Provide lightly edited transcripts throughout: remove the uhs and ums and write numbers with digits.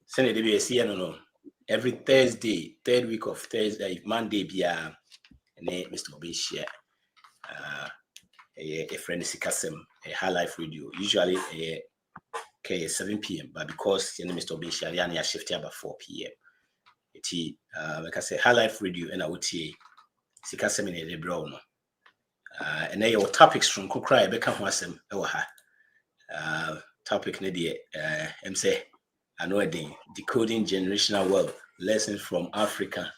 Sunday DBC no every Thursday, third week of Thursday, Monday be Mr. Obi share a friend Sikasem, a high life radio, usually a 7 p.m. But because Mr. Obi share I shift about 4 p.m. Like I say, high life radio and I would say Sikasem in a brown. And then your topics from Kukrai become wasem topic nedia say I know decoding generational wealth lessons from Africa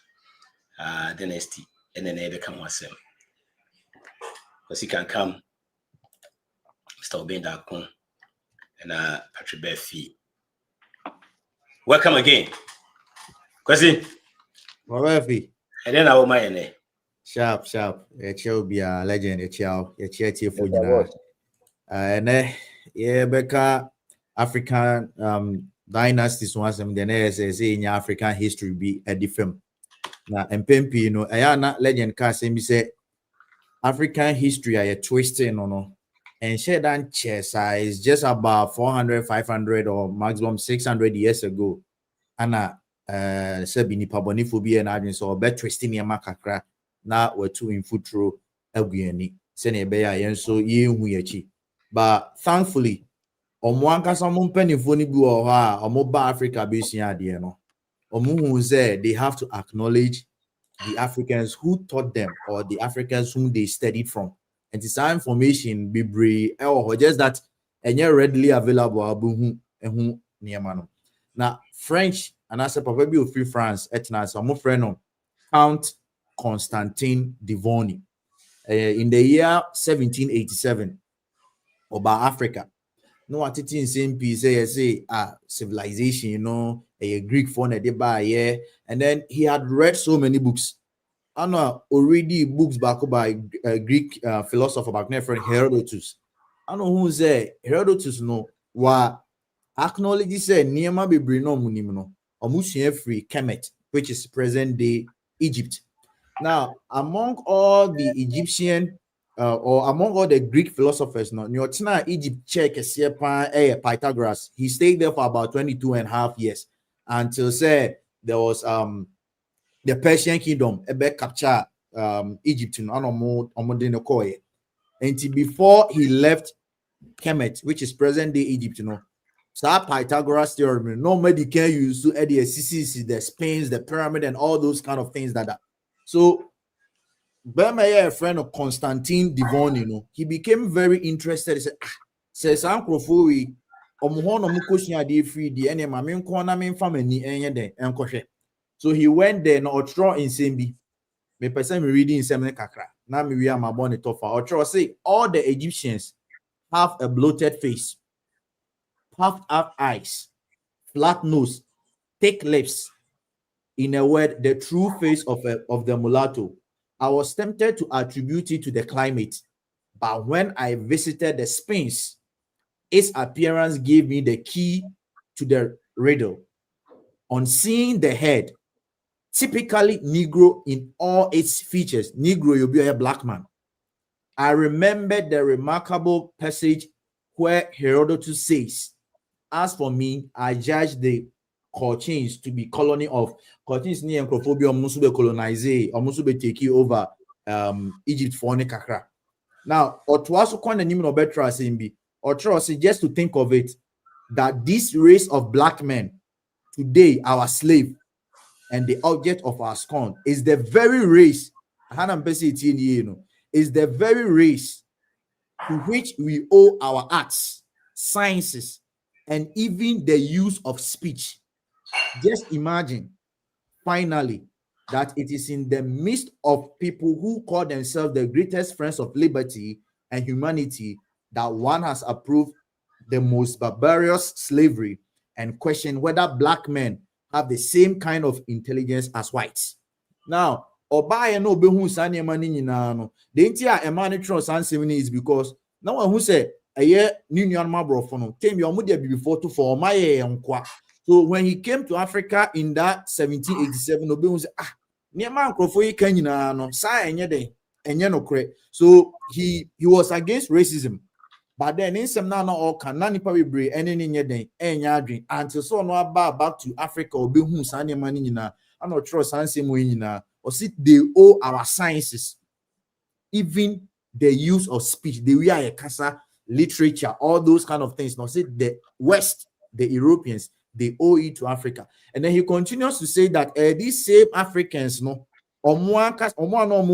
dynasty and then they become wasem because you can come Mr. Obendakun and Patrick Befi. Welcome again. Cousin. Befi. And then our my Sharp. Will be a legend. A for you. And Becca African dynasties once and then say in African history be a different. Now and Pempi, you know, I not legend can say African history a twisting no. And share that chess is just about 400, 500 or maximum 600 years ago. Anna Sabini Paboniphobia and I saw bet twisting your macacra. Now we're two in foot row Elguini, Senebea, and so ye. But thankfully, Omwanka some penny phony blue or Moba Africa basing idea no. Omu said they have to acknowledge the Africans who taught them or the Africans whom they studied from. And it's our information be brave or just that and you're readily available now French and I said probably free France etna some friend Count Constantine Divoni in the year 1787 about Africa. No what it in same piece say civilization, you know, a Greek phone a by yeah, and then he had read so many books. I know already books back by Greek philosopher back there friend Herodotus. I know who say Herodotus no wa acknowledge say Niema be no munimno or free Kemet, which is present day Egypt. Now, among all the Egyptian or among all the Greek philosophers, no, Egypt check Pythagoras. He stayed there for about 22.5 years until say there was the Persian kingdom capture Egypt until before he left Kemet, which is present day Egypt, you know. So Pythagoras theorem, nobody can use to add the CCC, the Spains, the pyramid, and all those kind of things that. So, Bermeyer, a friend of Constantine Divon, you know, he became very interested. He said, says Uncle Fui, free the family, so he went there, no, or in Simbi. Me person me reading in Semen Kakra. Now me we are my bonnet tofa. Or say all the Egyptians have a bloated face, puffed up eyes, flat nose, thick lips. In a word, the true face of the mulatto. I was tempted to attribute it to the climate, but when I visited the Sphinx, its appearance gave me the key to the riddle. On seeing the head, typically Negro in all its features, Negro, you'll be a black man. I remembered the remarkable passage where Herodotus says, as for me, I judge the Cochins to be colony of Cochins near Acrophobia, almost be colonize, almost be taking over Egypt for Kakra. Now, or to also coin the name of Betra Simbi, or trust just to think of it, that this race of black men today, our slave and the object of our scorn, is the very race, is the very race to which we owe our arts, sciences, and even the use of speech. Just imagine, finally, that it is in the midst of people who call themselves the greatest friends of liberty and humanity that one has approved the most barbarous slavery and questioned whether black men have the same kind of intelligence as whites. Now, Obaya no behu sani mani no. The entire emanitron sansewini is because no one who said a year new mabro no came your mother before to for my nkwa. So when he came to Africa in that 1787, Obehu said, near man crofo kanyina no sa enye de enye no kre. So he was against racism, But then in some now all can nani pa we any den enya adwin until so no back to Africa or be hu san money nyina and not trust san same way nyina or see they owe our sciences, even the use of speech, the way I casa literature, all those kind of things. Now see the West, the Europeans, they owe it to Africa. And then he continues to say that these same Africans, no, or more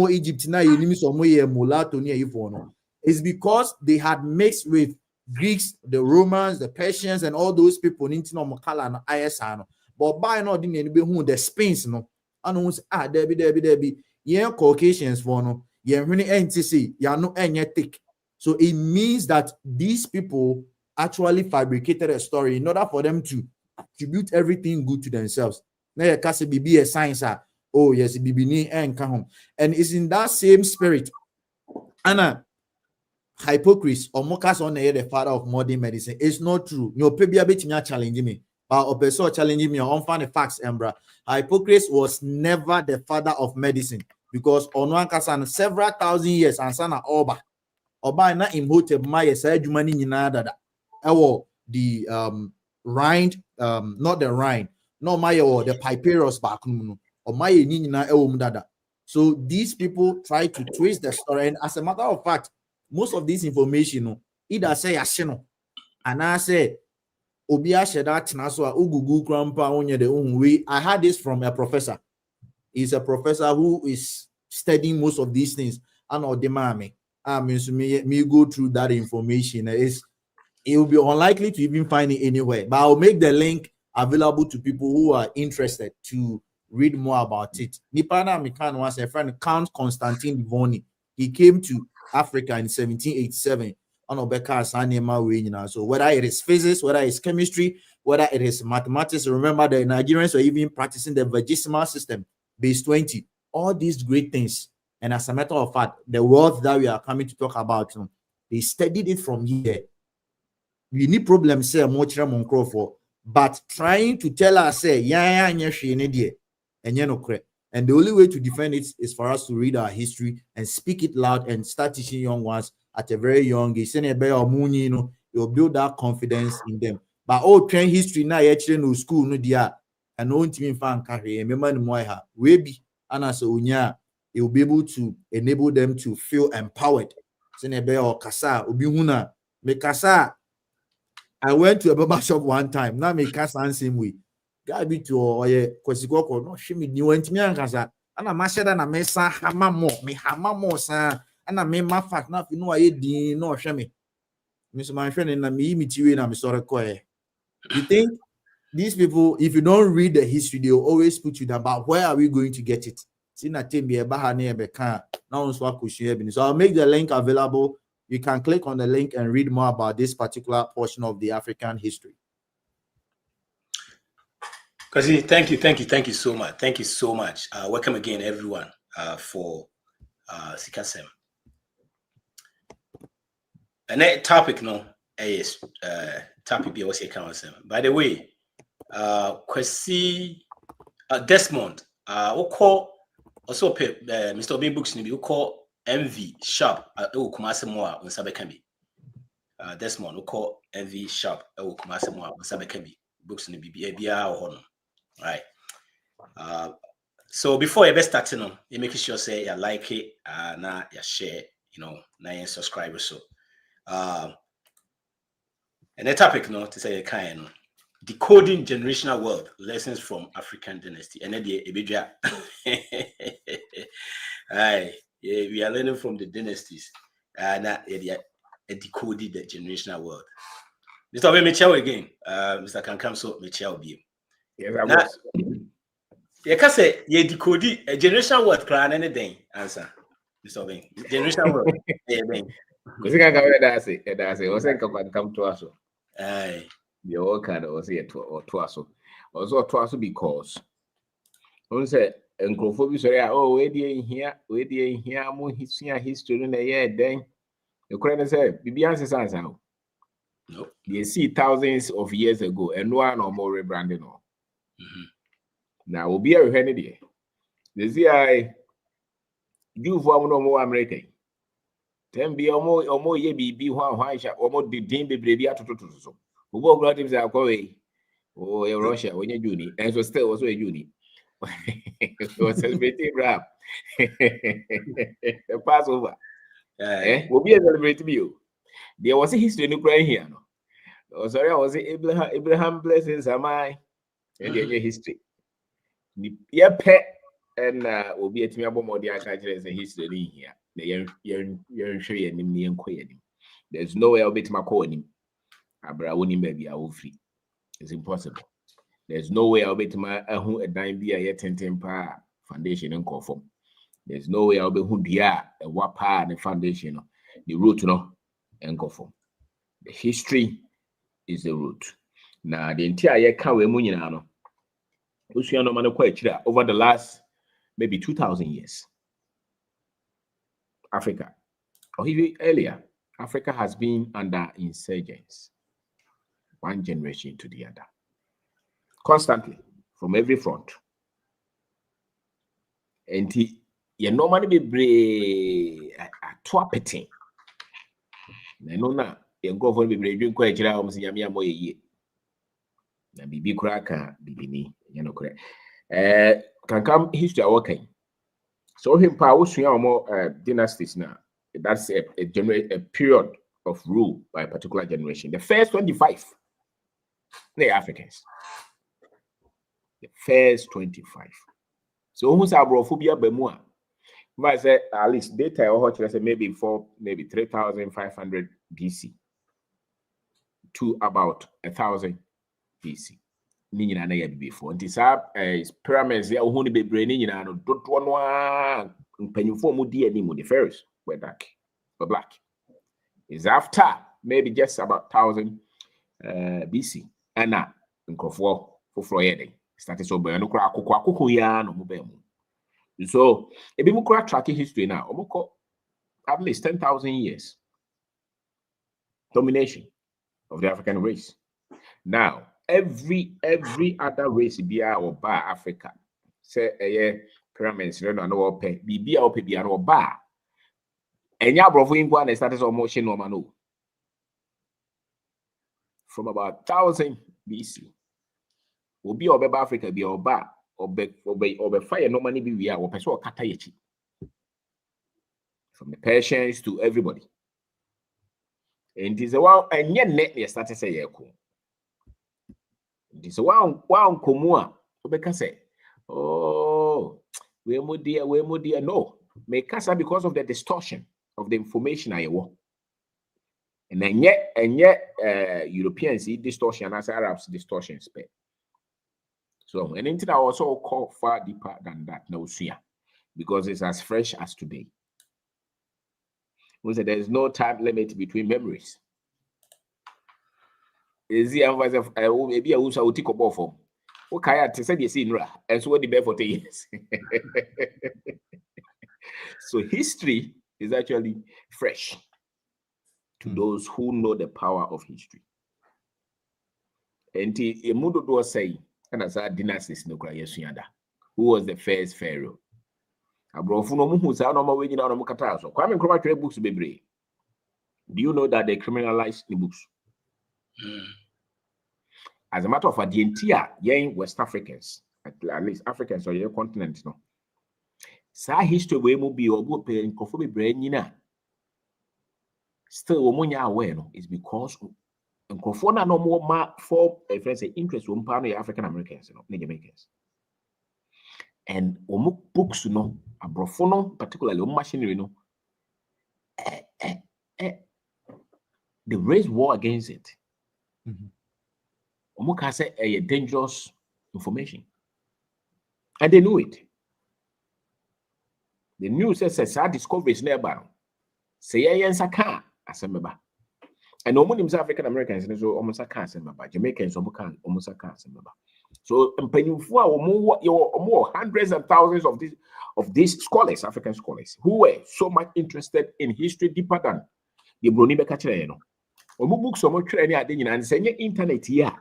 Egypt now, mulatto near no, is because they had mixed with Greeks, the Romans, the Persians, and all those people in Makala and ISR. But by now, the Spains, no, and Debbie, yeah, Caucasians for no, yeah, really NTC, yeah, no, thick. So it means that these people actually fabricated a story in order for them to attribute everything good to themselves. Now, you can be a science, oh yes, Bibi and come, and it's in that same spirit. Anna, hypocrites or mockers on the father of modern medicine. It's not true. No, maybe a bit challenging me, but a person challenging me on find the facts, Embra. Hippocrates was never the father of medicine because on one case several thousand years and sana Oba na imhotep my jumani nyinada the rind not the rind no my the papyrus back or my nyina dada. So these people try to twist the story, and as a matter of fact, most of this information either say ashino and I say Obia Shedat Naswa Ugugu Grandpa onye the way. I had this from a professor. He's a professor who is studying most of these things. And or demand me go through that information. It will be unlikely to even find it anywhere. But I'll make the link available to people who are interested to read more about it. Nipana Mikan was a friend, Count Constantine Livoni. He came to Africa in 1787. So whether it is physics, whether it's chemistry, whether it is mathematics, remember the Nigerians were even practicing the Vigesimal system, base 20, all these great things. And as a matter of fact, the world that we are coming to talk about, they studied it from here. We need problems, say, but trying to tell us, say, and the only way to defend it is for us to read our history and speak it loud and start teaching young ones at a very young age. You'll build that confidence in them. But train history now, actually no school, no dia, and no team fan carry. Remember the moiha, webi, and as unya, it will be able to enable them to feel empowered. Kasa, ubihuna, me kasa. I went to a barber shop one time. Now me kasa same way. Guy be to kwasikoko no shimi ni went me ankasa. Ana masheda na mesa hamamo sa. And I made my fact now, you know, I did no shame. Mr. My friend, and I'm sorry. You think these people, if you don't read the history, they'll always put you down. But where are we going to get it? So I'll make the link available. You can click on the link and read more about this particular portion of the African history. Kasi, thank you so much. Thank you so much. Welcome again, everyone, for Sikasem. And that topic is topic be also council. By the way, Kwesi Desmond, we call also Mr. Bean books we call MV Sharp Kumase Moa on Sabekami. Desmond, we call MV Sharp Kumase Moa on Sabekami. Books in the BBA or Honor. Right. So before you best start, you make sure say you like it, now you share, now you subscribe so. And the topic to say kind decoding generational wealth lessons from African dynasty. And then the we are learning from the dynasties. Now decoded the generational wealth. Mr. Michel again. Mr. Kankam so Michel be. Yes, I was. You can say you decode a generational wealth plan anything. Answer. Mr. Ben. Generational wealth. Because I got that's it. Was come to us. Aye. The all kind of was here to us. Also to us because one said Unclephobia sorry, oh, where in here, more history in a year then. The current said, Bibian's answer. No. They see thousands of years ago and one or more rebranding. Now will be a Kennedy. They see I do for no more American. Tembi omo ye bibi hwan sha omo didin bebre bi atototo so. Ugo gratives are going. Oh, Russia, when you Juni, and so still also a Juni. Was celebrating rap. Passover. Will be a celebrating you. There was a history in Ukraine here. No? Oh, sorry, I was Abraham blessings am I? And the history. Yeah, pet and will be at me about more the as a history here. The young tree and him queen. There's no way I'll bet my calling him. Abraham baby, I will free. It's impossible. There's no way I'll be to my a dime be a yet 10 foundation and conform. There's no way I'll be who dia a wapa and the foundation, the root no and conform. The history is the root. Now the entire Kawe Munyanano, Usiano Manoquetra over the last maybe 2,000 years. Africa, or even earlier, Africa has been under insurgents, one generation to the other. Constantly, from every front. And you normally be a twapeting. No, na you go for be brave quite almost yamia moye ye. Na bibi kraka bibini, you know, correct. Can come history working. So him power more dynasties now. That's a period of rule by a particular generation. The first 25, they Africans. The first 25. So almost abrophobia bemua. But I say at least data or what I say maybe 3,500 BC to about 1,000 BC. Nina na yabi before. And this pyramids there who be brainy no don't one penyufo mu di ani mu the pharaohs were dark or black. Is after maybe just about 1,000 BC. And now for Floyede. Started so by no crack ya no mubemu. So if you crack tracking history now, at least 10,000 years domination of the African race. Now every other race be or bar Africa say pyramids no pay be or bar and ya bravo in one started so motion no from about 1,000 BC. Will be over Africa, be oba, or fire no money be we are or person katayechi. From the Persians to everybody. And this is one and yet net started say yeko. This is one komua. Obeka say, oh, we mo dear, no. Make us because of the distortion of the information I want. And yet Europeans see distortion as Arabs distortion spare. So, and anything I also call far deeper than that, no sooner, because it's as fresh as today. We say there is no time limit between memories. Is the advice of maybe I will take a ball from? Okay, I said you see, and so what the bear for 10 years. So, history is actually fresh to those who know the power of history. And the Mundo was saying, and as our Dynasties no cry yesuyada. Who was the first pharaoh? Abrofuno mu husa no ma wenyi na no kata so. Kwame Nkrumah trade books bebre. Do you know that they criminalized the books? As a matter of fact, the entire young West Africans, at least Africans or your continent, no. Sa history we mu bi obo pe nkofo bebre nyina. Still omunya aware no is because Nkofona no more for a friend say interest on African Americans, Jamaicans. And books, abrofono, particularly machinery, they raised war against it. Can say a dangerous information. And they knew it. The news says discoveries nearby. Say Saka as a member. And almost African Americans so almost a cancer member. Jamaicans almost a cancer member. So more hundreds and thousands of these scholars, African scholars, who were so much interested in history deeper than the Bruni Becachere. Books so much training at the and send internet here.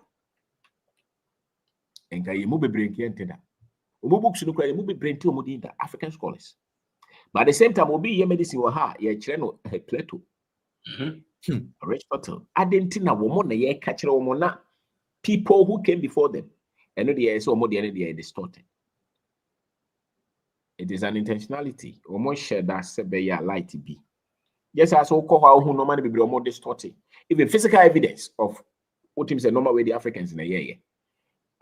And I move brain here. Books look like movie brain to African scholars. But at the same time, obi ye medicine wa ha ye kire no Plato. Aristotle. Adentina woman na ye catch na people who came before them. And the so more the they are distorted. It is an intentionality. Almost share that sebe light be. Yes, I saw how who normally be more distorted. Even physical evidence of what him say normal way the Africans in a year.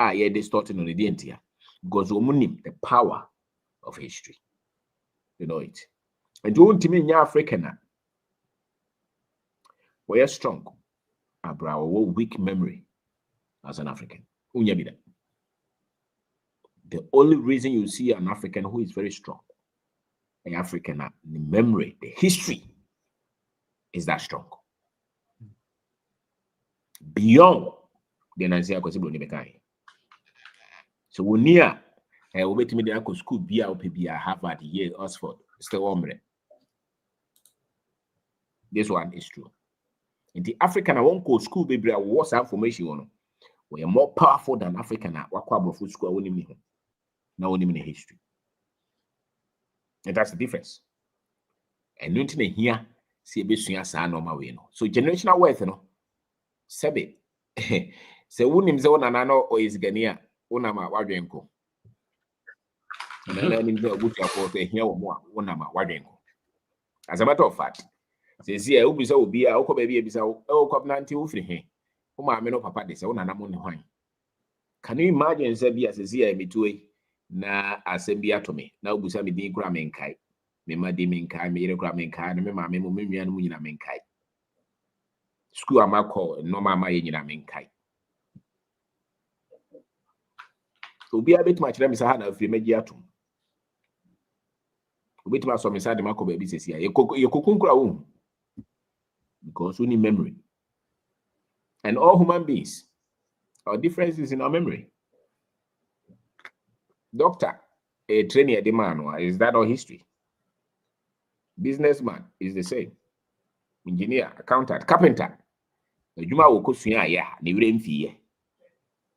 Yeah, distorted on the identity. Because the power of history. You know it. And you want to mean African. We are strong. Our weak memory as an African. The only reason you see an African who is very strong, an African, the memory, the history is that strong. Beyond the Nancy Akosibro. So when near we wait me the school be Harvard, Yale, Oxford, still ombre. This one is true. In the African, I won't go school, baby. I was information on. We are more powerful than African. Wakwa food school. Now only in history, and that's the difference. And nothing here. See a bit sooner, normal way. So generational wealth, you know. Sebe. Se unim ze ona nano o is Ghanaian. Una ma wadwenko. And then him say obutu afọ say here wo una ma wadwenko. As a matter of fact, say see e obi say obi a okọ baby ebisa o okọ na nti wo firi he. Wo ma me no papa de say una na mo ne hwan. Can you imagine say bi as see e metuwe na assemby atome. Na obusa me din kura me nkai. Me ma di me nkai, me yere kura me nkai, na me ma me mo me nua no nyina me nkai. School amako normal ma ye nyina me nkai. Obi a bit much them say na afiri magi atom. Obi tuma so me say de mako baby sesi ye kokunkura wo. Because we need memory. And all human beings, our difference is in our memory. Doctor, a trainee at the man, is that our history? Businessman is the same. Engineer, accountant, carpenter. Juma will cost you the rain fee.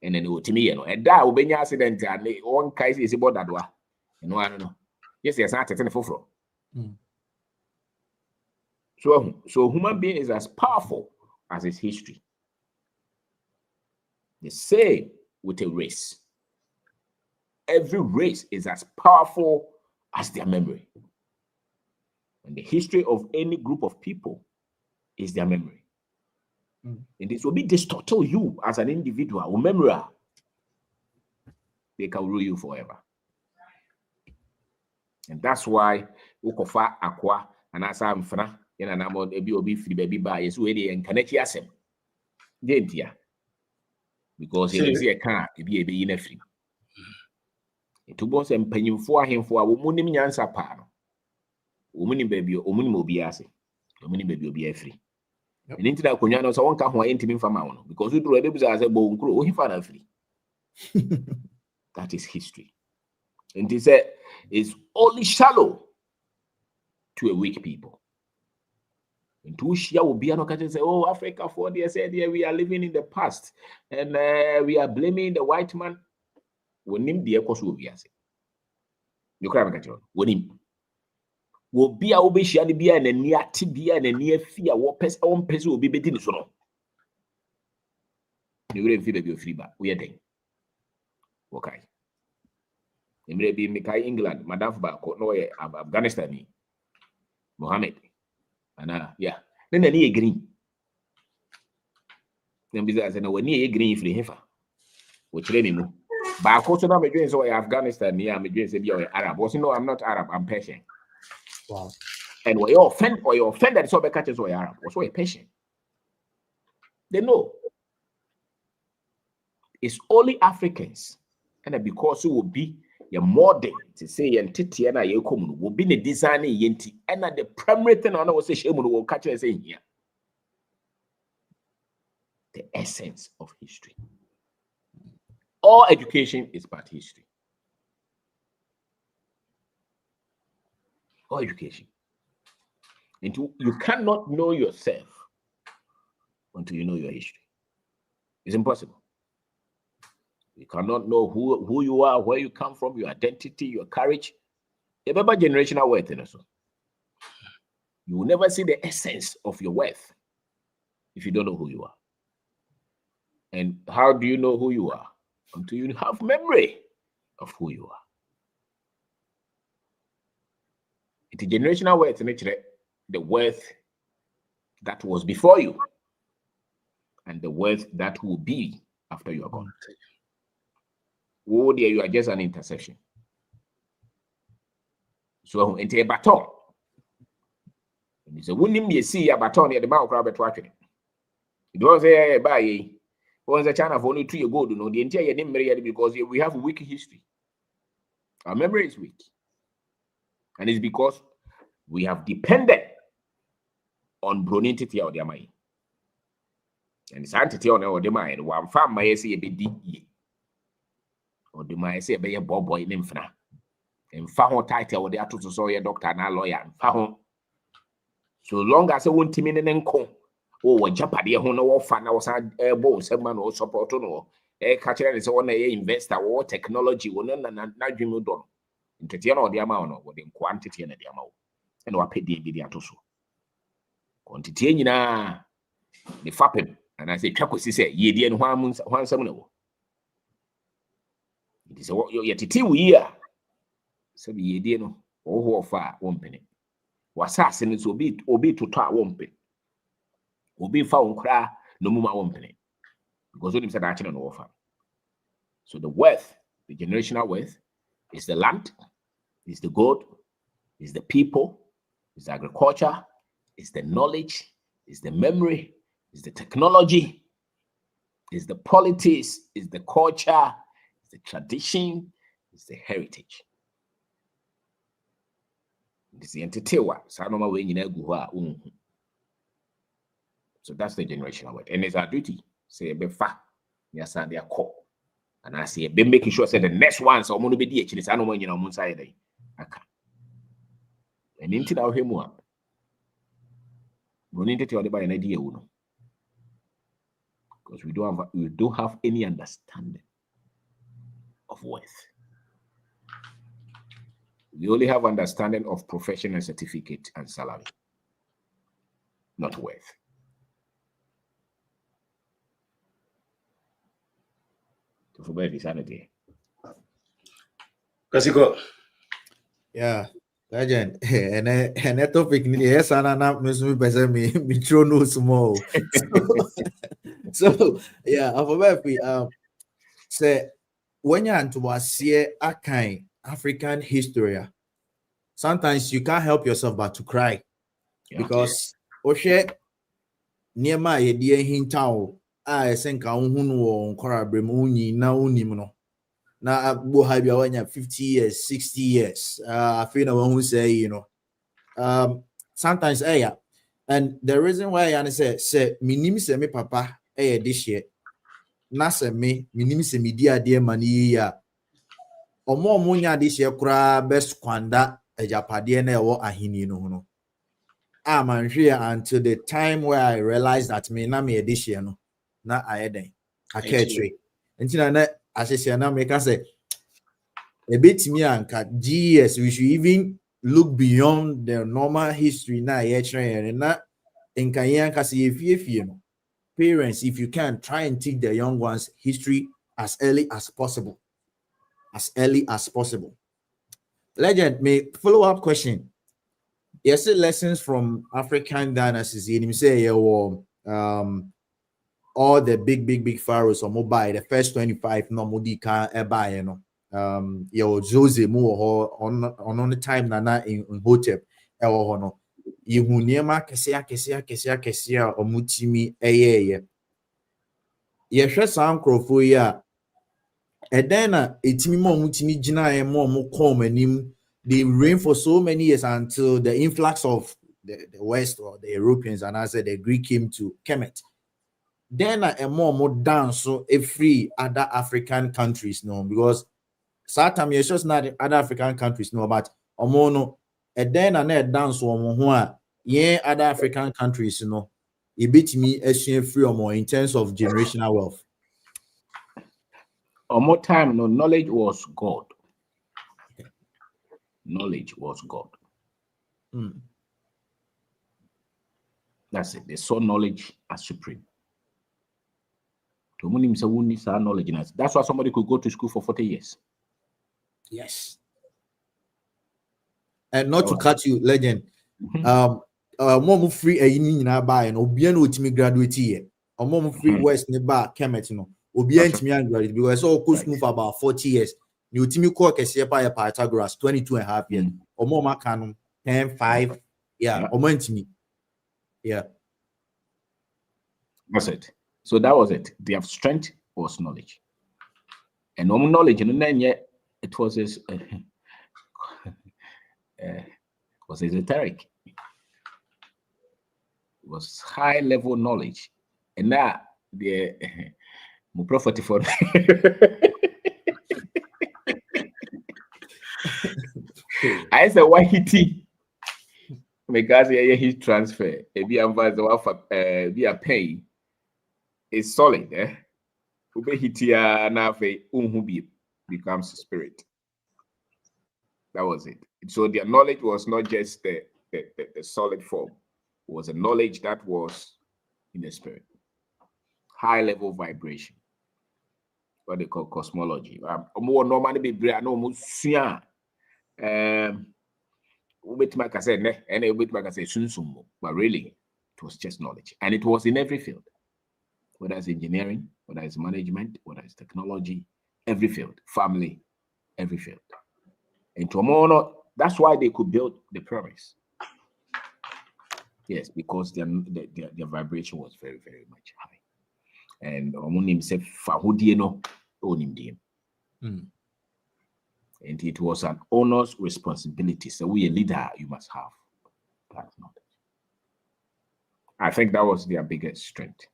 And then it me, and that will be an accident. And one case is about that one. No, I don't know. Yes, there's not a telephone. So human being is as powerful as its history. The same with a race. Every race is as powerful as their memory. And the history of any group of people is their memory. And this will be distorted you as an individual. Remember, they can rule you forever. And that's why Ukofa Aqua and Asa Mfana in an amount obi free baby by is ready and connect yasem. Didn't ya? Because he see a car, it be a be in a free. It was a penny for him for a woman in answer pano. Woman baby, woman will be assay. Woman baby will be a free. And into that Kunyano, so one can't enter him from Mount because we do a baby as a bone crew, he found a free. That is history. And he said, it's only shallow to a weak people. And to Shia will be an say, oh, Africa 40 years said, yeah, we are living in the past and we are blaming the white man. When him the echoes will be as you can't catch on. When him will be a obesha be and a near tibia and a near fear, what pest own person will be betting so. You will feel baby free back. We are then. Okay. You may be Mikai England, Madame Bako, no Afghanistan, Mohammed. And yeah, then I need green. Then besides, I know when you green free heifer, which let me move. But I also know I'm doing so Afghanistan, yeah, I'm doing so Arab. Also, no, I'm not Arab, I'm Persian. Wow. And when you offend that so catches or Arab, also a Persian. They know it's only Africans, and because it will be your modern to say entity and I come will be the design yenti and the primary thing I know say shame will catch us in here. The essence of history. All education is part history. All education. And you cannot know yourself until you know your history. It's impossible. You cannot know who you are, where you come from, your identity, your courage, Remember generational wealth in us. You will never see the essence of your wealth if you don't know who you are. And how do you know who you are? Until you have memory of who you are. It's a generational wealth, the wealth that was before you and the wealth that will be after you are gone. Oh dear, you are just an intersection. So into a baton. And it's a winning me see a baton at the mouth of watching. It was a by once a China for only 2 years ago, no, the entire name because we have a weak history. Our memory is weak. And it's because we have depended on Bronentity or their mind. And it's entity on the mind. One farm may say a bit deep. Or the may say a baby boy in infra. And found title or the atu to saw your doctor and a lawyer and found. So long as I won't team in an uncle. Oh, Japadi, who know fan was a bow, someone or support no. A catcher is one a investor or technology, one and not you don't. Into the amount of the quantity and the amount. And what paid the atoso. Quantity na the fapping. And I say, Chaco say, ye dear one summoner. It is what you're titi we are. So ye dear no, or far 1 penny. Was assassins will be to talk 1 penny. Will be found cry no more 1 penny. Because when said action on offer. So the wealth, the generational wealth, is the land, is the gold, is the people, is the agriculture, is the knowledge, is the memory, is the technology, is the politics, is the culture, is the tradition, is the heritage. It's the entity. So that's the generational wealth. And it's our duty. Say a befa, yes, and their core. And I say, be making sure say the next ones are going to be the actually. I know when you know side. And into our him one. We need to tell you about an idea, because we don't have any understanding of wealth. We only have understanding of profession and certificate and salary, not wealth. To forget his sanity. Because you go. Yeah. Legend, and that topic, yes, and I'm not me no small. So yeah, say when you're into a kind African history, sometimes you can't help yourself but to cry because Oshe near my idea hintao, I think I won't no. Now, go have your 50 years, 60 years. I feel no one who say, sometimes, and the reason why I say, minim se me papa, this year, na se me, minim se media dear money, or more munya this year, cra best kwanda, a japadiene or ahini no. I'm here until the time where I realized that me na me this year, no, na I then, I can't trade. Until I say, now make us say, a bit me and GS, we should even look beyond the normal history now. And not in Kayanka, if you know, parents, if you can try and teach the young ones history as early as possible. As early as possible. Legend, may follow-up question. Yes, lessons from African dynasties. You say, all the big pharaohs or mobile, the first 25 no modika eba, you know. Your Jose Mo on the time nana in Hotep no. You niema kesia or mutimi ye hwe san krofo ya and then etimi mo mutimi gina e mo come anim. They reign for so many years until the influx of the West or the Europeans and I said the Greek came to Kemet. Then a more dance so every other African countries no, because Satam is just not other African countries no, but omono and then a dance or yeah other African countries you know it beat me free or more in terms of generational wealth. Or more time no knowledge was God. knowledge was God. Mm. That's it. They saw knowledge as supreme. Knowledge. That's why somebody could go to school for 40 years. Yes. And not to cut you, legend. Mom free a yini buy and obian ultimate graduate here. Or mom free West Neba Kemet, you know. Obian to me and graduate because all could move about 40 years. You Timmy Cork a by Pythagoras 22.5 years. Or more canon 10, 5. Yeah, or more to me. Yeah. That's it. So that was it. Their strength was knowledge. And no knowledge, and then yet it was this was esoteric. It was high level knowledge. And now the prophet for I said why he because his transfer be a pay is solid, becomes spirit. That was it. So their knowledge was not just the solid form, it was a knowledge that was in the spirit. High level vibration. What they call cosmology. More normally be no but really it was just knowledge. And it was in every field. Whether it's engineering, whether it's management, whether it's technology, every field, family, every field. And tomorrow, that's why they could build the pyramids. Yes, because their vibration was very, very much high. And Omonim said, "Fahudieno onimdim." And it was an owner's responsibility. So we a leader, you must have that knowledge. I think that was their biggest strength.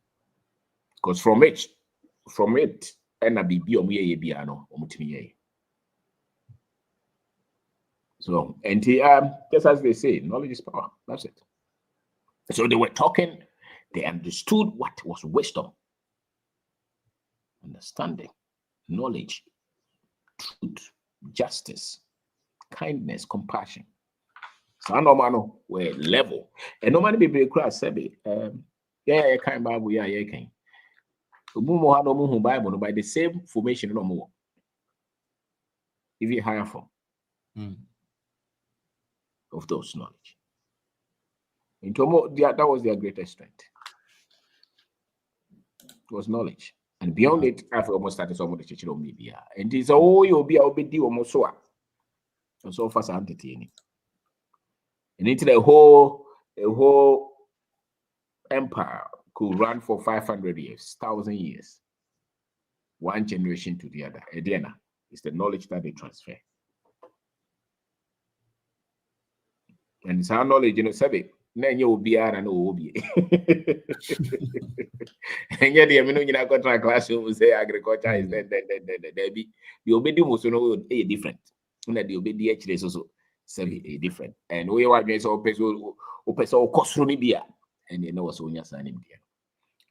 Because from it, and a BB so, and just as they say, knowledge is power. That's it. So they were talking, they understood what was wisdom, understanding, knowledge, truth, justice, kindness, compassion. So I know were level. And no man be break class sabi. Yeah, kind Bible, yeah, kind. Bible by the same formation no more. Even higher form of those knowledge. That was their greatest strength. It was knowledge. And beyond it, I've almost started some of the church media. And it's you'll be almost so. And so far, I'm entertaining. And into the whole empire could run for 500 years, 1,000 years. One generation to the other. Ediana is the knowledge that they transfer. And it's our knowledge, Sabi. Then you will be and will be. And yet, the contract classroom say agriculture is there be the obedi most a different. That the obedi actually is also a different. And we are going to cost beer, and you know what's on your signing beer.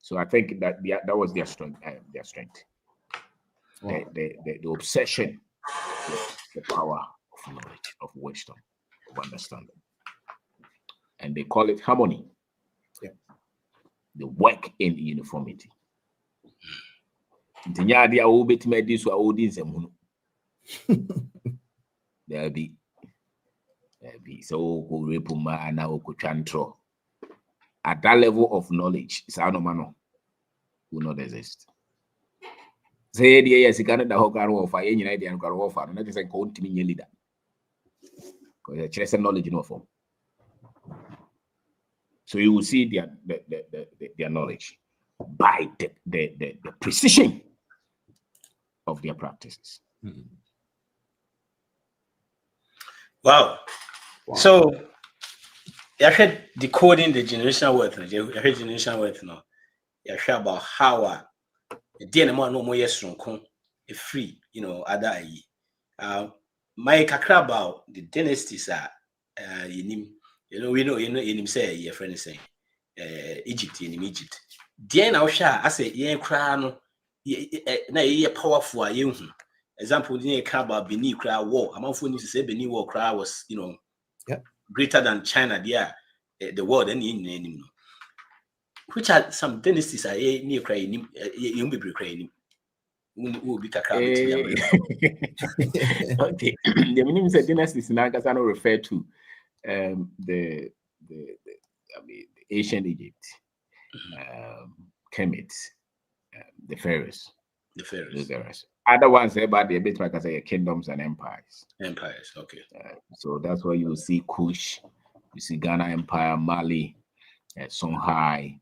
So I think that that was their strength. Wow. The obsession with the power of knowledge, of wisdom, of understanding. And they call it harmony. Yeah. They work in uniformity. There'll be so at that level of knowledge, will not exist. Say the yes, Canada Hokaro of any idea and Garofan, and that is a continuing leader. Because there's knowledge in no form. So you will see their knowledge by the precision of their practices. Mm-hmm. Wow. So I heard decoding the generational wealth. I heard generational wealth now. I heard about how the DNA no more yes free, other my kakra about the dynasties are we know in say your friend is saying Egypt in Egypt. DNA now I say cry no na powerful example, the about Benin cry war. I'm not to say Benin war cry was, Yep. greater than China. There, the world and which are some dynasties are near crying. You will be crying. Will be Okay. The meaning is dynasties now can refer to the ancient Egypt, Kemet, the pharaohs. The pharaohs. Other ones about the bit like I say kingdoms and empires. Empires, okay. So that's why you will see Kush, you see Ghana Empire, Mali, Songhai,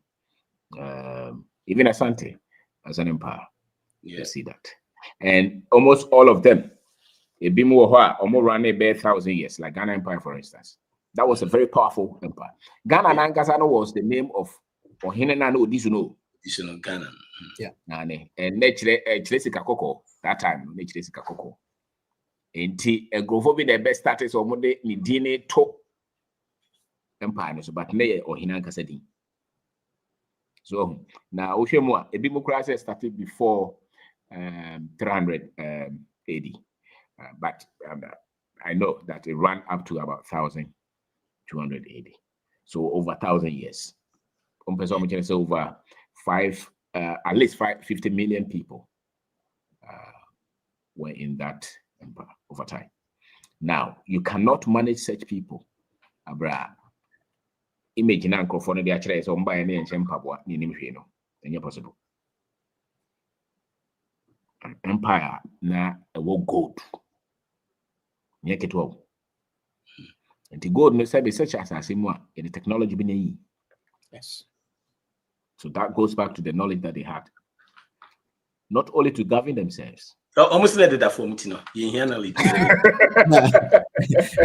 even Asante as an empire. You see that. And almost all of them, a bit more almost ran a bare 1,000 years, like Ghana Empire, for instance. That was a very powerful empire. Ghana Nankasano was the name of Ohinenano Disuno. Ghana. Yeah. And Chilesika Koko, that time, Chilesika Koko. And a Grovobi, the best status of Mode Nidine to empire, but Neye or Hinankasedi. So now Oshemwa, a Bimocracy started before 300 AD. But I know that it ran up to about 1,200 AD. So over 1,000 years. Over at least 50 million people were in that empire over time. Now, you cannot manage such people. Abra, imagine Uncle for the actually is on by any and Pabua, and possible. An empire na a war gold. Make it well. And the gold no say such as more in the technology being. Yes. So that goes back to the knowledge that they had. Not only to govern themselves. Almost let it for me, you hear knowledge. And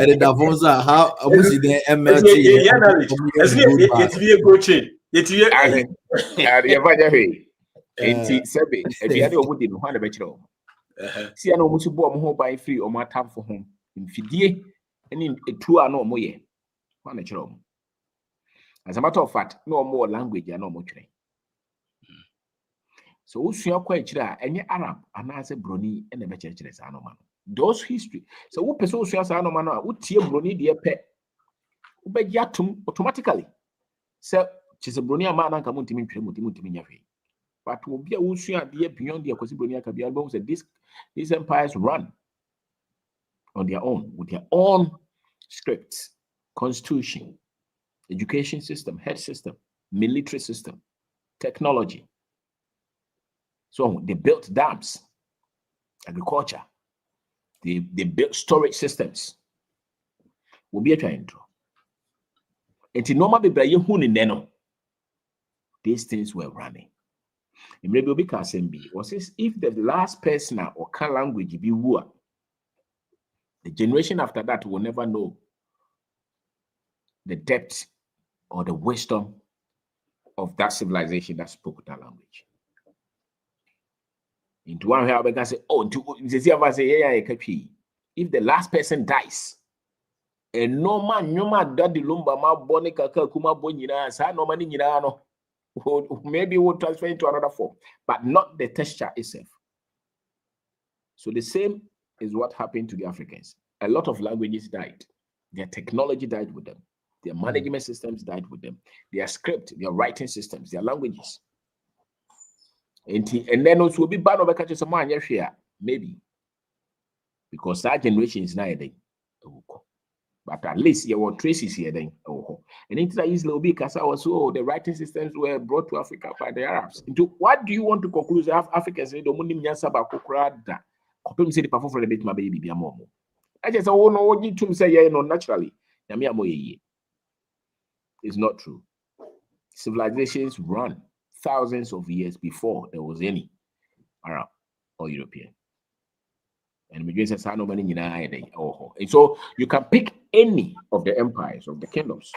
the Davonza, how almost the MLT. It's be a good chain. It's be Sebe, if you had your wood in one bachelor. See, I know much more home by free or more time for home. In Fidie, and in a 2 hour no more. One natural. As a matter of fact, no more language, no more train. So, who's your question? Any Arab, and as a brony and a better anoman. Those history. So, who person says anoman, who tear brony dear pet, who beg yatum automatically. So, she's a brony a man and come to me, but will be a Usia dear beyond the Cosibronia Cabialbo said these empires run on their own, with their own scripts, constitution, education system, health system, military system, technology. So they built dams, agriculture, they built storage systems. Will be a trying to. And to normally be a these things were running. Maybe if the last person or can language be wua, the generation after that will never know the depth or the wisdom of that civilization that spoke that language. Into one way, I can say, oh, if the last person dies, and no man, daddy lumba ma bonica kuma bonina, sa no money no. Maybe we'll transfer into another form, but not the texture itself. So the same is what happened to the Africans. A lot of languages died. Their technology died with them. Their management systems died with them. Their script, their writing systems, their languages. And then also will be bad over catching someone here, maybe. Because that generation is not day. But at least there were traces here then. And into that Israel because the writing systems were brought to Africa by the Arabs. Into what do you want to conclude? Africans say don't need to saba kukrada. Kopem say the perform for the bit my baby be a mom. I just no what you to say yeah no naturally. It's not true. Civilizations run thousands of years before there was any Arab or European. And so you can pick any of the empires of the kingdoms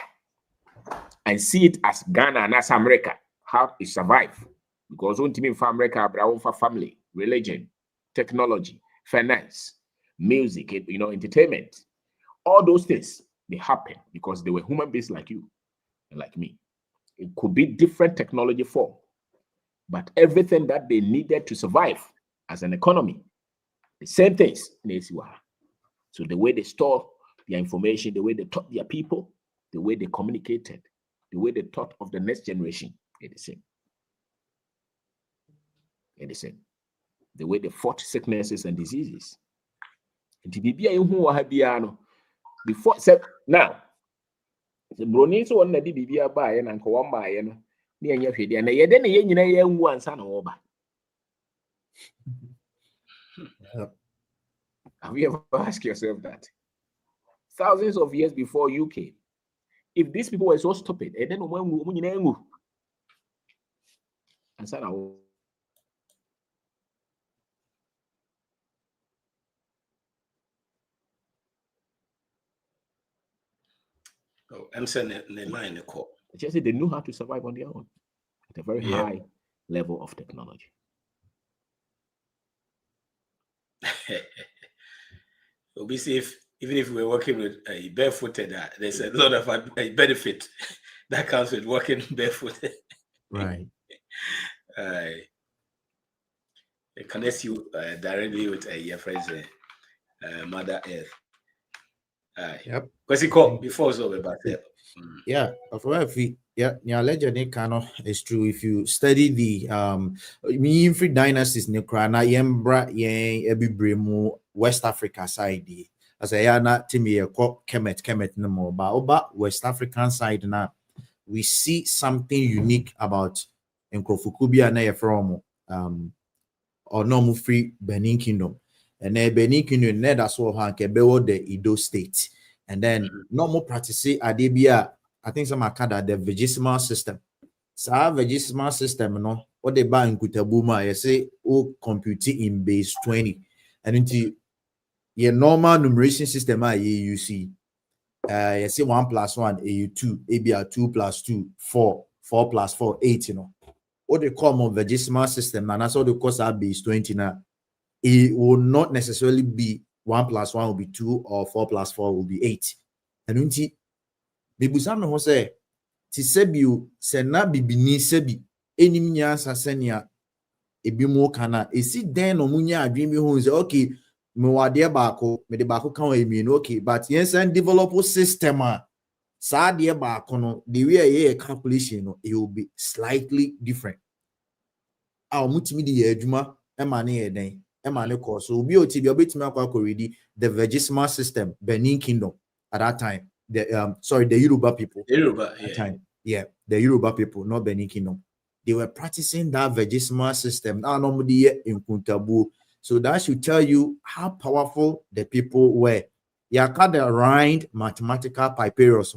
and see it as Ghana and as America, how it survived. Because one team for America, for family, religion, technology, finance, music, entertainment, all those things, they happen because they were human beings like you and like me. It could be different technology form, but everything that they needed to survive as an economy The same things. So the way they store their information, the way they taught their people, the way they communicated, the way they thought of the next generation, they're the same. They're the same. The way they fought sicknesses and diseases. Before now, the Bronies one that did be a buy and uncle one buy and near your head, and then you one son over. Have you ever asked yourself that? Thousands of years before you came, if these people were so stupid, and then when you and son over. Oh, I'm saying the line the call. Just say they knew how to survive on their own at a very high level of technology. We'll be safe, even if we're working with a barefooted. There's a lot of benefit that comes with working barefooted. Right. It connects you directly with your friends, Mother Earth. Yep. Because he called before it's over about that. Yeah, your legend cano is true. If you study the me free dynasties ne krana yembra yen ebibremu West Africa side as a yana timi kemet no more but West African side na we see something unique about Nkrofukubia na from or no free Benin Kingdom and then Benin Kingdom that's what hanke bewo the Edo state. And then normal practice adebia, I think some are called the vegesimal system. So our vegesimal system, no, what they buy in Kutabuma, you say, oh, compute in base 20. And into your normal numeration system, you see, you say 1 + 1, you 2, ABR 2 + 2, 4, 4 + 4, 8, you know. What they call more vegesimal system, and that's all the course our base 20 now. It will not necessarily be 1 + 1 will be 2 or 4 + 4 will be 8. And unti bibusame ho say ti sebiu se na bibini sebi enim nya sasenia ebimu kana esi den no munya adwen bi ho say okay me wade baako me de baako kan emi okay but yen san develop system sa de baako no the way ye calculation no it will be slightly different. A omutimi de ye adwuma e ma ne ye den. So we the vegesimal system, Benin Kingdom at that time. The Yoruba people. The Yoruba people, not Benin Kingdom. They were practicing that vegesimal system. In Kuntabu. So that should tell you how powerful the people were. The rind mathematical papyrus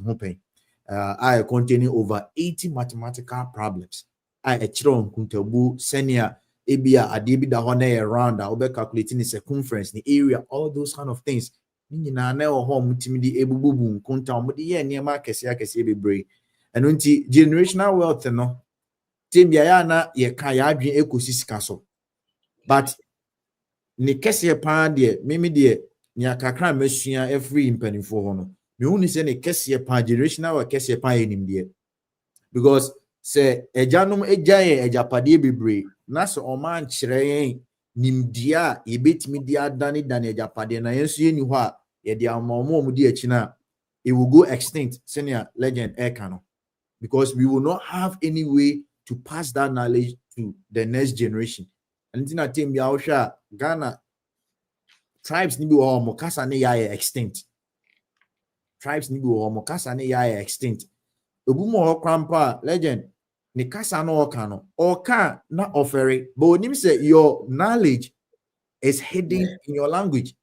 I containing over 80 mathematical problems. I Kuntabu senior. Ebia adebi da hone around obe calculating the circumference the area all those kind of things ni na na ho mutimi di ebububu nkunta omde ye niam akese bebre eno nti generational wealth no tembia ya na ye ka ya adwen ekosisika so but ne kese pa de meme de ni akakra masua every impanifo ho no me hu ni se ne kese pa generational wealth kese pa enim de because say ejanum ejaye ejapade bebre na so oman kire nimdia ebetimi dia dane ejapade na yenso yeni ho a ye dia omomo di achi na it will go extinct senior legend ekano because we will not have any way to pass that knowledge to the next generation. And tina tem bia ohwa Ghana tribes ni bi wo mo kasa ne ya extinct. Tribes ni bi wo mo kasa ne ya extinct. Obumo krampa legend ni kasa no okano oka na offering but onim say your knowledge is hidden in your language.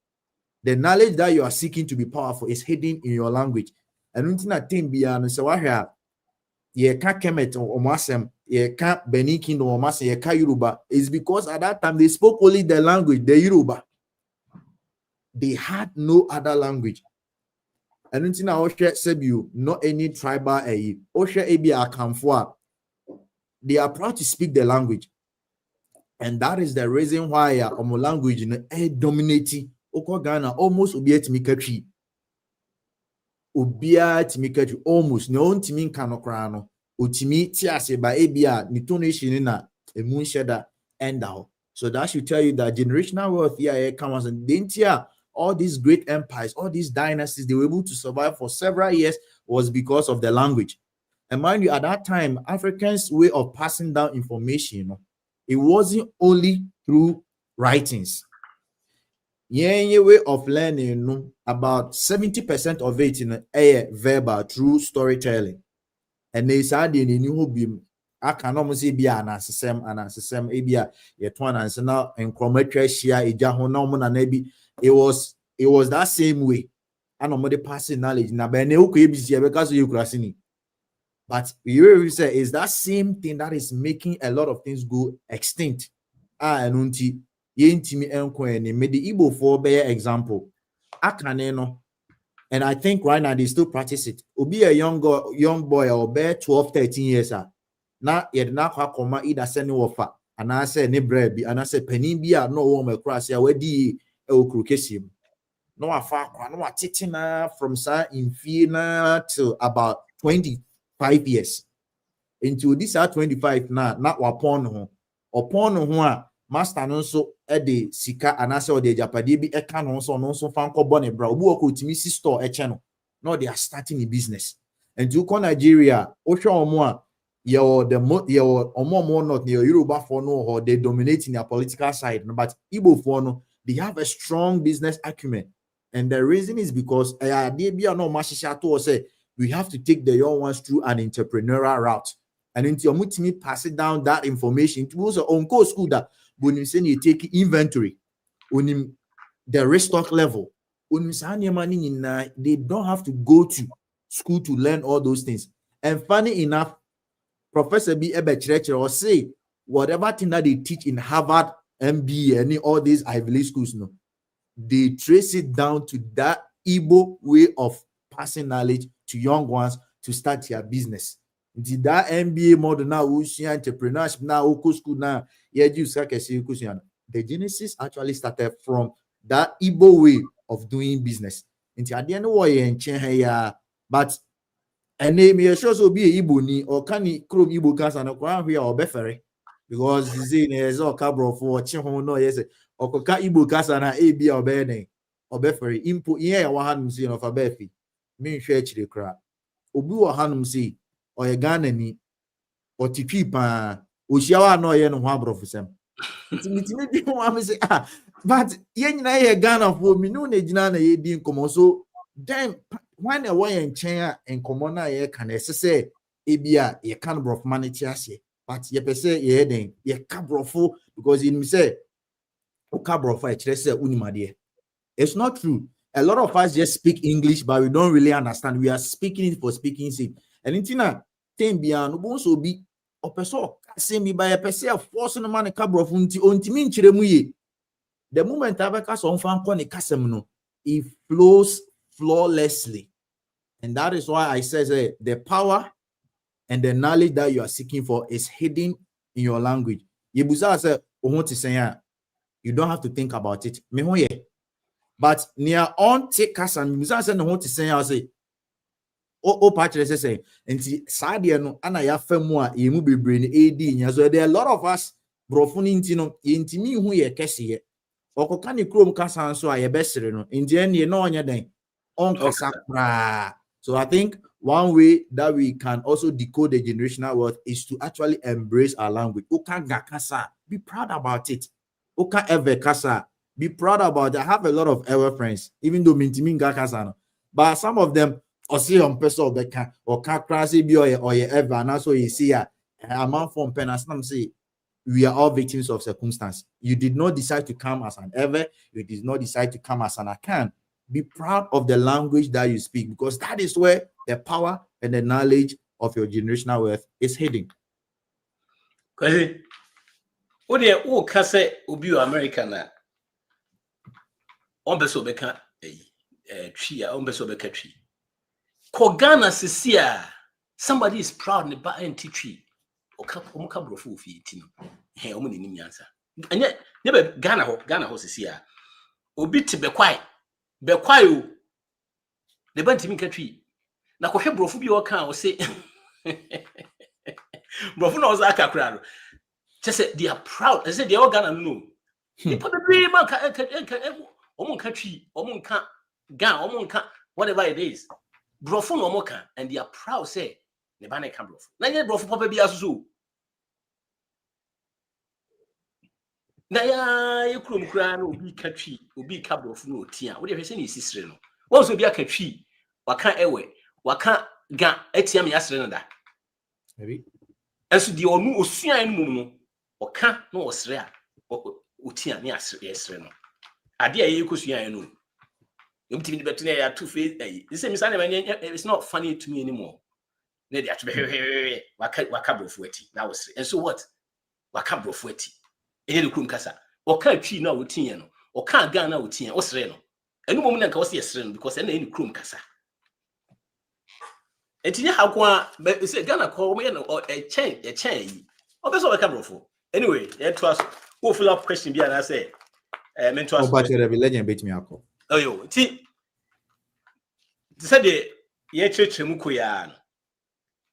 The knowledge that you are seeking to be powerful is hidden in your language. And untina team bia no say wahwa ye ka kemet omasem ye ka Benin Kingdom omasem ye ka Yoruba is because at that time they spoke only the language, the Yoruba. They had no other language. And until now, Sebu, not any tribal Osha Ebi Akamfua. They are proud to speak the language. And that is the reason why our language dominating Oko Ghana almost obiet mikatri. Obiat mikatri almost no timin kanokrano. Utimi tiase ba ebia nitonation na emun sheda endao. So that should tell you that generational wealth here comes, and then all these great empires, all these dynasties, they were able to survive for several years was because of the language. And mind you, at that time, Africans' way of passing down information, it wasn't only through writings. Yeah, way of learning, about 70% of it in a verbal through storytelling. And they said in the new beam, I can almost say be an assessment, ebia yetwan and now and chrometry share a jahonom and maybe it was that same way. And nobody passing knowledge now, but because you crasini. But you say is that same thing that is making a lot of things go extinct. And unti yentimi enkweni made the Igbo for bear example. Akaneno. And I think right now they still practice it. Be a young boy or bear 12, 13 years. Now you not come either send offer. And I say ne bread and I say penny be no woman across here where the okrukesim. No afar no titina from in Fina to about 25 years. Into this 25 now, not upon who master no so the sika and I saw the Japadi be a canon so no so fan bonnet bra who to miss store a channel. No, they are starting a business. And to go Nigeria, Osha or more, you're more not near Yoruba for no, or they dominate in their political side. But Igbo for no, they have a strong business acumen. And the reason is because they be no mashishato say we have to take the young ones through an entrepreneurial route. And into your pass it down that information to also on course school that when you say you take inventory on the restock level, they don't have to go to school to learn all those things. And funny enough, Professor B. Ebechrecher or say whatever thing that they teach in Harvard, MBA, and all these Ivy League schools, no, they trace it down to that Igbo way of passing knowledge to young ones to start their business. Did that MBA model now, entrepreneurship now, school now, the genesis actually started from that Igbo way of doing business. But and name your shows will be a Igbo ni or can he chrome Igbo cast and a crown here or beferry because he's in his or cabro for Chihon no yes or Coca Igbo cast and a B or Bene or beferry input yeah 100 of a befi mean church the crap. Obu or Hanum see or a Ghana ni or Tipipa Ushawa no yen wabro for some. But yen a Ghana for me no Nejana ye didn't come so then when a way and chair and commona ye can say ebia ye can brof manitias but ye per se ye then ye cabrofo because in me say o cabrofo say unimade. It's not true. A lot of us just speak English, but we don't really understand. We are speaking it for speaking sake. And intina ten bia no bon so be o person say me by a person force no man cabrofo unti ontimi nchiremu ye. The moment abeka so fan ko ne kasem no, it flows flawlessly. And that is why I say the power and the knowledge that you are seeking for is hidden in your language. Yebuza say, you don't have to think about it. But near on take us and Yebuza say, no to say, I say, patches say, and see, Sadia no, and I have femua, you will be brain AD. So there are a lot of us, brofun intino, intimi who ye kessie, or can you chrome cassa so I best in the end, you know, on your day. So I think one way that we can also decode the generational wealth is to actually embrace our language. Be proud about it. Be proud about it. I have a lot of ever friends, even though but some of them or see on person or can't or ever and also you see a man from pen as some say we are all victims of circumstance. You did not decide to come as an ever, you did not decide to come as an account. Be proud of the language that you speak because that is where the power and the knowledge of your generational wealth is hidden. Because what they all can say ubi American on beso beka tree on beso beka tree. Kogana sisia somebody is proud in the anti tree or omuka brofu fi tino. He omuni ni nyansa. And yet never Ghana ho sisia. Obi te be quiet. Bekwayo the bantimi katwi na kohwe brofo bi o kan o se brofo na o za akakra no Just say they are proud. I said they all Ghana no. You put the dream whatever it is. Brofo no moka and they are proud say the banner can brofo. Na ye brofo papa bi asusu. Na ya ye krom kra na obi katwi, obi ka brofo no otia. Wo de hwese ni sisire no. Wo so obi akatwi, waka ewe, waka ga etia me asire no da. Maybe. Enso de onu osua en mum no, oka na osire a otia ne asire no. Ade a ye kosua en no. It's not funny to me anymore. And so what? Waka brofueti. Any kum kasa. Or can't tree now with Tiano, or can't Ghana with Tian or Sereno. And no woman can see a sereno because any kum kasa. And Tia Hakwa, but it's a Ghana call me or a chain. Oh, that's all I come for. Anyway, that was who fill up question behind I say. Oh, but you're a legend, beat me up. Oh, yo, see, said the church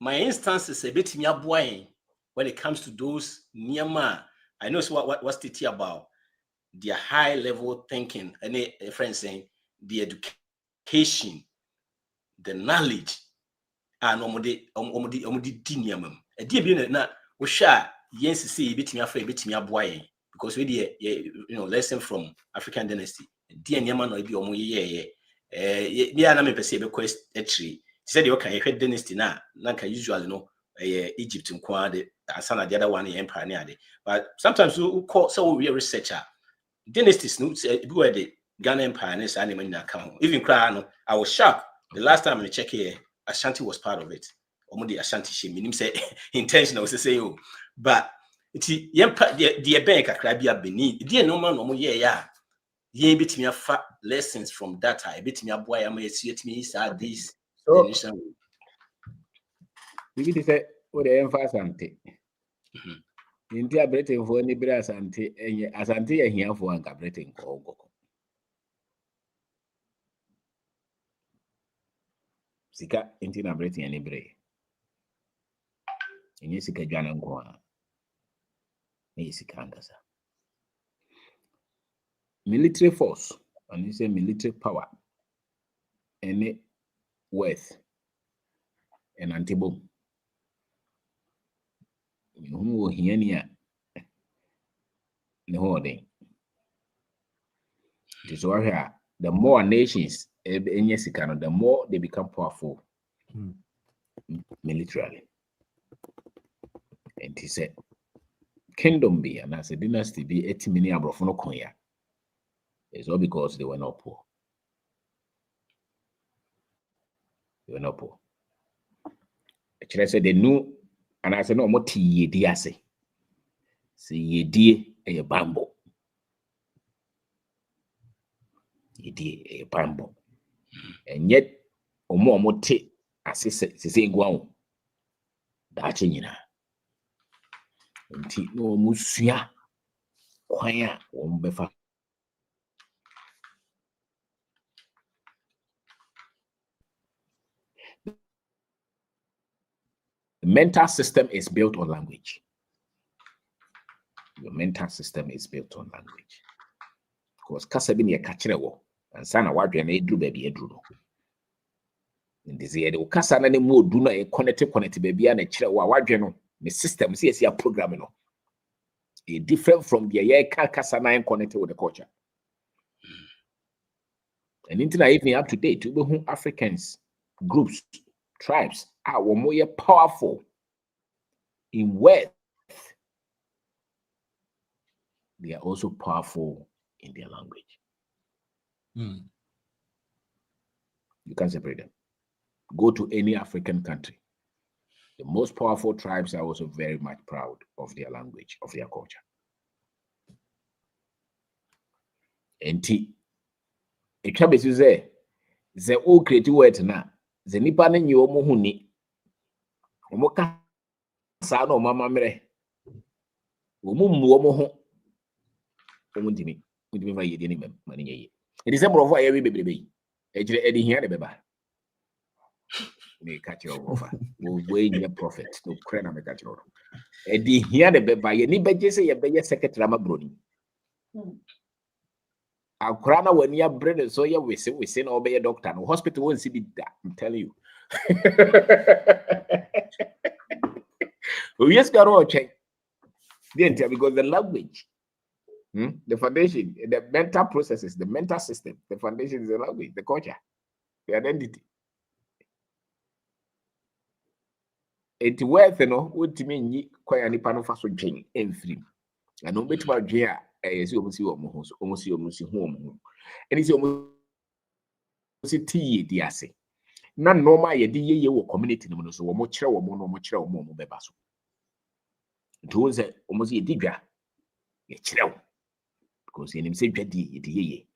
my instance is a bit me abuain when it comes to those near man. I know what's the tea about their high level thinking and a friend saying the education, the knowledge, and omodi diniamum. A dear being na usha yes see bit me afraid bit me abuain because we lesson from African dynasty. Dear Yaman or be omo ye na me pese be quest actually said you can head dynasty na can usually no Egypt nkwa de asana the other one empire near de but sometimes we call so we researcher dynasties no be where the Ghana empire is animal in account even cry no I was shocked the last time I check here Ashanti was part of it omo the Ashanti she meaning say intentional say oh but it's the bank akra bia Benin the no man omo yeah ye bit me afa lessons from data a bit me aboy am yet me is this so we say what the emphasis ante inti abretin for ni bra asante enye asante ya hia for anka bretin ko ogoko sika inti na bretin ni bre enye sika dwana nko a ni sika angasa military force and you say military power any worth and antibom who here near the whole thing. So the more nations the more they become powerful militarily. And he said kingdom be and as a dynasty be 80 many abrofono konya. It's all because they were not poor. They were not poor. Actually, I said they knew, and I said, no, what ye dear say. See ye dear a bamboo. Ye dear a bamboo. And yet, o more mote, as he say, go that's in until no musia, choir, won't be far. The mental system is built on language. Your mental system is built on language. Because Kasabini a catcher and Sana Wadrian a drew baby a drew. In this year, the Casana any more do not a connected baby and a chair Wadrian, the system sees your programming. A different from the year Casana and connected with the culture. And internet even up to date, to whom Africans, groups, tribes are more powerful in wealth. They are also powerful in their language. You can't separate them. Go to any African country. The most powerful tribes are also very much proud of their language, of their culture. And it can be say, the all creative word na the nipa ne nyi omo huni omo ka sa no mama mere omo mu omo ho omo ndimi fa yedi ni ma ni ye it is a bro for every baby e jire edi hia de beba me catch your offer. We your profit. No crane me catch your. Edi here the be by ni beje say ye be secretary ma broni. Akrana when you brain so you we say no be doctor no hospital won't see be that. I'm telling you. We just got to check. Because the language, the foundation, the mental processes, the mental system, the foundation is the language, the culture, the identity. It's worth what you mean quite any panel for so dream and free. And no bit about Jia, as you almost home. And it's almost tea, dear say. None normal ye ye wo community no so wo mo kire wo mo no mo kire wo mo beba so. Nto ze almost ye didwa ye kire wo. Because enim se dwadi ye di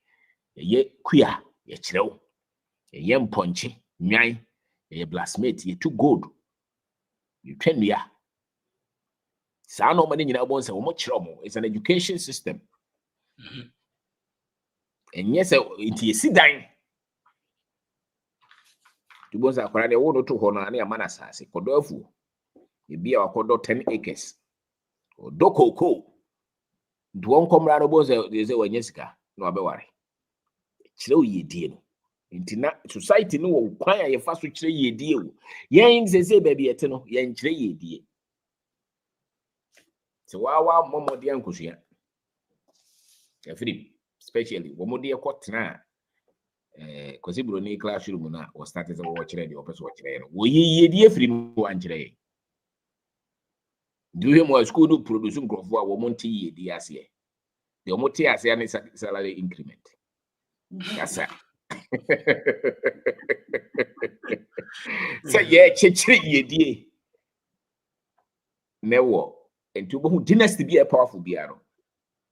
ye kuya ye kire wo. Ye mponche nwan ye blacksmith ye too good. You twenua. Sa no mani nyina bon se wo mo kire wo. It's an education system. And yes it ye sidan. To bones are correct, one or two honor near Manasas, Kodofu. You be our Kodo 10 acres. Or Doko Co. Do one comrade was a Jessica, no Abawari. Chill ye deal. Intina society no choir your fast with ye deal. Yang says a baby at no, yang tree ye deal. So, wow, Momo de Uncusia. Especially, Womo dear Quatna. Because Bruni classroom na was started as a watch ready or person watch ready. We dear free one today. Do him was school to produce growth for Womonti DSA. The Omotia salary increment. That's it. So, yeah, chichi ye dear. Never. And to who Dynasty be a powerful piano.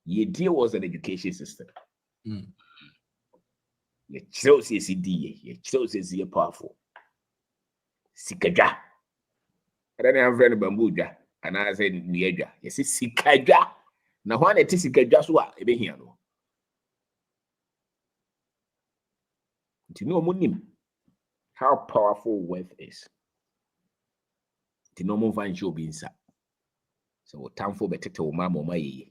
Ye dear was an education system. Ye chose ye ye chose ye powerful. Sikaja. I don't have friend bambuja, and I said Nieja. Yes, it's Sikaja. Now, one it is Sikaja, so I be here. Do you know Munim? How powerful wealth is. The normal van show being sat. So, time for better to mamma my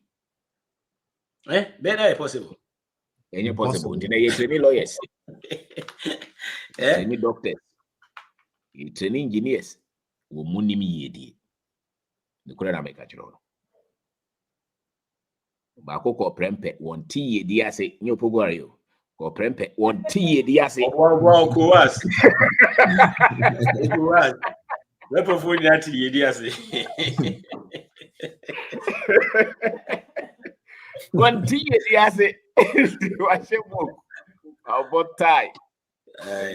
Better possible. Any possible. You train lawyers. Train doctors. You train engineers. Wo munim yedi. The kura na meka chiro. Ba ko prempe won ti yedi ase nyo pogware yo. Ko prempe won ti yedi ase. Wow, was. Was. Wepo for that yedi ase. Won ti yedi ase. Wa shemo. About tie.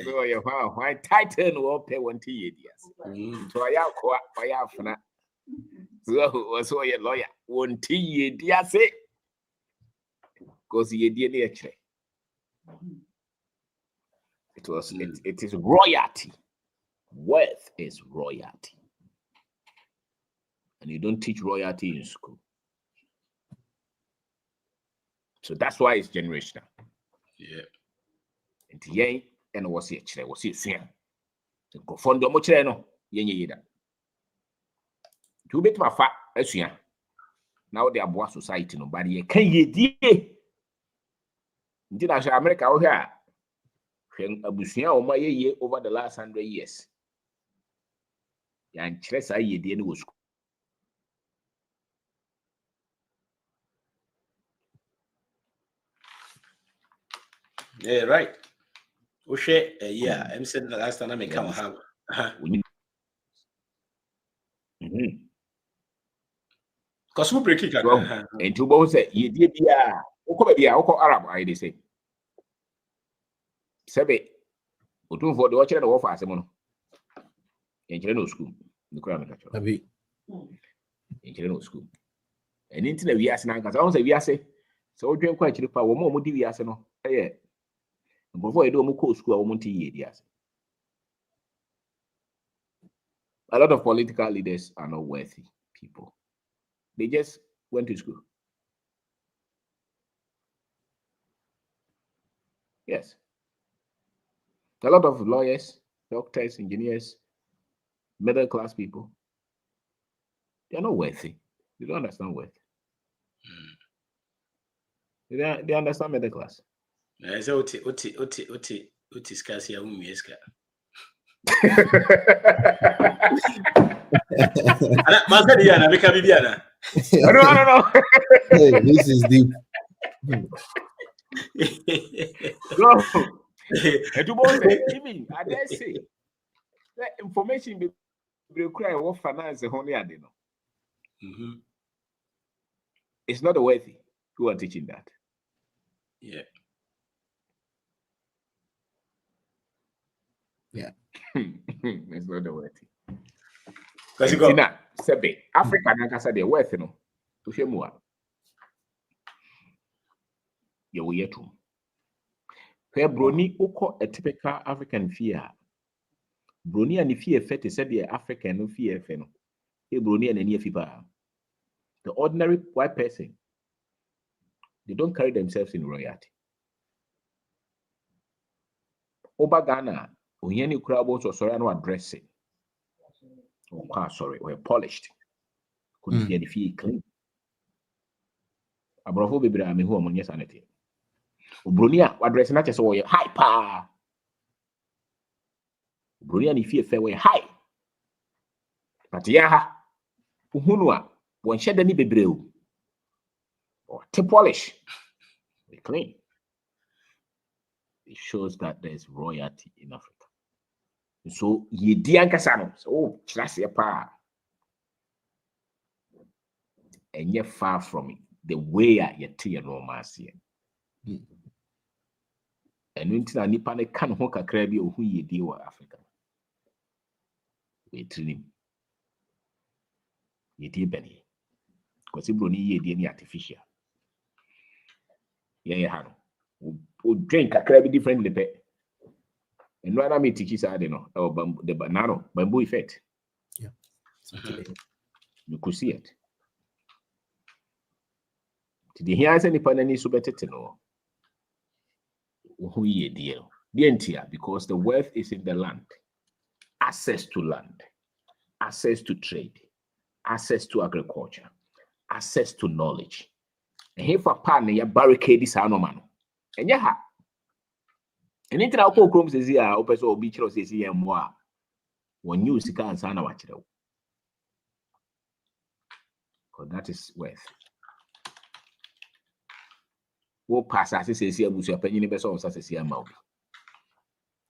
So you why titan will pay 1 years. So I have fana. So your lawyer 1 years. Because ye did actually. It is royalty. Wealth is royalty. And you don't teach royalty in school. So that's why it's generational. Yeah. And yay, and was it? Was it fair? To go fund the mocheno, yenny. To bet my fat, as you now they are boa society, nobody can ye dear. Did I say America out here? A bushia or my year over the last 100 years. And stress I ye didn't was. Yeah, right. Oshe, yeah, I'm saying the last time I come have. Because we break it. And two bones say, ye dear, Arab, I say. Sebe, Utu for the watcher of Asamono. In general school, the crown in general school. And into the Vias now, because I don't say Viase, so drink quite to the power more Diviasano. Yeah. Before I do more school, I want to hear. A lot of political leaders are not worthy people. They just went to school. Yes. A lot of lawyers, doctors, engineers, middle class people, they're not worthy. They don't understand worth. They understand middle class. I say Oti scarcia umieska. Ana beka bibiana. No. Hey, this is deep. No. Even I dare say that information be require what finance honey I don't know. It's not the worthy who are teaching that. Yeah. It's not the worthy. Because you go Africa nankasa the worthy no. To share more. You will yet to. Where Brony oko a typical African fear. Brony and the fear fet said the African no fear feno. Hey Brony and any fever. The ordinary white person, they don't carry themselves in royalty. Oba Ghana, Oyeni crowds or sorry, no addressing. Oh, sorry, we're polished. Couldn't be any fee clean. Abrafo baby, I'm who among your sanity. Brunia, what dressing not just way high pa. Brunia, if you fair way high. But yaha, Uhunwa, one shed any baby or to polish. We clean. It shows that there's royalty in Africa. So ye diankasano, oh, chassia pa. And you're far from it. The way I yet tea and romance here. And until I nipa ne can hook a crabby or who ye deal with Africa. We train him. Ye dear Benny. Because he brony ye dear artificial. Yeah, we drink a crabby differently. And when I meet teachers, I don't know, or the banana, bamboo effect. Yeah. You could see it. Did you hear any panel so better to know? Who ye deal? The entire, because the wealth is in the land. Access to land, access to trade, access to agriculture, access to knowledge. And here for pan, you barricade this man. And yeah. And into our chrome says here, open so beach or says here more. When you see can sana watch it. Because that is worth. What pass as says here, Bush, opinion best on such as here, Maubi.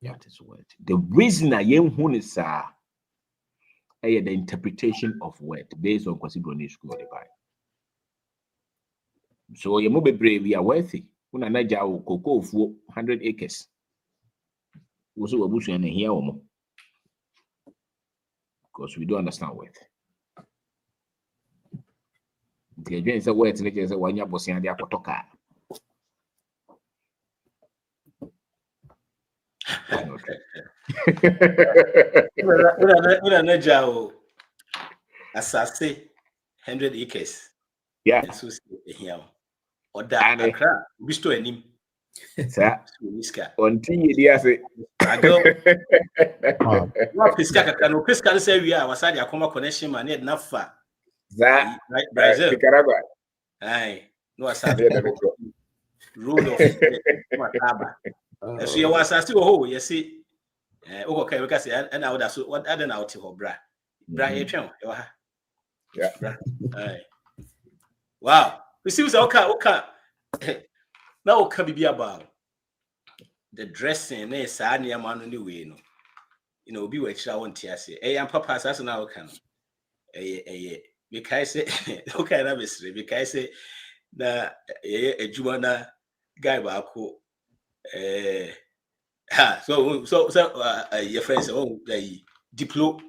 That is worth. The reason I am who is the interpretation of word based on Kwasi school of the Bible. So you move brave, we are worthy. When I naja cocoa for 100 acres. Also a bush and here because we don't understand word. The agent is a word to say when you're bossing and apotoka. When I naja assassin 100 acres. Yeah. So here. Or that Accra, we still in him. Sir, until you say, I go. What Pisca can Pisca say we are was a Akoma connection man yet not far. That Brazil. Nicaragua. Aye, no, I said rule of Mataba. So you was a still ho, you see. Okay, we can say, and I would have what other now to her bra. Bra, yeah. Aye. Wow. We see what's okay. Now can be about the dressing, Sanya man anyway, no. You know, be what I want to say. Hey, I'm papa, as now can. Because okay, I'm mystery. Because na a Jumana guy bako. So your friends, diplo,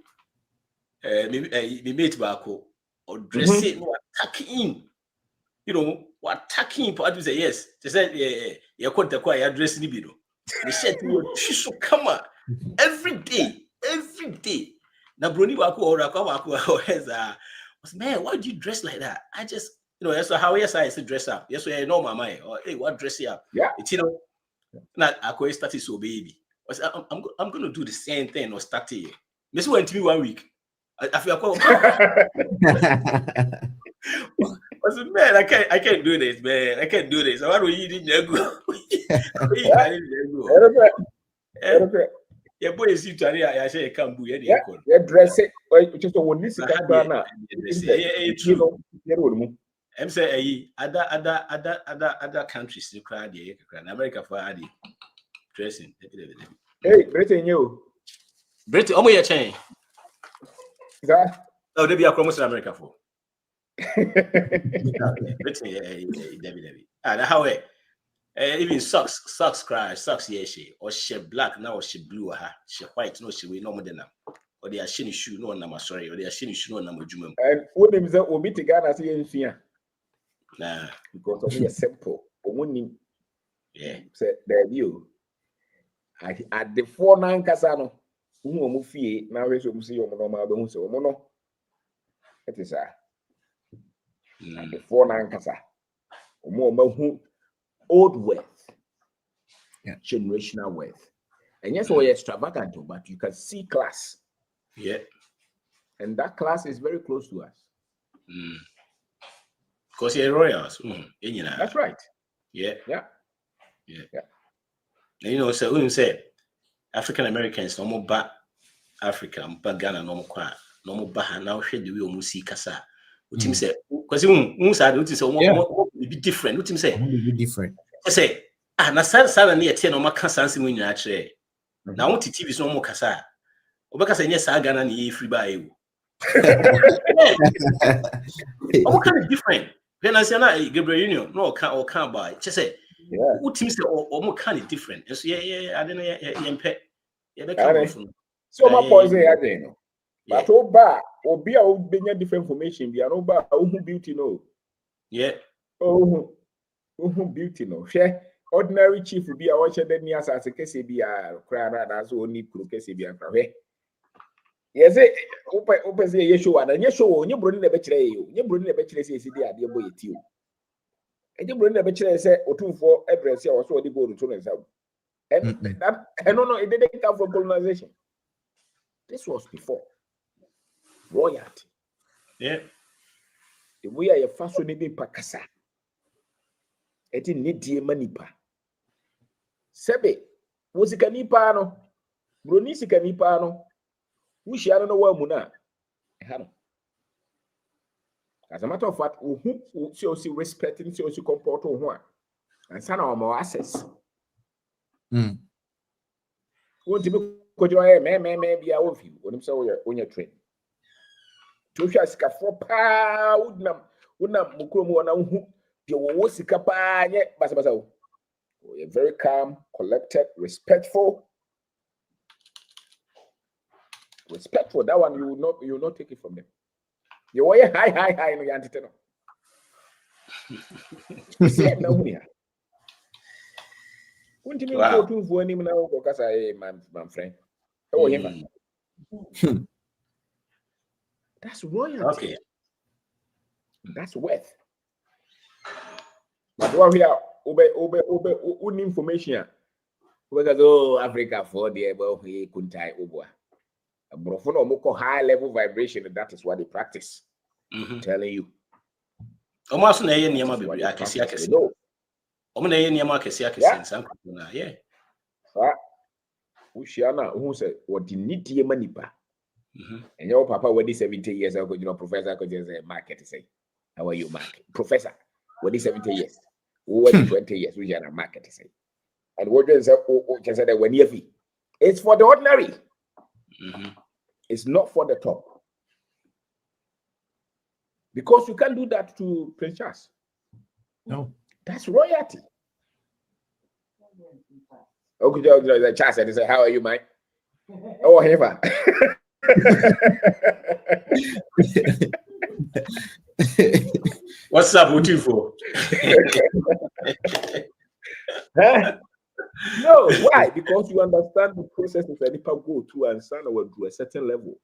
me mate bako or dressing, no attacking. You know, what attacking part to say yes. They said, yeah, quite the quiet address in the video. They said, she should come every day. Now, Bruni Waku or Rakawaku was, man, why do you dress like that? I just, you know, that's how yes, I said dress up. Yes, I know my mind. Or hey, what dress you up? Yeah. It's, you know, not I started so baby. I'm going to do the same thing or start here. Miss went to me 1 week. I feel I said, man, I can't do this, man. I can't do this. Why do you need to go? Yeah, boy, is you I say can't do any. Yeah, dress it. Just one this Ghana. True. I'm saying other countries you cry the America for Adi dressing. Hey, Britain, you. Britain, oh my chain. That. Oh, they be a promotion America for. Britain, Debbie. And how even socks cry, socks she or she black now or she blue she white no she will no more than them. Or they are shiny shoe no number sorry, or they are shiny shoe no number jumum. And what them that will be together see in fear. Nah, because of me simple. Yeah. Say there you. At the 4-9 casano. Who fee now we should see your normal don't say mono. It is at the 4-9 casa. Who old wealth, generational wealth. And yes, we're extravagant, but you can see class. Yeah. And that class is very close to us. Because you're royals. That's right. Yeah. Yeah. And you know, so when you say African Americans, no more back Africa, back Ghana, no more back now, share the way we see Kasa. What him say? Because you say, be different. What him say? Be different. I say, na sada near 10 or my Kansas when you're actually. Now, what TV is no more Kasa. Obaka say, yes, I Ghana ni free by you. What kind of different? When I say, Gabriel Union, no, can't buy. Just say, what team say, or more kind of different. And so, yeah, I don't know, pet. Yeah, so my point is, I know. But Oba, Obi, I will be different information. We are Oba, beauty, no. Yeah. Oh, beauty, no. Share ordinary chief will be a watcher than me as a case be a crowd as only case be a crowd. Yes, open say Yeshua, and Yeshua, you bring the betray you. You bring the betray says the idea boy at you. And you bring the betray say, or 2 for address or so the go to turn out. And that, I don't know, it didn't come from colonization. This was before royalty. Yeah. The way I have fascinated Pakasa. It didn't need the manipa. Sebe, was it canipano? Brunisi canipano. We shall know where Muna. As a matter of fact, who see respecting, see comport on one. And son of more access. Won't you could you maybe I will you when you saw on your train? Joshua Scafo pa would Mukrumu you was a capa yet, Basabasa. You're very calm, collected, respectful. Respectful, that one you will not take it from them. You were high in the antiteno. See no here. Wouldn't you go to for him now because my friend? Oh, him. That's royalty. Okay. That's worth. But what we are obe information. Because Africa for the above he couldn't tie over. A brofono moko high level vibration, and that is what they practice. Telling you. Almost na yen yama baby akesi akesi. Omo na yen yama akesi akesi san na yeah. Ushiana who said what the need yama nipa. And your papa when he 70 years ago, you know, professor could just say market say. How are you, market? Professor, when he 70 years, who was 20 years, we are a market say. And what just said that when you it's for the ordinary. It's not for the top. Because you can't do that to Prince Charles. No. That's royalty. Okay, Charles said, "How are you, Mike?" Oh, whatever. What's up with you for? Huh? No, why? Because you understand the processes that people go through and stand to a certain level.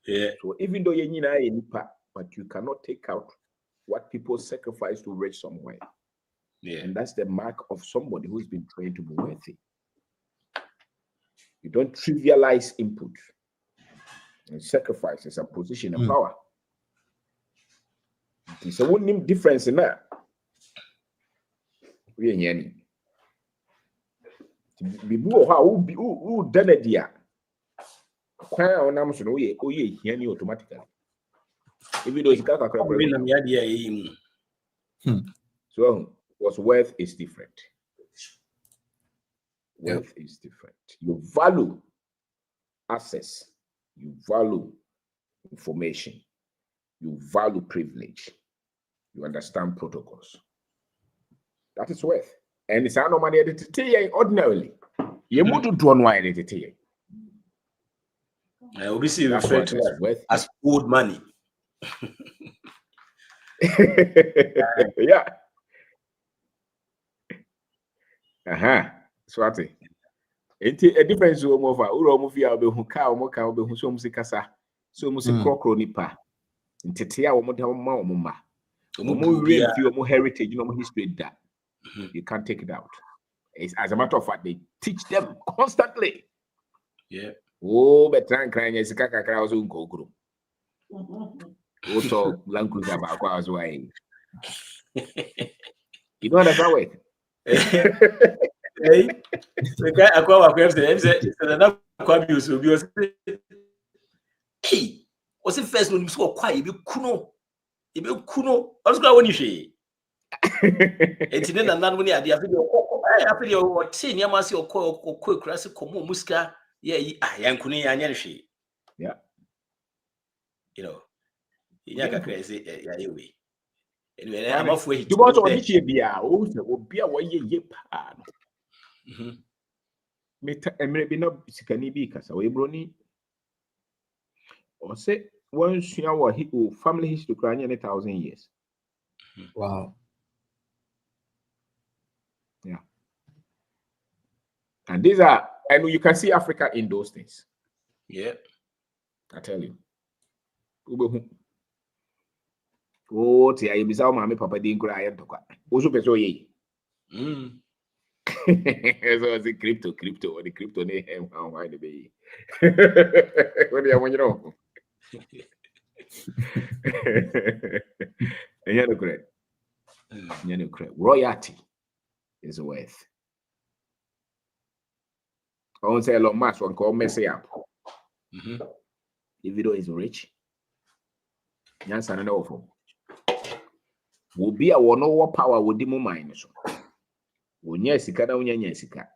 Yeah. So even though you need a nipa, but you cannot take out what people sacrifice to reach somewhere. Yeah. And that's the mark of somebody who's been trained to be worthy. You don't trivialize input. and sacrifices and position and power. So what name difference in that? We ain't any. Be how who done it there? Crown I'm so we any automatically. Even though it's got a crap. So what's worth is different. Wealth is different. You value access, you value information, you value privilege, you understand protocols. That is worth. And it's no money ordinarily. You want to draw no identity. I obviously refer to that as old money. Yeah. Swati. A difference of Uromofia be who cow moka be who so musikasa, so musikro nipa. In Tetia or Moma. More heritage, more history that you can't take it out. It's, as a matter of fact, they teach them constantly. Yeah. Oh, but trying crying is a caca soon go group. Also, language about was way. You know that's how way. Hey, the guy I call my friend said, hey, was it first when you saw quiet? You kuno. I was going when you say. It's in another one. I feel your 10 years or quick classic como musca. Yeah, I am kuni and she. Yeah. You know, you're crazy. Anyway, I'm off way. You want to be a way ye pan. Maybe not Sikani because away brony. Or say, once you our family history crying 1,000 years. Wow. Yeah. And these are, and you can see Africa in those things. Yeah. I tell you. Oh, tia, you bizarre mammy, papa didn't cry. Also, peso ye. So it's the crypto, or the crypto name. How why the baby? What do you want to know? You're correct. Royalty is worth. I won't say a lot much one call messy up. The video is rich. Yes, I know for. Will be a one over power with the minus. When yes, you can't own Yesika.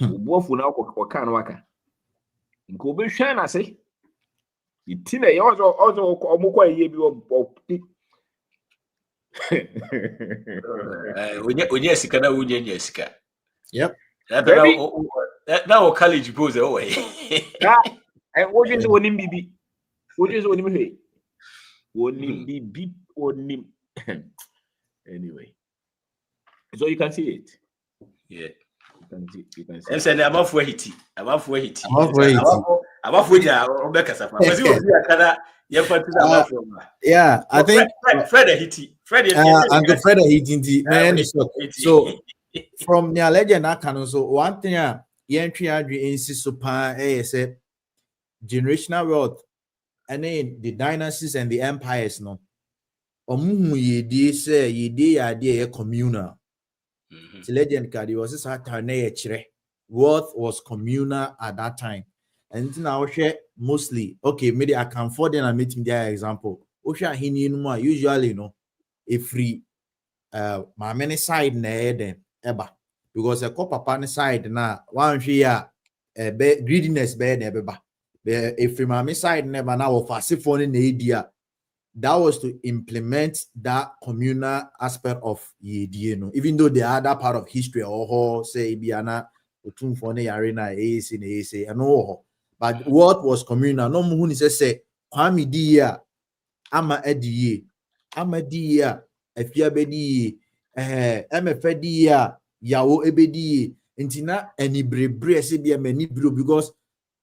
Both will now can waka. Go be shine, I say. The tina also Omukwa ye be when yes, you can't win Jessica. Yep. Now college goes away. And what is one in BB? What is one in me? One in BB or nim. Anyway, so you can see it. Yeah. You can see I'm saying I'm off where he tea. I'm off where yeah, I think Fred Hitty. Uncle Fred Hitty, man. So from the legend, I can also one thing. Entry insist upon say generational wealth, and then the dynasties and the empires. No, ye say ye idea communal. The legend card was wealth was communal at that time. And now share mostly okay, maybe I can afford them and meet their example. Usually, a free my many side then ever because a papa side now one year greediness bad if free my side never now of a phone in the idea that was to implement that communal aspect of Yedie, even though the other part of history or say Biana Utumfone Arena is in a no. But what was communal? No moon is say Kwame Dia Ama Eddie Ama Dia Efia Bedi MFedia Yao Ebedi Intina any brebre Sibia many blue because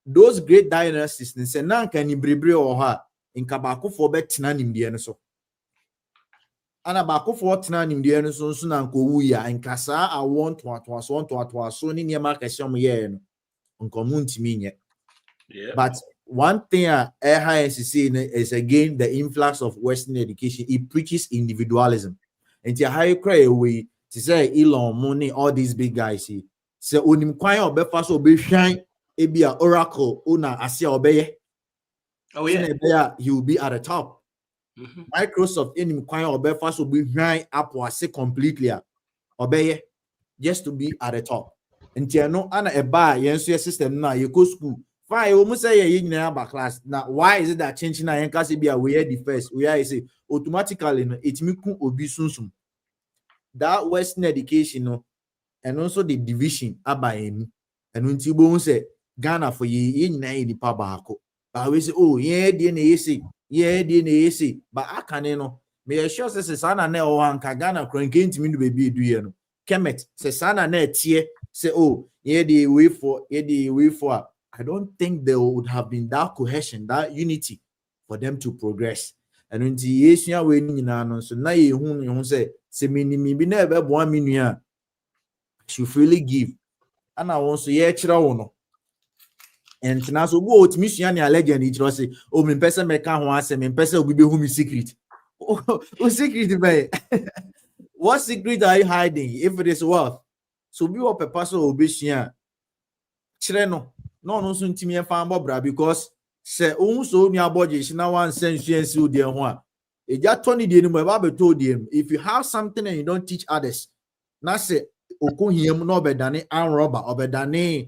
those great dynasties and say Nanka any brebre or her. In Kabako for betina nimdiano so. Anabako for tina nimdiano so sunanko wuya and kasa I want to so ni market some yen on community mean. Yeah. But one thing is again the influx of Western education. It preaches individualism. And to high cry away to say Elon money, all these big guys see. So unim kwanya obefa so be shine ebia oracle una asia obeye. Oh yeah. He will be at the top. Microsoft in kwanya obefa so be shine Apple ase completely obeye just to be at the top. And no ana eba yenso system na you go school. Fine, almost say you about class. Now, why is it that changing na yankasi be we are the first? We are say automatically it miku obi sunsum. That Western education and also the division abayeni. And when Tibo say Ghana for ye in the pabako. But we say, oh, yeah, DNA say, but I can't know. Me assure says Sana ne one Ghana cranking to me to be do you know. Kemet says Sana ne tie say, oh, yeah, the way for. I don't think there would have been that cohesion, that unity for them to progress. And when the Asian way so now you say, me be never 1 million. Should freely give. And I want to hear chira. And now so go to mission and legend each say, oh, me person make one say, me person will be whom secret. Oh, secret, man. What secret are you hiding if it is wealth? So be what a person will be share. Chira no so ntimi fan bobra because say so ni aboje na one sense o de ho a eja toni de ni mo ba beto de if you have something and you don't teach others na say okohiem no obedane arm robber obedane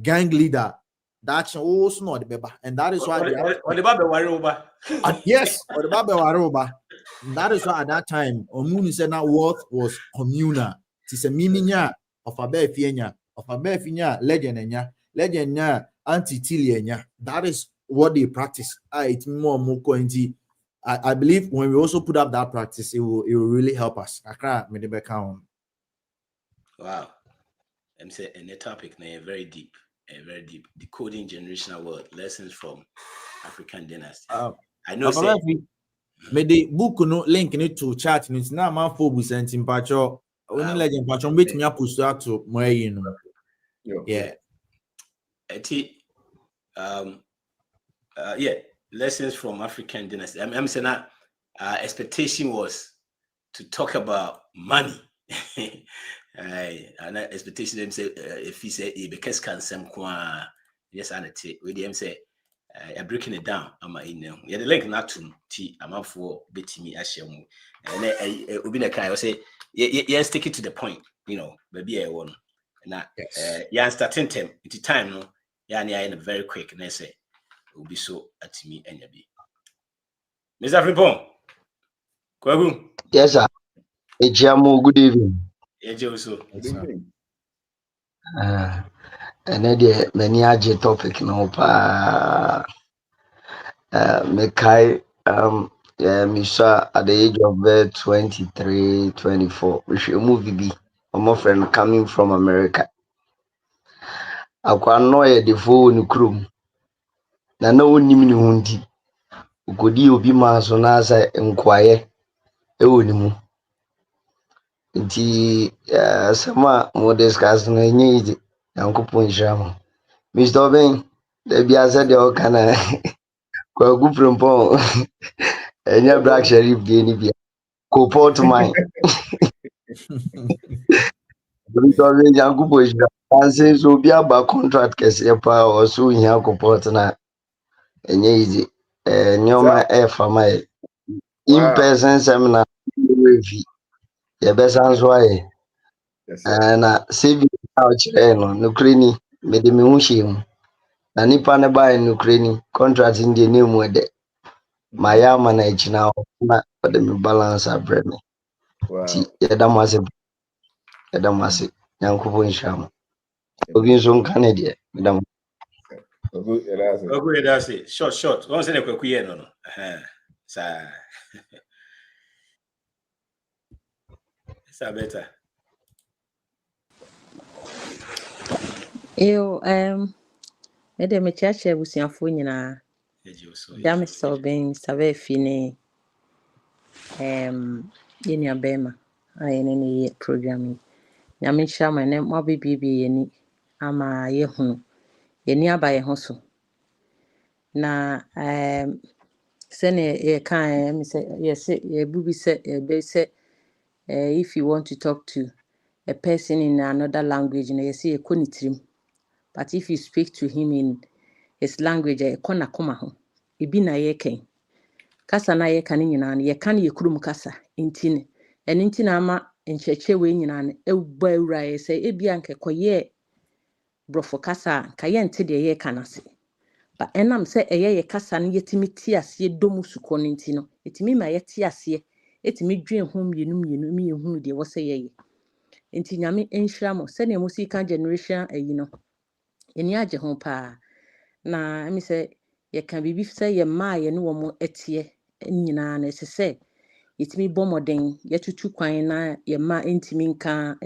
gang leader that's also not the beba and that is why the baba worry over yes or the baba worry over that is why at that time omuni said that wealth was communal it is a miminya of abefienya legend enya legend anti-tilianya. That is what they practice. It's more I believe when we also put up that practice, it will really help us. Wow. I'm saying a topic very deep, decoding generational world lessons from African dynasty. I know say me the book no link to chat it's now man phobus and timpacho only legend patron wait me post out to more yeah. Lessons from African dynasty. I'm saying that expectation was to talk about money. And expectation them say if he say because can some yes and it with them say breaking it down. I'm in the link not to tea. I'm up for betting me as you and Ubina Kai say stick it to the point, maybe I won. And starting time into time no in a very quick and I say will be so at me and ya be Mr. Frimpong Kwagu. Yes sir. Ejiamu, good evening. And then many aje topic no pa Mekai Misha at the age of 23, 24. We should move be my friend coming from America. I know the phone crew. Na no nim ni hundi. Ukodi obi ma so na asa nkwaye e mu. Nti sama mo discuss no enye ide yankopon hyiram. Mr. Oben the bia said the kana kwa gu prempon enye black sharif de ni bia ko port mine. Mr. Oben yankopon hyiram. Anse so bia ba contract kese pa o so hia ko port na enye ide nyoma e fama in person seminar review ye besan so aye na saving out no nukreni me de me hu hiem na nipa ne buy nukreni contract in the name we de maya ma na ichina na de me balance abre me ti ye da mase yankubo nsham obi nso nka ne de me da Ogu that's it. Short. Don't say the kwaku no. Sa better. Yo, ede me chache busiafo nyina. Dame so ben sabe fine. Yeni abema. Ayene ni programming. Nyame shama ne mo bibi yeni ama ye hunu. Yeni aba ye ho so. na sene can say yes bubi say if you want to talk to a person in another language na yes e konitrim, but if you speak to him in his language e kona koma ho ebi na ye ken kasa na ye kan nyina na ye kan ye kurum kasa intine eni ntina ama ncheche we nyina na ewba ewura ye say ebia nkekoye brofo kasa ka ye nte de ye kanase ba enam se eye ye kasa no yetimi ti ase domu suko no ntino etimi ma ye ti ase etimi dwen ho mienu mi ehunu de wo se ye enti nyame enhira mo se ne mo sika generation ayi no eni age ho pa na emi se ye kan bibi se ye ma ye no wo mo etie nyina na se yetimi bomoden yetutu kwan na ye ma entimi nka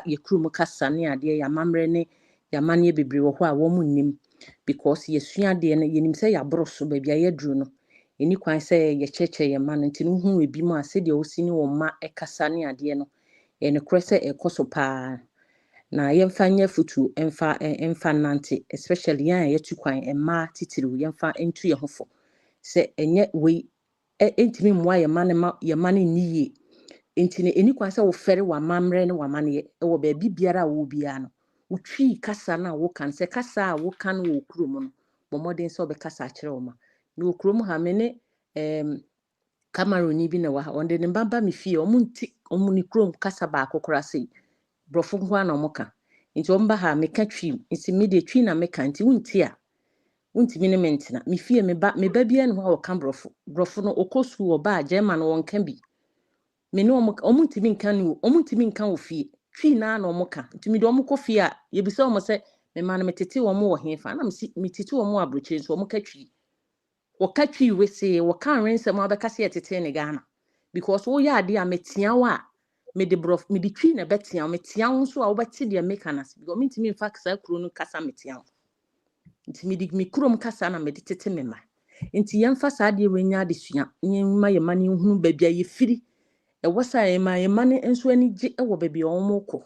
ye krum kasa ne ade ya mamre ne ya mane bebre wo ho a wo mu nnim because yesua de na yenim se ya broso ba bia ye duru no eni kwan se ye cheche ye ma no ntinu hu ebi mu ase de osini wo ma ekasa ne ade no ye ne krese ekoso pa na yemfa nya futu emfa nante especially yan yetu kwan ema titiriu yemfa entu ye hofo se enye we entimi mwa ye mane niye entine eni kwan se wo fere wa mamre ne wa mane wo ba bibiara wo bia no utwi kasa na wo kan se kasa wo kan wo krum no bomoden se obe kasa akere wo ma na wo krum ha me ne Cameroon bi na wa onde ne bamba me fie omunti omuni krum kasa ba akokora sei brofo ho na omoka nti omba ha me ka twi nti me de twi na me kan nti wunti a wuntimi ne mentina me fie me ba bia ne ho a woka brofo no okosu wo ba German wonka bi me no omuntimi nka no omuntimi nka wo fie twi na na omoka ntimi de omko fie a ye bisa omo se me ma na metete wo mo wo hefa na me tete wo mo abroche so omo ka twi wo ka twi we se wo kan rensem abeka se tete ne Ghana because wo ya ade a metia wa me de brof me de twi na betia metia wo so a wo beti de meka na se because mentimi mfa kasa kuro no kasa metia nti me dig me krom kasa na me de tete me ma nti yemfa sa de wenya de sua nyema ye mane hunu ba bia ye firi e wosa ye ma ye mane enso ani gi e wo ba bia omoko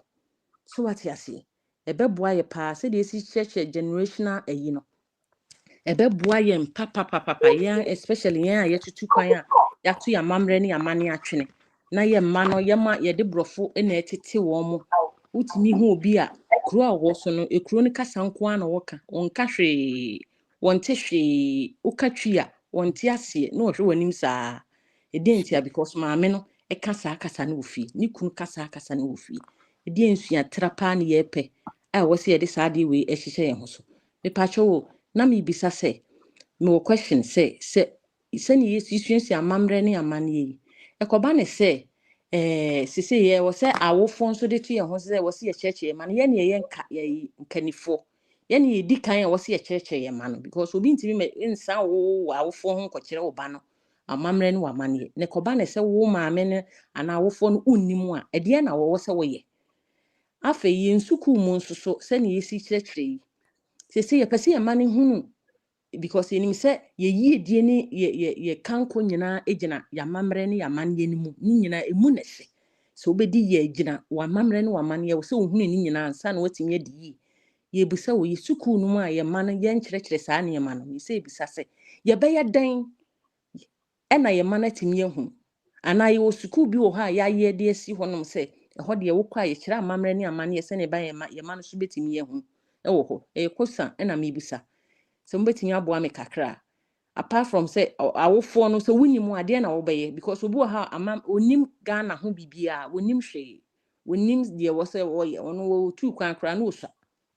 so what ase e beboa ye pa se de esi church generational ayi no e beboa ye papa ye especially ye ye tutu kwan a ya to ya mamre ne ya mane atwene na ye ma no ye ma ye de brofo e na etete wo mo utimi hu obi a kuro a wo so no ekuro ne kasa nko a na woka wonka hwe wonte hwe ukatwi a wonte ase na ohwe wanim saa edentia because maame no e kasa na ofie ni kunu kasa na ofie edi ensua trapa ne ye pe a wo se ye de saa de we ehihye ye ho so me pacho wo na me bisa se me wo question se ni yesu suensi amamre ne amane yi ekoba ne se sisi ye wo se awofo nso de to ye ho se wo se ye cheche man ye ne ye nka ye nkanifo ye ne ye di kan ye wo se ye cheche ye man because obi ntimi me nsa wo awofo ho nkokere wo ba no amamre ne wamane ne koba ne se wo maame ne ana awofo no unnimu a ede na wo se wo ye afa ye nsuku mu nso so se ne yesi cheche yi sisi ye pese ye mane hunu because enim se ye yiedie ni ye kanko nyina egina ya mamre ni ya man ye ni mu ni nyina emu na se so obedi ye egina wa mamre ni wa man ye se ohunu ni nyina ansa na watimi ye di ye busa wo ye suku no mu a ye man ye nkyerɛkyerɛ saa ne ye man no se bisa se ye be ye dan e na ye man atimi ye hu ana ye wo suku bi wo ha ya ye de asi honom se ho de ye wokwa ye kyerɛ mamre ni aman ye se ne ba ye man so betimi ye hu e wo ho e kosa e na me bisa so mbetimi aboa me kakra apart from say awofo no so wunimu ade na wo beye because obi wo ha ama onim Ghana ho bibia wonim hwe wonim de wo say wo ye ono wo tu kwan kra na osa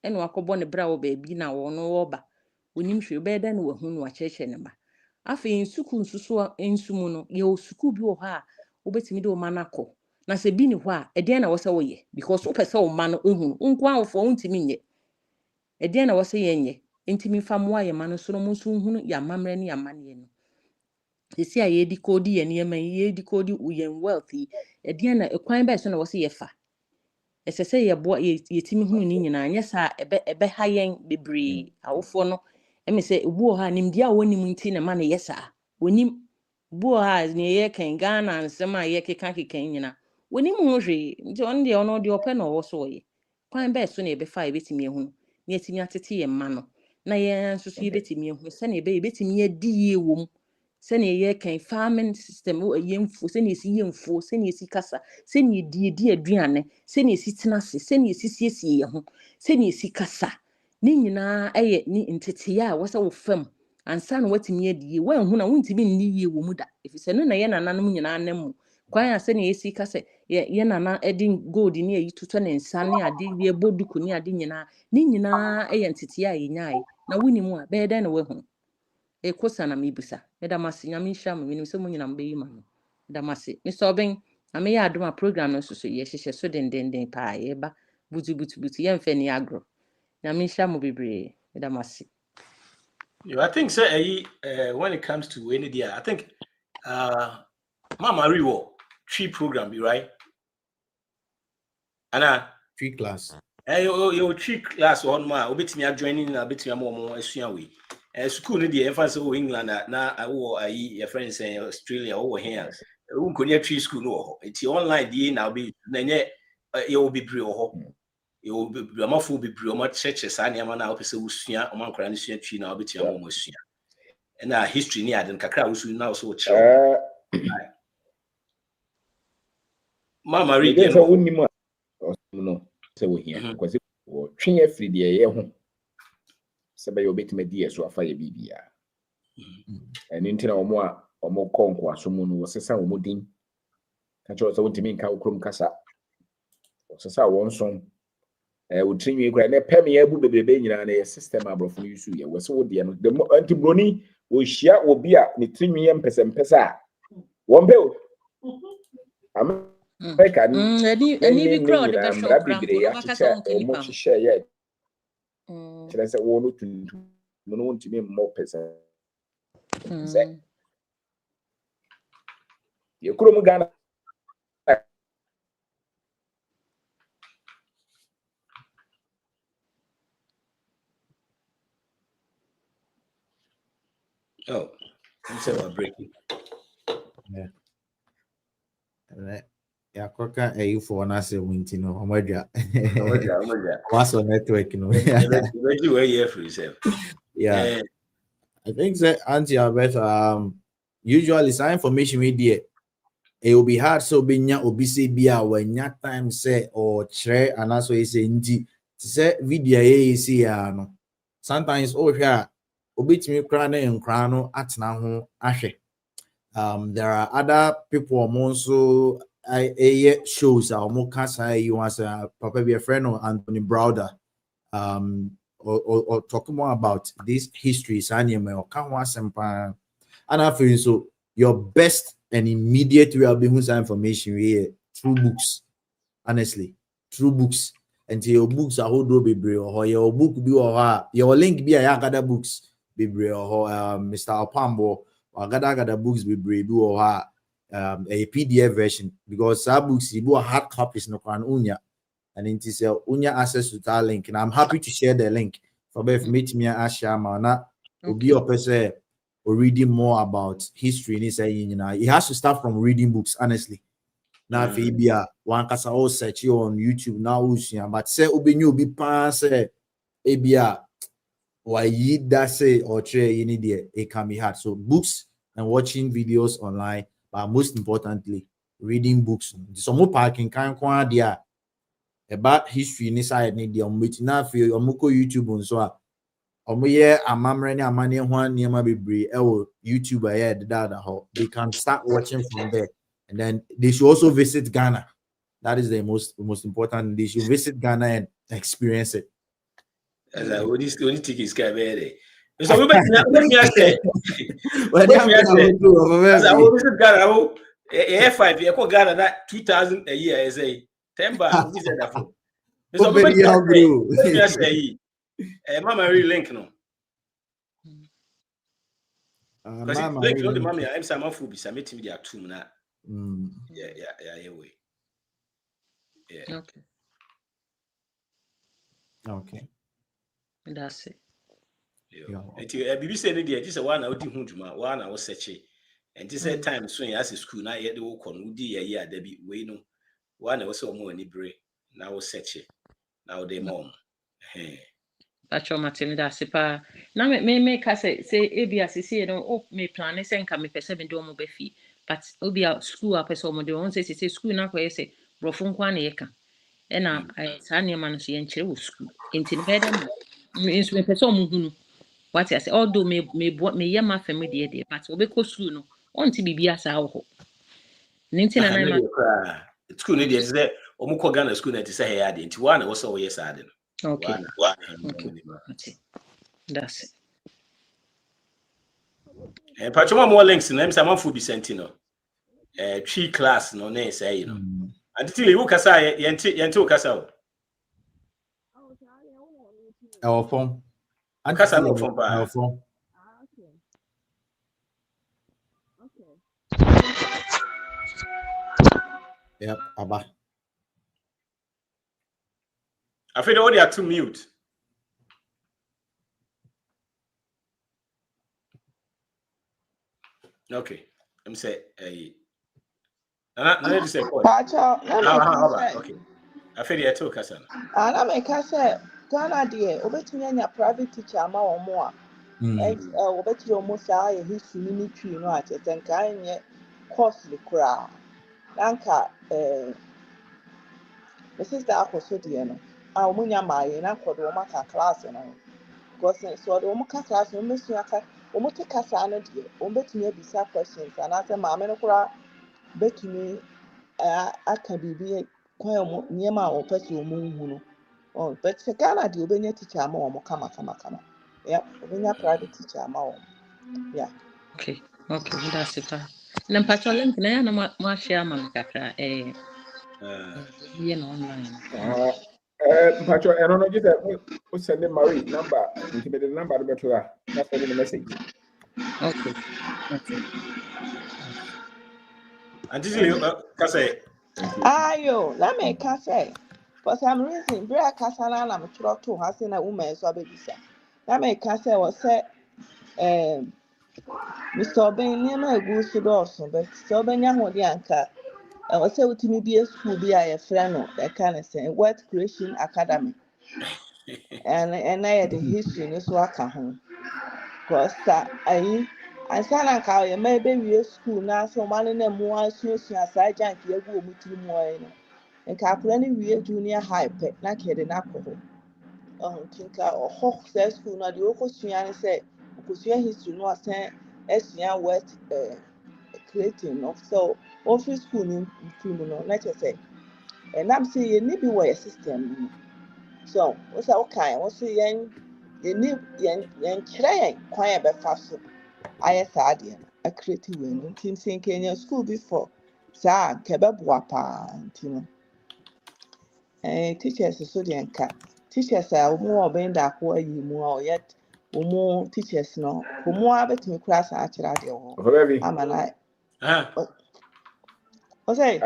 e na wakobo ne bra wo ba bi na wo no wo ba wonim hwe be da na wo hu no wa cheche ne ba afi nsuku nsusu ensumu no ye osuku bi wo ha obetimi de o manako na se bi ni ho a ede na wo say wo ye because wo pese wo ma no ohunu nko awofo untimi nye ede na wo say ye nye ntimi famwa ye mano so no munsu hunu ya mamre ne ya mane no sisi a ye decode ye ne man ye decode uyen wealthy ede na ekwan ba so na wo se ye fa esese ye bo ye timi hunu ni nyina anya sa ebe ha yen bebre awofo no eme se ebu ha nimdi a woni munti na ma na ye sa wonim bu ha ne ye kan Ghana nsem a ye keka nyina wonim hu hwe nti on de ono de ope na wo so ye kwan ba so na ebe fa ebe timi ehunu ne timi atete ye ma no na yɛn nso so yɛbɛtumi ehu sɛnea yɛbɛtumi adi yie wɔ mu sɛnea yɛkan farming system yɛmfuo sɛnea yɛsi yɛmfuo sɛnea yɛsi kasa sɛnea yɛdi aduane sɛnea yɛsi tena ase sɛnea yɛsi siesie yɛn ho sɛnea yɛsi kasa ne nyinaa ɛyɛ ne nteteeɛ a wɔsɛ wo fam ansa na watumi adi yie wɔnhu na wontumi nni yie wɔ mu da efisɛ no na yɛ nananom nyinaa nam mu kwan a sɛnea yɛsi kasa yɛ nana ɛde gold ne ayi tutɔ ne nsa ne ade yɛbɔ duku ne ade nyinaa ne nyinaa ɛyɛ nteteeɛ a yɛnyae na wonim a bɛyɛ dɛn na wahu ekosa na mibisa edamasi nyame hya me nim sɛ mo nyina mbɛyi ma no edamasi Mr. Oben na me yɛ adom a program no so yɛhyehyɛ so dendenden paa yɛba butu yɛmfa ni agro nyame hya mo bebree edamasi. I think say when it comes to any day, I think Mama Riwo tree program be right. Ana Tree class. Your tree class on ma obetimi joining na betimi mo asua we. School no dey emphasis o England na wo ayi your friends in Australia over here. Who konya tree school no. It's online dey na be na nye you will be bre ho. You will be amafo be bre o ma churches ani ama na opese usua o man kwara ni sua tree na obetimi mo asua. Na history ni aden kakra usu na so chiro. Mama read so wonnim no say we here because we twen afiri de ye ho se be obetime die so afa ye bibia eni ntina omo konko asomu no sesa omo din ka cho so wontimi nka okrom kasa sesa wonson wo trinwi kura na pem ye bu bebrebe nyina na ye system abrofo yusu ye we so wo de no the antibroni wo hia obi a ne trinwi ye mpesa won be o Any be crowd the show crampo bakasa on kilipa share say wo no tuntu no wontimi more person say ye kurom Ghana instead of breaking. Yeah, koka for na say winti no omadwa what's on network no yeah I think that Auntie Albert usually some information we there it will be hard so benya obi say bia when ya time say or share and also say nti say video ye see ya no sometimes here obitimi kra na enkra no atena ho ahwe there are other people also shows more cancer you want papa be a friend of Anthony Browder or talk more about these histories and I feel so your best and immediate way of being information here through books, honestly through books until your books are hold be or your book be or your link be a gather books be or Mr. Opambo or gather books be brave or a PDF version because our books you a hard copies no can unya and it is unya access to that link and I'm happy to share the link for both meet me and Ashama na will be your person or reading more about history and saying it has to start from reading books honestly now Fabia one kasa all search you on YouTube now but say obenyu be pass ebia why you that say or tray you need it can be hard so books and watching videos online but most importantly reading books so more parking can there about history inside need the now feel YouTube on so amamre ni amane ho anema bebre YouTube they can start watching from there and then they should also visit Ghana. That is the most important. They should visit Ghana and experience it. As I would only take his guy very. So we better say. As I would visit Ghana, A5, you call Ghana that 2,000 a year as a temper. Who said that for? So we better say. Mama really link no. Because link no the mommy I'm some food be submit me their tomb na. Yeah way. Yeah. Okay. That's it. Yeah. Bibi say no there just one na odi hu djuma one na wo search and this time so as school na ye de wo kon udi ye ya da bi we no one na wo say omo ani bre na wo search na wo dey mom. Pacho Matilda Sipa. Now me say ebi asisi no oh me plan say nka me pese me do mo befi. But obi a school a pese mo de won say school na ko say brofo nkwa na yeka. E na saa nneɛma no so ye nkyere wo school. Enti ne bɛda mo. Me nso me pese mo hunu. What I say although me ye ma fa me de but obekɔ school no on ti bibia saa wo ho. Ninti na na ma school no dey say omukɔ Ghana school na ti say hey ade nti wa na wo so wo yes ade no. okay. Okay. That's it. Patroma more links na msa manfo bi sentino. Tree class no na say you know. And till you kasa yente wo kasa o. Our phone. Kasa no phone pa. Our phone. Yep, Abba. I feel all they are too mute. Okay. I'm say no say Pacha, okay. I feel you too kasa. Na me ka say Ghana de obetumi anya private teacher ama omo a. Obetumi omo saa ye history ni tree no a chetenka anye course le kura. Nanka the sister akoso de no. Omo nya maaye na kodo omo ka class no. Because so omo ka class no mesu aka omo te kasa no de omo betumi abisa questions and ase maame no kura betumi aka bibi kwan mu niema a opɛ sɛ ɔmo hu no. But for Ghana de obenya teacher ama ɔmo kama. Yeah, obenya private teacher ama ɔmo. Yeah. Okay, that's it. Na mpacho link na ya na ma share ma kakra ye no online. Pacho, I don't know just who send the Marie number into the number to her. That's sending the message. Okay. And this is kasa Ayo, na me ka say for some reason bra kasa na me tro to ha say na woman so abebisa. Na me ka say wo say Mr. Oben niema egu so do so but so obenya ho de anka wo say utimi bi school bi a ye frɛ no e ka ne say Wealth Creation Academy. And I had the history no so aka ho. Because ansana ka ye maybe we school na so man na mu asuasu asai jank ye gu omutiri mu ayi no. Nka akura ni we junior high pe na kede na kɔ ho. Tinka ho school na de okosua ne say okosua history no asan asua wealth creating no. So office school ni film no na che say enam say ye ni bi wɔ ye system no. So we say okay we say yen kyerɛ yɛn kwan a bɛfa so ayɛ saa adeɛ no a create way no nti sɛ nkenya school bi for saa nka ɛbɛboa paa nti no teachers so deɛ nka teachers a wɔn a ɔbɛn daako ayi mu a ɔyɛ wɔn teachers no wɔn a bɛtumi kura saa akyerɛ adeɛ wɔ ama na ɔsɛ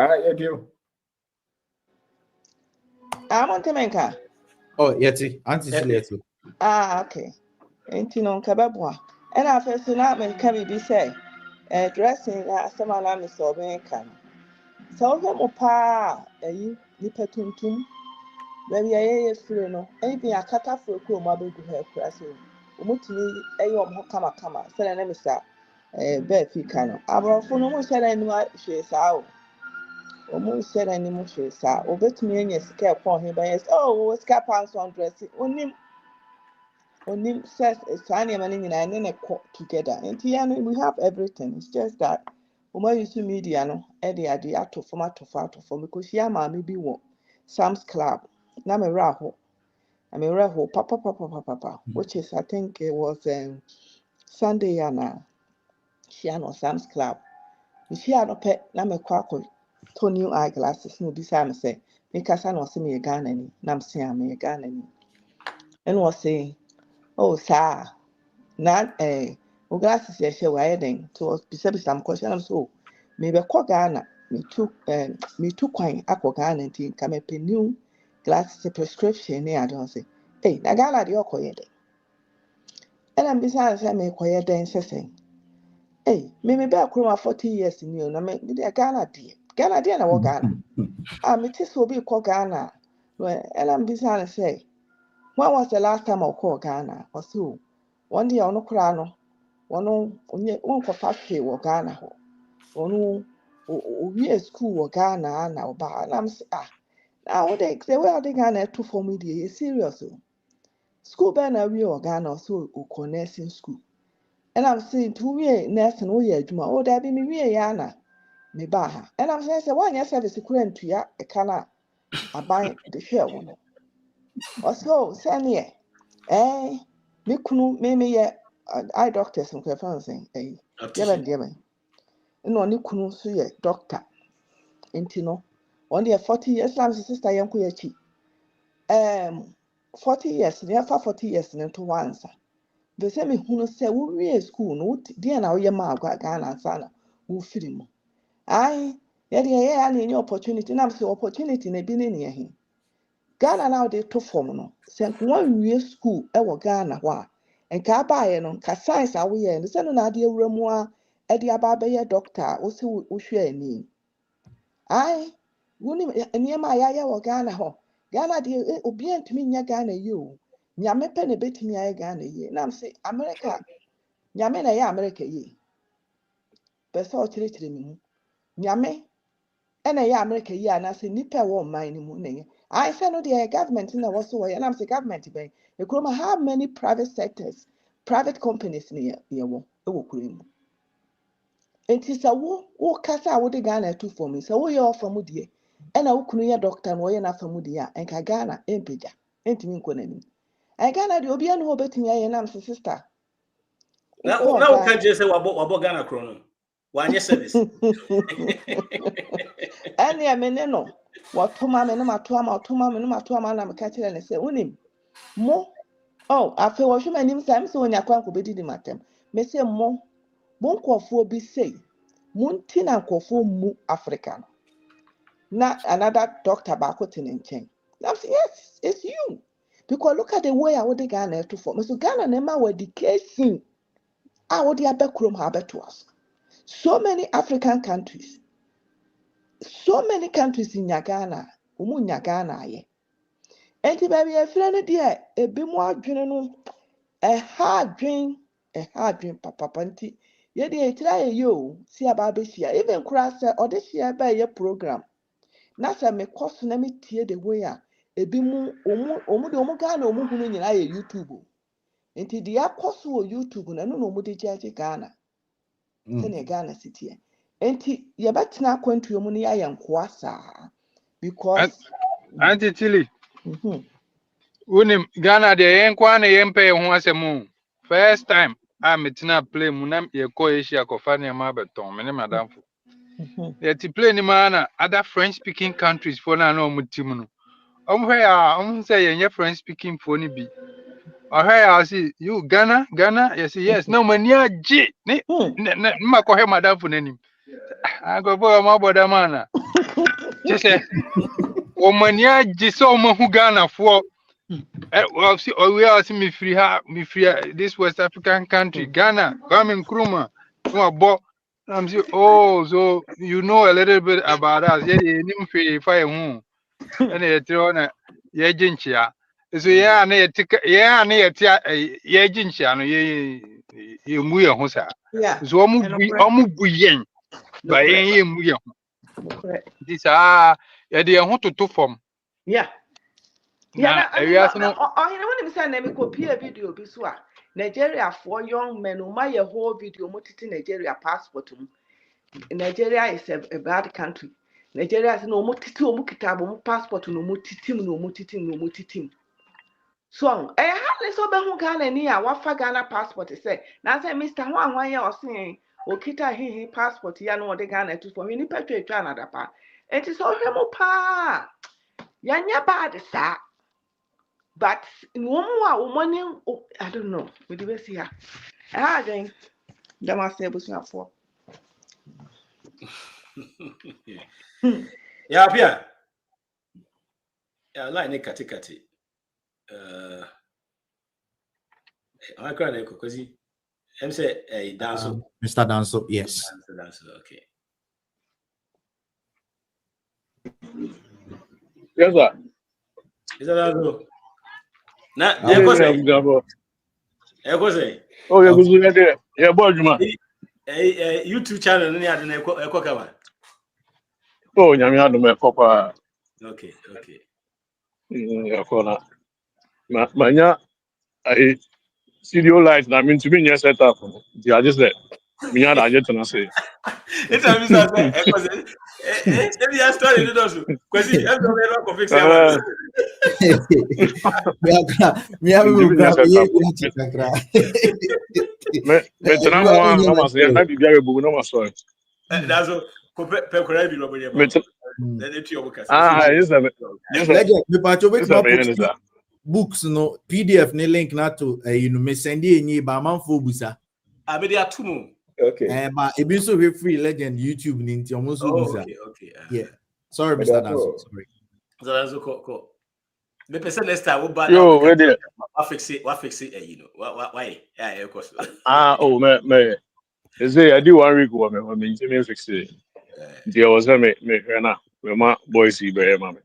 amontemenka Oh, yeti. Auntie Silieto. Okay. Nti no nka bɛboa ɛna afɛ so na meka biribi sɛ dressing na asɛm a na Mr. Oben ka no sɛ wohwɛ mo paa nipa tuntum baabi a yɛyɛ firi no ebi akatafo kurom abɛgu ha akura sɛ wɔmutumi ɛyɛ wɔn ho kamakama sɛdeɛ na Mr. Bɛɛfi ka no aborɔfo no wɔnhyɛ dɛ anim hwee saa o wɔn nhyɛ dɛ anim hwee saa wɔbɛtumi anya sika ɛkɔ ɔhe bɛyɛ sɛ wɔwɔ sika pansɔn dress onim says saa nneɛma no nyinaa ne kɔ together nti ya no we have everything it's just that wɔn use media no ɛde ade ato fam mekohyia maame bi wɔ Sam's Club na mewura hɔ papa which is I think it was Sunday ana hyia no Sam's Club mehyia no pɛ na mekɔ akɔtɔ new eyeglasses na obisa me sɛ mekasa na ɔsɛ meyɛ Ghanani na mse a meyɛ Ghanani ɛna ɔsɛ oh saa na o glasses yɛ hyɛ wayɛ den to bisa m kɔhyɛ na so mebɛkɔ Ghana metu kwan akɔ Ghana nti nka mepɛ new glasses prescription ne ade ɔsɛ na Ghana deɛ ɔkɔyɛ den ɛna mbisa sɛ mekɔyɛ den sɛsɛn me bɛɛ kurom 40 years ni o na me deɛ Ghana deɛ na wɔ Ghana mete sɛ obi kɔ Ghana ɛna mbisa sɛ when was the last time I called Ghana? Or so one day on Krano, one for factory or Ghana. One we school or Ghana now, but I'm now they say, well, they Ghana too for me, dear, serious. School banner we or Ghana, so or nursing school. And I'm saying to we nursing, oh, yeah, Juma, oh, there be me, Yana, me baha. And I'm saying, one year service, couldn't to ya, a canna, I buy the share one. Or so, send ye, me kunu, me, eye doctors and preferencing, Optician. No, ni kunu, so ye, doctor, intino. 1 year 40 years, I'm sister Yanko Yachi. 40 years, near 40 years, into once. The same who say we are school, no, dear now your ma Ghana and Sana, who film. Aye, yet any opportunity, now see opportunity in a billion near him. Ghana now they to form no, send 1 year school, Ghana, wa, and car buy no, car science are we and the send an idea remoa, Eddie Ababa doctor, also we share name. Aye, wouldn't near my aya or Ghana ho. Ghana dear obedient to me near Ghana you. Nyame penny bit me I Ghana ye. Now say America. Nyame na ya America ye. Besa o chiri me. Nyame na ya America ye and I say nipa wo man mu na. I say no the government na was so and I'm say government be. E kuma how many private sectors, private companies near ye wo. E wo kure. Enti sa wo kasa wo de Ghana to for me. So wo ye ofa mu de. E na wo kunu ye doctor no ye na fa mu de a enka Ghana empeja. Enti mi nko na ni. E Ghana de obi anu obetumi aye na am sister. Now can't just say wabo Ghana chrono. 1 year service. Any a meneno. What to mamma no matoma na me catch and say, Unim. Mo. Oh, I feel what you mean him time so when your quanko be did matem. Me say mo. Bonko be say. Muntina kofo mu African. Na another doctor bakotin in chain. Now yes, it's you. Because look at the way I would Ghana to form. So Ghana nema were education. I would the abekrum habit to us. So many African countries. So many countries in Ghana. Ghana ye. Enti baby a friend dear, a bit more adrenaline, a hard dream, papa panti. Ye de try you, see about this year, even cross or this year by your program. Nasa me cost na me tie the way a bit more omu Ghana omu hunu nyina ye YouTube. Enti dia cost wo YouTube na no omu de jaji Ghana. Sene Ghana city. Enti ye betina kwantu omu ne ayankoa saa because Auntie Tilly. Unim Ghana de yenkwa na yempe ho asemu. First time I'm metina play munam ye ko Asia ko fa ne ma beton me ne madam fo. Ye ti play ni mana other French speaking countries for na no mutim no. Hwe ya say ye French speaking for ni bi. I see you Ghana yes no mani aji ni ma ko he madam fo nanim. I go for ma boda mana. Just say o mani aji so mo hu Ghana fo. Well, see, we are see me free this West African country, Ghana, Kwame Nkrumah, I'm saying, oh, so you know a little bit about us. Yeah, you need free fire home, and you throw on a yejinchia. So yeah, and yejinchia, no ye muya hosa. yeah. So omu buyen, but ye muya. This yeah, they are to form. Yeah. Yeah, I mean, when you say let me copy a video, Biswa, Nigeria for young men who my whole video, Motiti Nigeria passport. Nigeria is a bad country. Nigeria is no Motiti passport, no Mutitim. So, I hardly so be Ghana near what for Ghana passport say. Now say Mr. One year or saying, Okita he passport, ya know the Ghana to for me, Petro Canada pa. It is all him pa. Yanya bad, sir. But in one more morning, I don't know. We do see her. I think that must say was not for. Yeah, Pia. Yeah, like ne kati. I'm crying because I'm say Danso. Mr. Danso, yes. Danso, okay. Yes, sir. Is that Danso? Na Ah, eko say. Eko Say. oh, you go there. Yeah, boy, Juma. YouTube channel ni ade na eko kama. Oh, nyame adom eko pa. Okay. Eko na. Manya I studio light na me to be near set up. I just said. Me had I just to say. It's a mistake. Eko say. Let me story ni dosu. Kwesi every one go fix am. Me have To be near set up. kakra. Me tena ho na ma say na bibia be bu na ma so. That's all. Pe kora bi robo Me dey. Let it you because. yes Legend, me pacho yes bet ma me post books no PDF ni link na to you know me send enyi ba manfo busa. Abi dey atumu. Okay. But it been so free Legend YouTube ni nti omo so busa. Okay. Yeah. Sorry, But Mr. that's Danso. all. Sorry. So that's cool. Me person next time we back Yo, where there? what fix it, you know. Why? Yeah, of course. Oh, me. Is it I do 1 week wo me me fix it. There was me na me ma boys be ma me.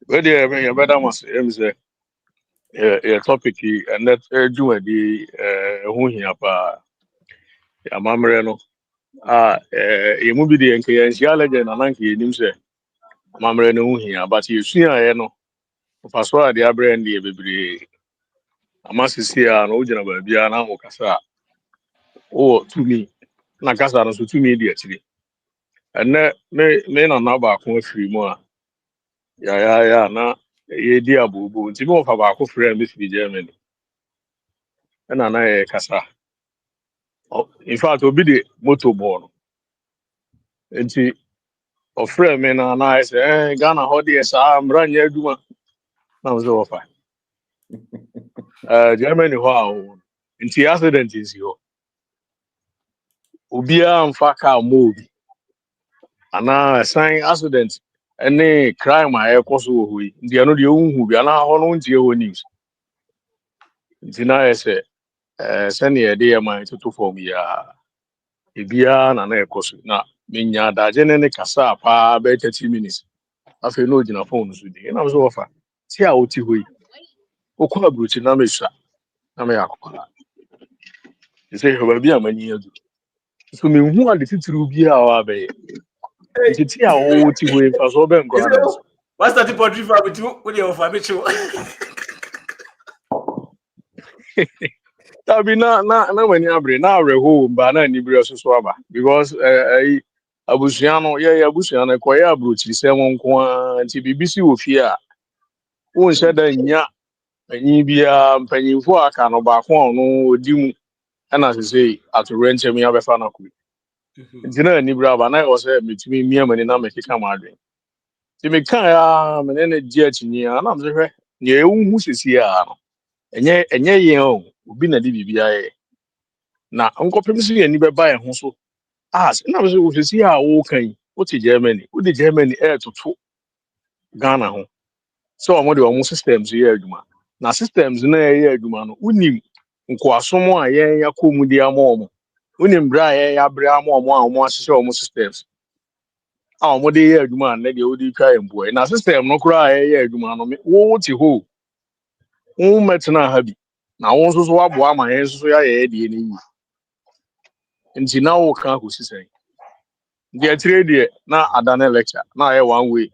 Where there me better must say topic and that do the ho hia pa amamre no e mu bi de nke yan sia Legend na nke nim say amamre no ho hia but you sua no faso ade abre ndi bebre amasisi a no ugina ba bia na ho kasa o to me na kasa no so to me di akiri ene me na ba ko afiri mu a ya na ye di abubu nti mo fa ba ko frɛ me fi Germany na ye kasa in fact obi de motor ball no nti ofrɛ me na say Ghana ho de sa mra nya aduma na wo so fa Germany ho a wo nti accident is yo obi a mfa ka mo obi ana sign accident any crime a ekọ so ho yi ndi ano de unhu bi ana ho no ntie ho news nti na ese sene ye de man to form ya ebia na ekọ so na menya daje ne kasa pa be 30 minutes afi no gina phone so di na so ofa ti a oti ho yi okọ abrochi na mesha na me yakọla say ho ba bia mani adu so me hu ade titiri bi a wa be nti ti a oti ho yi fa so be nkora na so What's that poetry for with you? With your family show. Tabi na mani abre na areho mba na ni bre so aba because abusua no ye abusua no koye abrochi se won ko anti bibisi ofie a won hye da nya anyi bia mpanyimfo aka no ba ko no odi mu na sesei atorenchem ya befa na ku nti na ni bre aba na o se metumi mia mani na mekeka ma adwen ti me kan ya me ne gi achinyi a na mse nye ewu hu sesi a no enye yen o obi na di bibia ye na nkopem so ye ni beba ye ho so na mse wo sesi a wo kan wo ti Germany wo di Germany toto Ghana ho so omo de omo systems ye adwuma na systems na ye adwuma no unim nkoasom a ye yakomu di amomo unim bra ye ya bra amomo a omo ahye omo systems a omo de ye adwuma na de odi twa emboy na system no kura ye adwuma no wo ti ho wo metena ha bi na wo so wabo ama ye so ya ye de ni nti na wo kan ko sisen de atire de na adane lecture na ye one way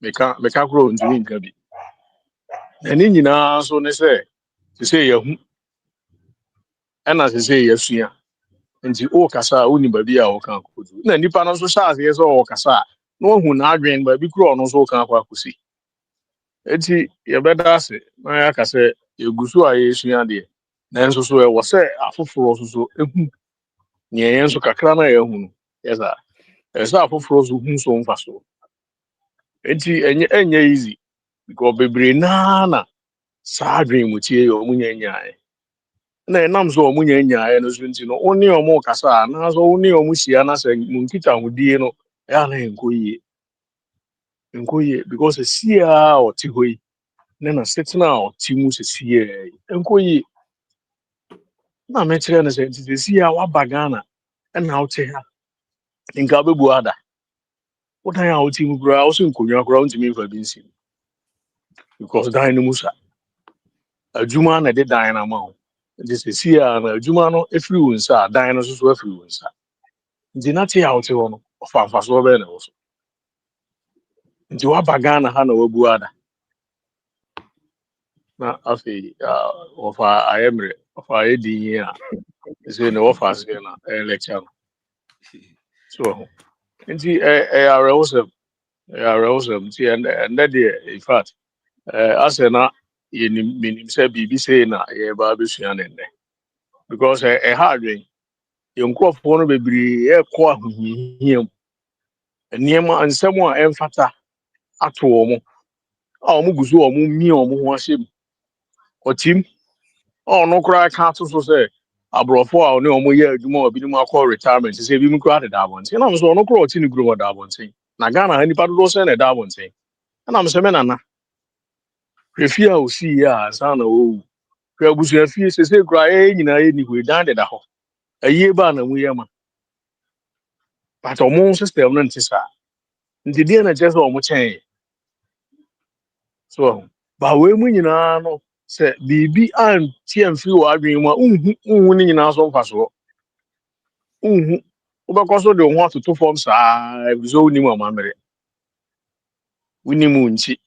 meka kuro ndini nka bi na ni nyina so ne se ye hu na se ye sua nti o kasa uni ba bi a wo kan ko du na nipa no so sha se ye so o kasa no hu na adwen ba bi kuro no so kan kwa kusi enti ye beda ase na ya kase egusu a ye sua de na nso so e wo se afoforo so ehu ne ye nso kakra na ye hu no yesa esa afoforo so hu so mfa so enti enye easy because bebre na sa adwen mu tie yo munya nyae na enam so munya nyae no so nti no oni omo kasa na so oni omo hia na se munkita hudie no ya na enkoyie because sia o ti hoyi na setna o ti mu se sie enkoyie na me kire na se nti sia wa bagana na o te ha nka bebu ada o dan ya o ti mu bra o so nkonwa kra o ntimi fa bi nsi because dan no musa adwuma na de dan na ma wo nti se sia na adwuma no efiri wo nsa dan no so efiri wo nsa nti na te out ho no ofa so be na wo so nti wa bagana ha na wabu ada na afi ofa ayemre ofa edi a se na ofa se na lecture so nti arewosem nti and that in fact ase na minim say bibi say na ye ba besua ne nne because ha adwen yenkrofo no bebre e ko ahohiahia nneɛma nsɛm a ɛmfata ato wɔn a wɔn gu so wɔn mia wɔn ho ahyɛ mu ɔtim a ɔno koraa ka ato so sɛ aborɔfo a ɔne wɔn yɛ adwuma a binom akɔ retirement sɛ ebi mu koraa deda abɔnten ɛnam sɛ ɔno koraa ɔte ne kurom ɔda abɔnten na Ghana ha nipa dodoɔ sɛ na ɛda abɔnten ɛnam sɛ me nana hwɛ fie a osii yɛ a ansa na wɔwu hwɛ abusua fie sese koraa yɛn nyinaa yɛ ni hɔ dan deda hɔ ayie ba na mu yɛ ma but ɔmo system no nte saa nti deɛ na kyerɛ sɛ ɔmo kyɛn so ba we mu nyinaa no sɛ biribi antie mfiri wɔ adwene mu a unhu ne nyinaa so mfa so unhu wobɛkɔ so de wo ho atoto fam saa ebi so wonim amammerɛ wonim nchi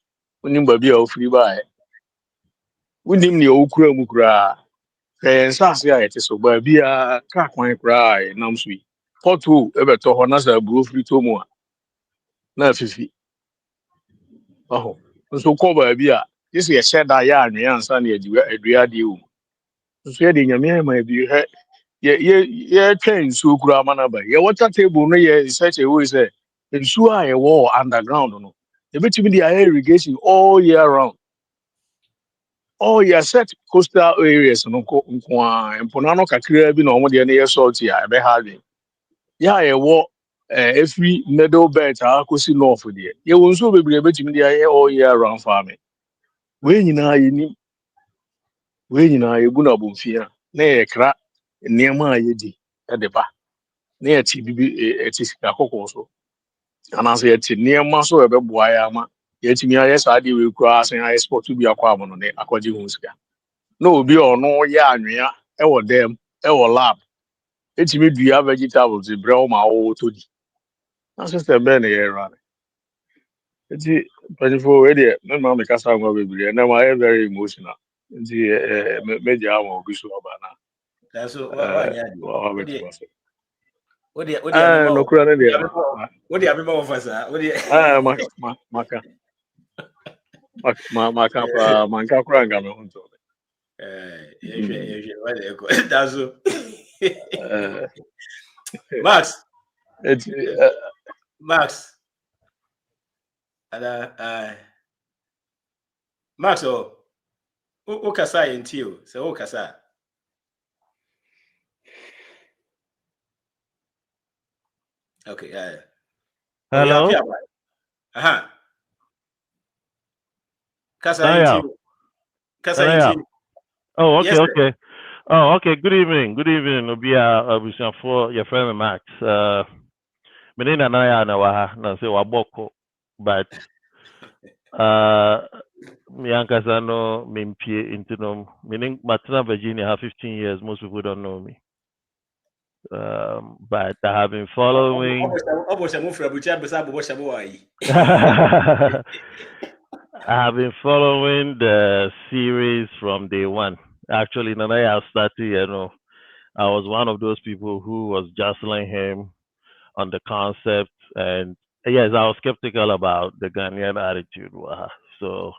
wonim baabi a wofiri baeɛ wonim ne ɔwokura mu koraa kɛyɛ nsase a yɛte so baabi a kaa kwan koraa a yɛnam so yi pɔtoo ɛbɛtɔ hɔ na sɛ aburo firi tɔ mu a na afifi ɔho nso kɔ baabi a yɛsɛ yɛhyɛ da yɛ anwea ansa na adua adeɛ wɔ mu nso yɛde nyame ama bi hɛ yɛtwɛn nsuo kura ama no aba yɛwɔta table no yɛ such a way sɛ nsuo a yɛwɔ underground no yɛbɛtumi de ayɛ irrigation all year round all year set coastal areas no nko a mpona no kakra bi na ɔmo deɛ no yɛ salty a ɛbɛha adwen yɛ a yɛwɔ every middle belt a akɔsi north deɛ yɛwɔ nsuo bebree yɛbɛtumi de ayɛ all year round farming wei nyinaa yɛbu no abɔmfia na yɛkra nneɛma a yɛdi de ba na yɛte bibi ɛte sika kɔkɔɔ so anaasɛ yɛte nneɛma so ɛbɛboa yɛ ama yɛtumi ayɛ saa deɛ wei koraa sɛ ayɛ sport bi akɔ amono ne akɔgye ho sika na obi a ɔno yɛ anwea ɛwɔ dɛm ɛwɔ lab ɛtumi dua vegetables brɛ wo ma wɔwɔtɔ di na system bɛɛ na yɛra no nti mpanyinfoɔ wei deɛ mɛma mekasa ngwa bebree ɛnam ayɛ very emotional nti mɛgya ama obi so aba na That's what no kura ne deɛ what do you have more for sir? What do you maka pa manka kura nga me ho nto that's Max Max Max o kasa yentio se o kasa okay hello kasa yentio oh okay yes, okay oh okay good evening obia abusan for your friend Max menina na ya na wa na say waboko but Miankasa no mimpie into no meaning Matana Virginia have 15 years. Most people don't know me. But I have been following I have been following the series from day one. Actually, Nanaya started, I was one of those people who was jostling him on the concept, and yes, I was skeptical about the Ghanaian attitude. So,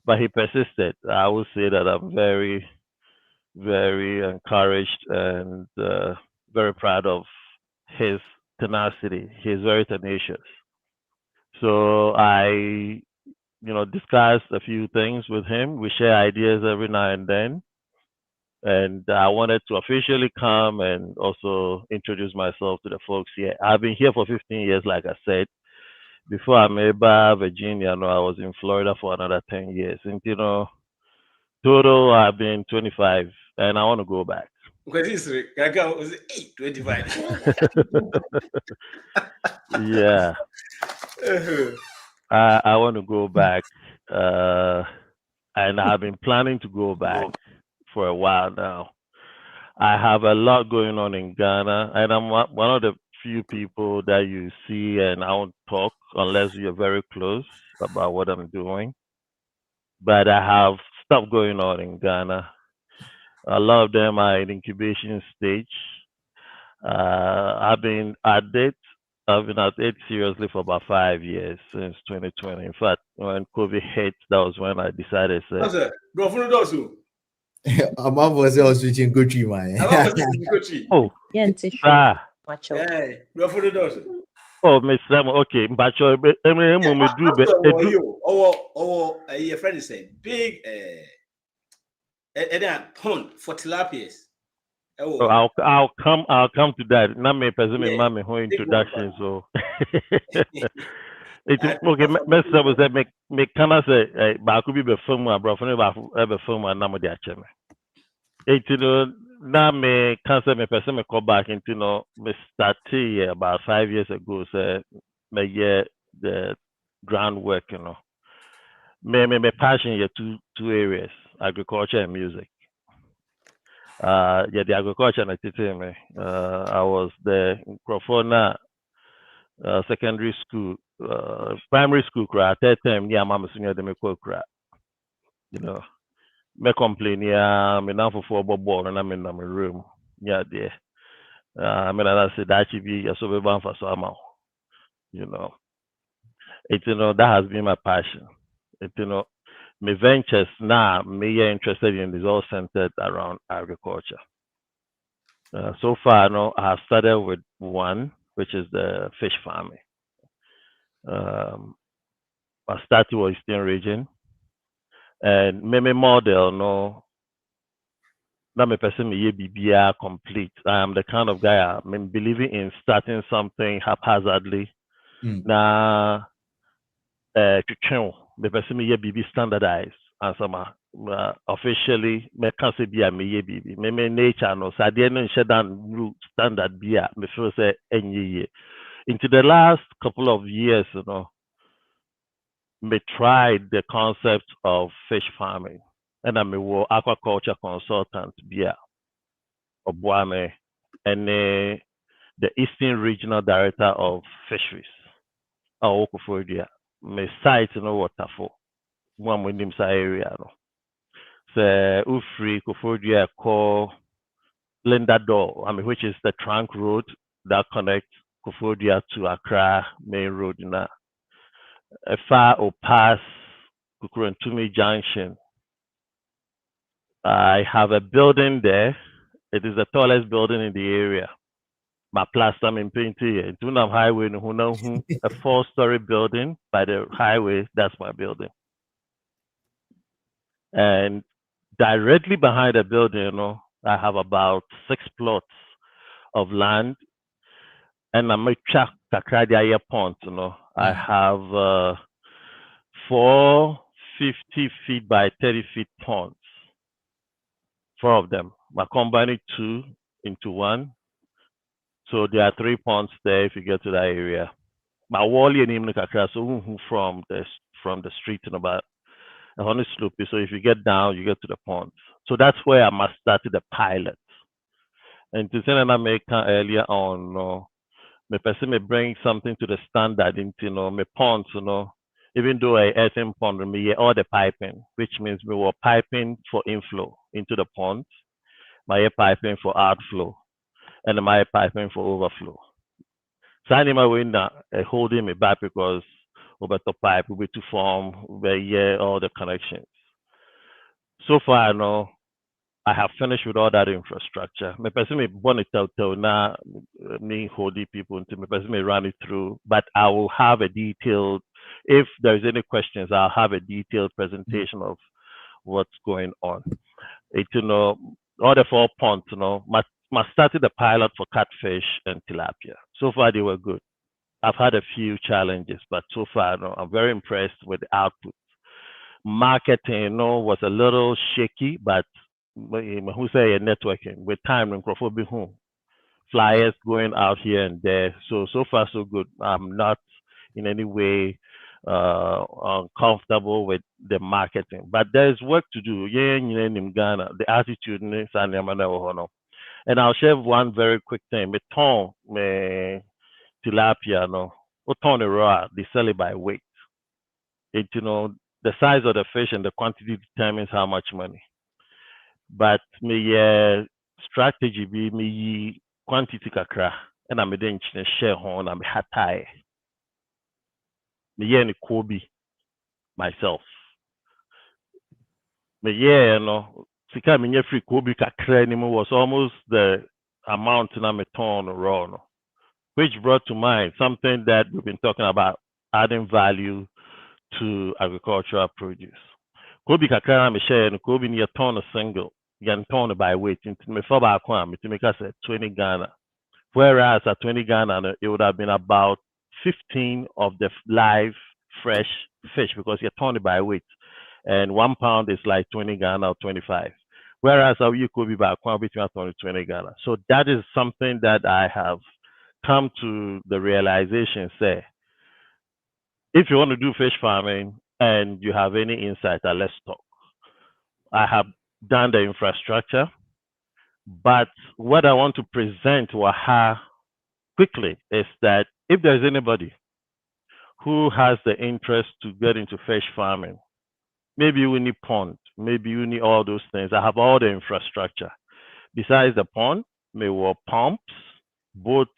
but he persisted. I would say that I'm very, very encouraged and very proud of his tenacity. He's very tenacious. So I, discussed a few things with him. We share ideas every now and then. And I wanted to officially come and also introduce myself to the folks here. I've been here for 15 years, like I said. Before I made Virginia, I was in Florida for another 10 years. And, total, I've been 25, and I want to go back. Because this was 25. Yeah. I want to go back. and I've been planning to go back for a while now. I have a lot going on in Ghana, and I'm one of the few people that you see, and I won't talk unless you're very close about what I'm doing. But I have stuff going on in Ghana. A lot of them are in incubation stage. I've been at it. I've been at it seriously for about 5 years since 2020. In fact, when COVID hit, that was when I decided to say, I'm was also switching Gucci, man. oh, Yeah, it's ah, oh, Miss Simon, okay, but your do Your friend is a big pond for tilapias. oh, I'll come to that. Not me person mommy who big introduction, so it's I- okay. Miss Simon said me can I say but could be the film bro for never film and number the acheme. It's now me cancer me person me come back into me start here about 5 years ago, so me get the groundwork, Me passion here two areas, agriculture and music. Yeah, the agriculture and me. I was the Crofona secondary school, primary school cry. Third time, yeah, mama senior the me cry. Me complain, yeah, me now for ball and I'm in my room. Yeah, there. I mean, I said that should be a sober bound for summer. It's that has been my passion. My ventures now, me interested in is all centered around agriculture. So far, I have started with one, which is the fish farming. I started with Eastern region, and me model, not me person me BBR complete. I am the kind of guy I'm believing in starting something haphazardly. Now, the person me BB standardized and some officially me can't say be a me BB. Me nature no. So I didn't shut down standard be me feel say any year. Into the last couple of years, me tried the concept of fish farming, and I'm a aquaculture consultant be a Obuame, and the Eastern Regional Director of Fisheries. Okufodia. Me site waterfall. One with him area no. So Ufri Kofodia call Linda Door, which is the trunk road that connects Kofodia to Accra main road na. A far or pass Kukurantumi Junction. I have a building there. It is the tallest building in the area. My plaster in painting here. Dunham Highway, a 4-story building by the highway. That's my building. And directly behind the building, I have about 6 plots of land. And I'm a Takradia pond, I have 450 feet by 30 feet ponds. 4 of them. I combined 2 into 1. So there are 3 ponds there if you get to that area. My wall so from the street and about a 100 slope. So if you get down, you get to the ponds. So that's where I must start the pilot. And to say that I make earlier on, my person may bring something to the standard into my ponds, even though I earthen pond, me all the piping, which means we were piping for inflow into the ponds, my piping for outflow, and my piping for overflow. So anyway, we're holding me back because over the pipe will be to form all the connections. So far, I have finished with all that infrastructure. My person may born it out now, me holding people into my person may run it through, but I will have a detailed, if there's any questions, I'll have a detailed presentation of what's going on. All the 4 ponds, I started the pilot for catfish and tilapia. So far, they were good. I've had a few challenges, but so far, I'm very impressed with the output. Marketing, was a little shaky, but who say networking with time and be home. Flyers going out here and there. So far, so good. I'm not in any way uncomfortable with the marketing. But there's work to do. Yeah, in Ghana, the attitude is and I'll share one very quick thing. Me ton me tilapia no. O ton the raw, they sell it by weight. It the size of the fish and the quantity determines how much money. But me strategy be me quantity kakra and I'm then share hon I'm hatai. Me ni Kobe myself. Me sika me free Kobe kakra anymore was almost the amount na me ton raw no. Which brought to mind something that we've been talking about, adding value to agricultural produce. Kobe kakra me share no Kobe ni a ton of single. You ton by weight. Into me for back one, to make us 20 Ghana. Whereas at 20 Ghana, it would have been about 15 of the live fresh fish because you're ton by weight. And 1 pound is like 20 Ghana or 25. Whereas you could be back one between 20 Ghana. So that is something that I have come to the realization, say, if you want to do fish farming and you have any insight, let's talk. I have done the infrastructure, but what I want to present Waha quickly is that if there's anybody who has the interest to get into fish farming, maybe you need pond, maybe you need all those things. I have all the infrastructure. Besides the pond, maybe pumps, both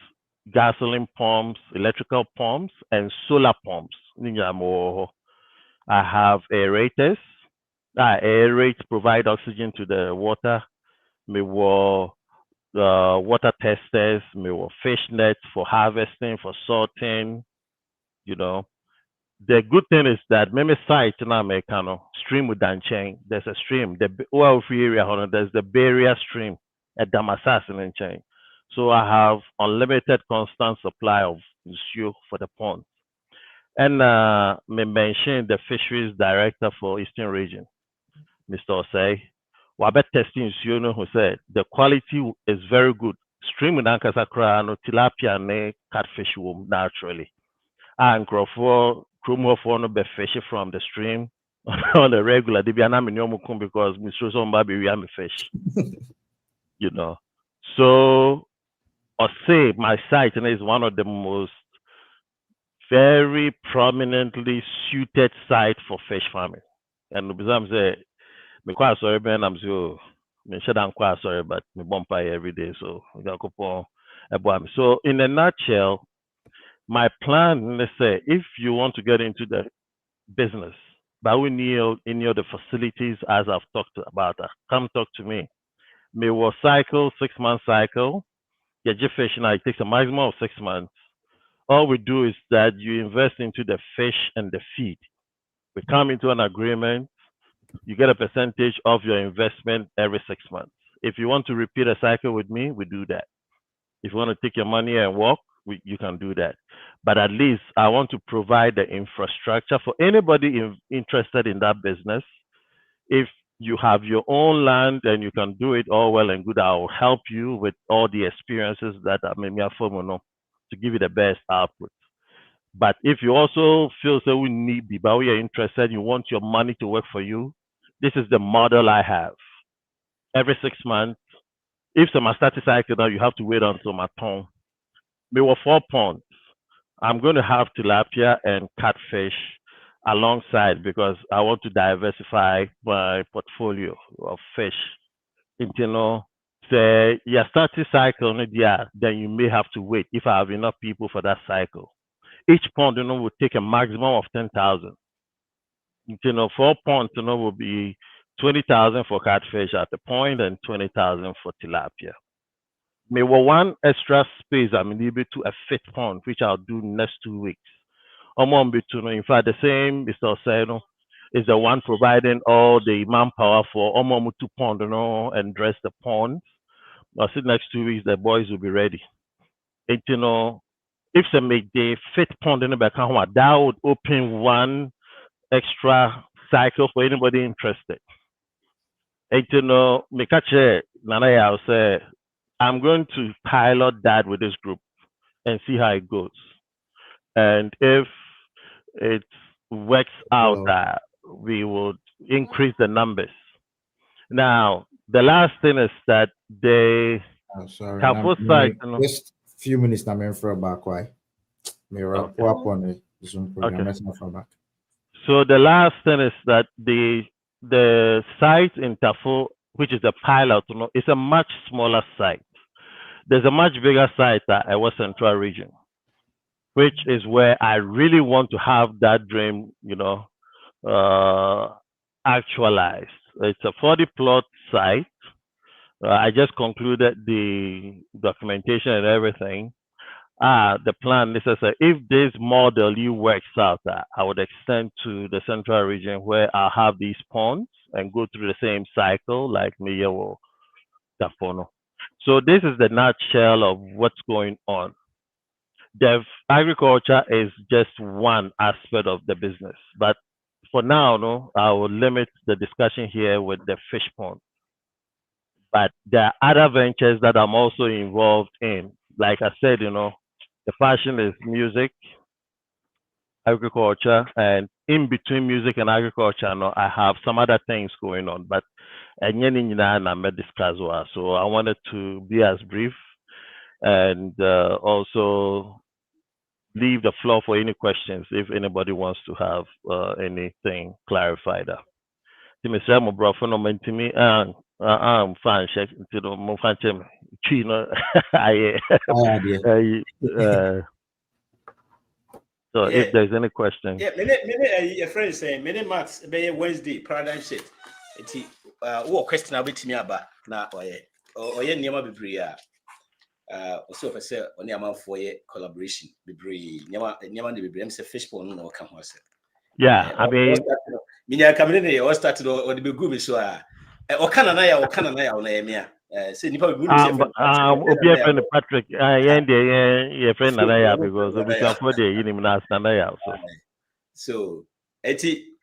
gasoline pumps, electrical pumps, and solar pumps. I have aerators. Aerates provide oxygen to the water. Me water testers, me fish nets for harvesting, for sorting. The good thing is that maybe site now stream with chain. There's a stream. The oil free area, there's the barrier stream at Damasas and chain. So I have unlimited constant supply of issue for the pond. And me mention the fisheries director for Eastern Region, Mr. Osei. Wabe testing who said the quality is very good. Stream with Ankasakra no tilapia ne catfish naturally. And Crawford Krumofo no be fish from the stream on the regular. They be an because Mr. Sombabi we am fish. So Osei, my site is one of the most very prominently suited site for fish farming. And Ubizam say, me quite sorry, Ben, I'm so, me said I'm quite sorry, but me bump every day, so we got so in a nutshell, my plan, let's say, if you want to get into the business, but we need any of the facilities as I've talked about, come talk to me. Me will cycle, 6-month cycle. Yeah, fish now, it takes a maximum of 6 months. All we do is that you invest into the fish and the feed. We come into an agreement. You get a percentage of your investment every 6 months. If you want to repeat a cycle with me, we do that. If you want to take your money and walk, you can do that. But at least I want to provide the infrastructure for anybody interested in that business. If you have your own land and you can do it all well and good, I will help you with all the experiences that I may to give you the best output. But if you also feel so we need the, but we are interested, you want your money to work for you, this is the model I have. Every 6 months, if some starting cycle now, you have to wait until my turn. There were 4 ponds. I'm going to have tilapia and catfish alongside because I want to diversify my portfolio of fish. Say your starting cycle, then you may have to wait if I have enough people for that cycle. Each pond, will take a maximum of 10,000. 4 ponds, will be 20,000 for catfish at the point and 20,000 for tilapia. Maybe one extra space I'm able to a 5th pond, which I'll do next 2 weeks. In fact, the same Mr. Oseno is the one providing all the manpower for 2 pond, and dress the ponds. I'll see next 2 weeks the boys will be ready. And if they make the 5th pond in the back, that would open one extra cycle for anybody interested. And make a Nana, I'll say I'm going to pilot that with this group and see how it goes. And if it's works out Hello. that we would increase the numbers. Now, the last thing is that the Oh, sorry. Tafo site, you know, Just few minutes. I'm in for a back. Why? Me okay, up on the Zoom program. okay. Let's not for back. So the last thing is that the site in Tafo, which is a pilot, you know, is a much smaller site. There's a much bigger site at our central region, which is where I really want to have that dream, you know, actualized. It's a 40 plot site. I just concluded the documentation and everything. The plan is that if this model works out, I would extend to the central region where I have these ponds and go through the same cycle like Miya or Tafono. So this is the nutshell of what's going on. The agriculture is just one aspect of the business, but for now, no, I will limit the discussion here with the fish pond. But there are other ventures that I'm also involved in. Like I said, you know, the passion is music, agriculture, and in between music and agriculture, no, I have some other things going on. But I may discuss well. So I wanted to be as brief and also leave the floor for any questions if anybody wants to have anything clarified. Mr. Mobrofo no mentimi I'm fan check to the mo fan chem chino so Yeah. if there's any question. Yeah, many your friends saying many marks be Wednesday paradigm shift. Eti what question about me aba na oye niam bebre a also for say oni amanfo ye collaboration bebre niam de bebre am say fishbone no ka ho ase. Yeah, I mean minya kamene ne all started or the be me so a o kana na ya na ya me a say nipa be say obi e friend Patrick yen de ye friend na ya because obi can for the yinim na stand ya so eti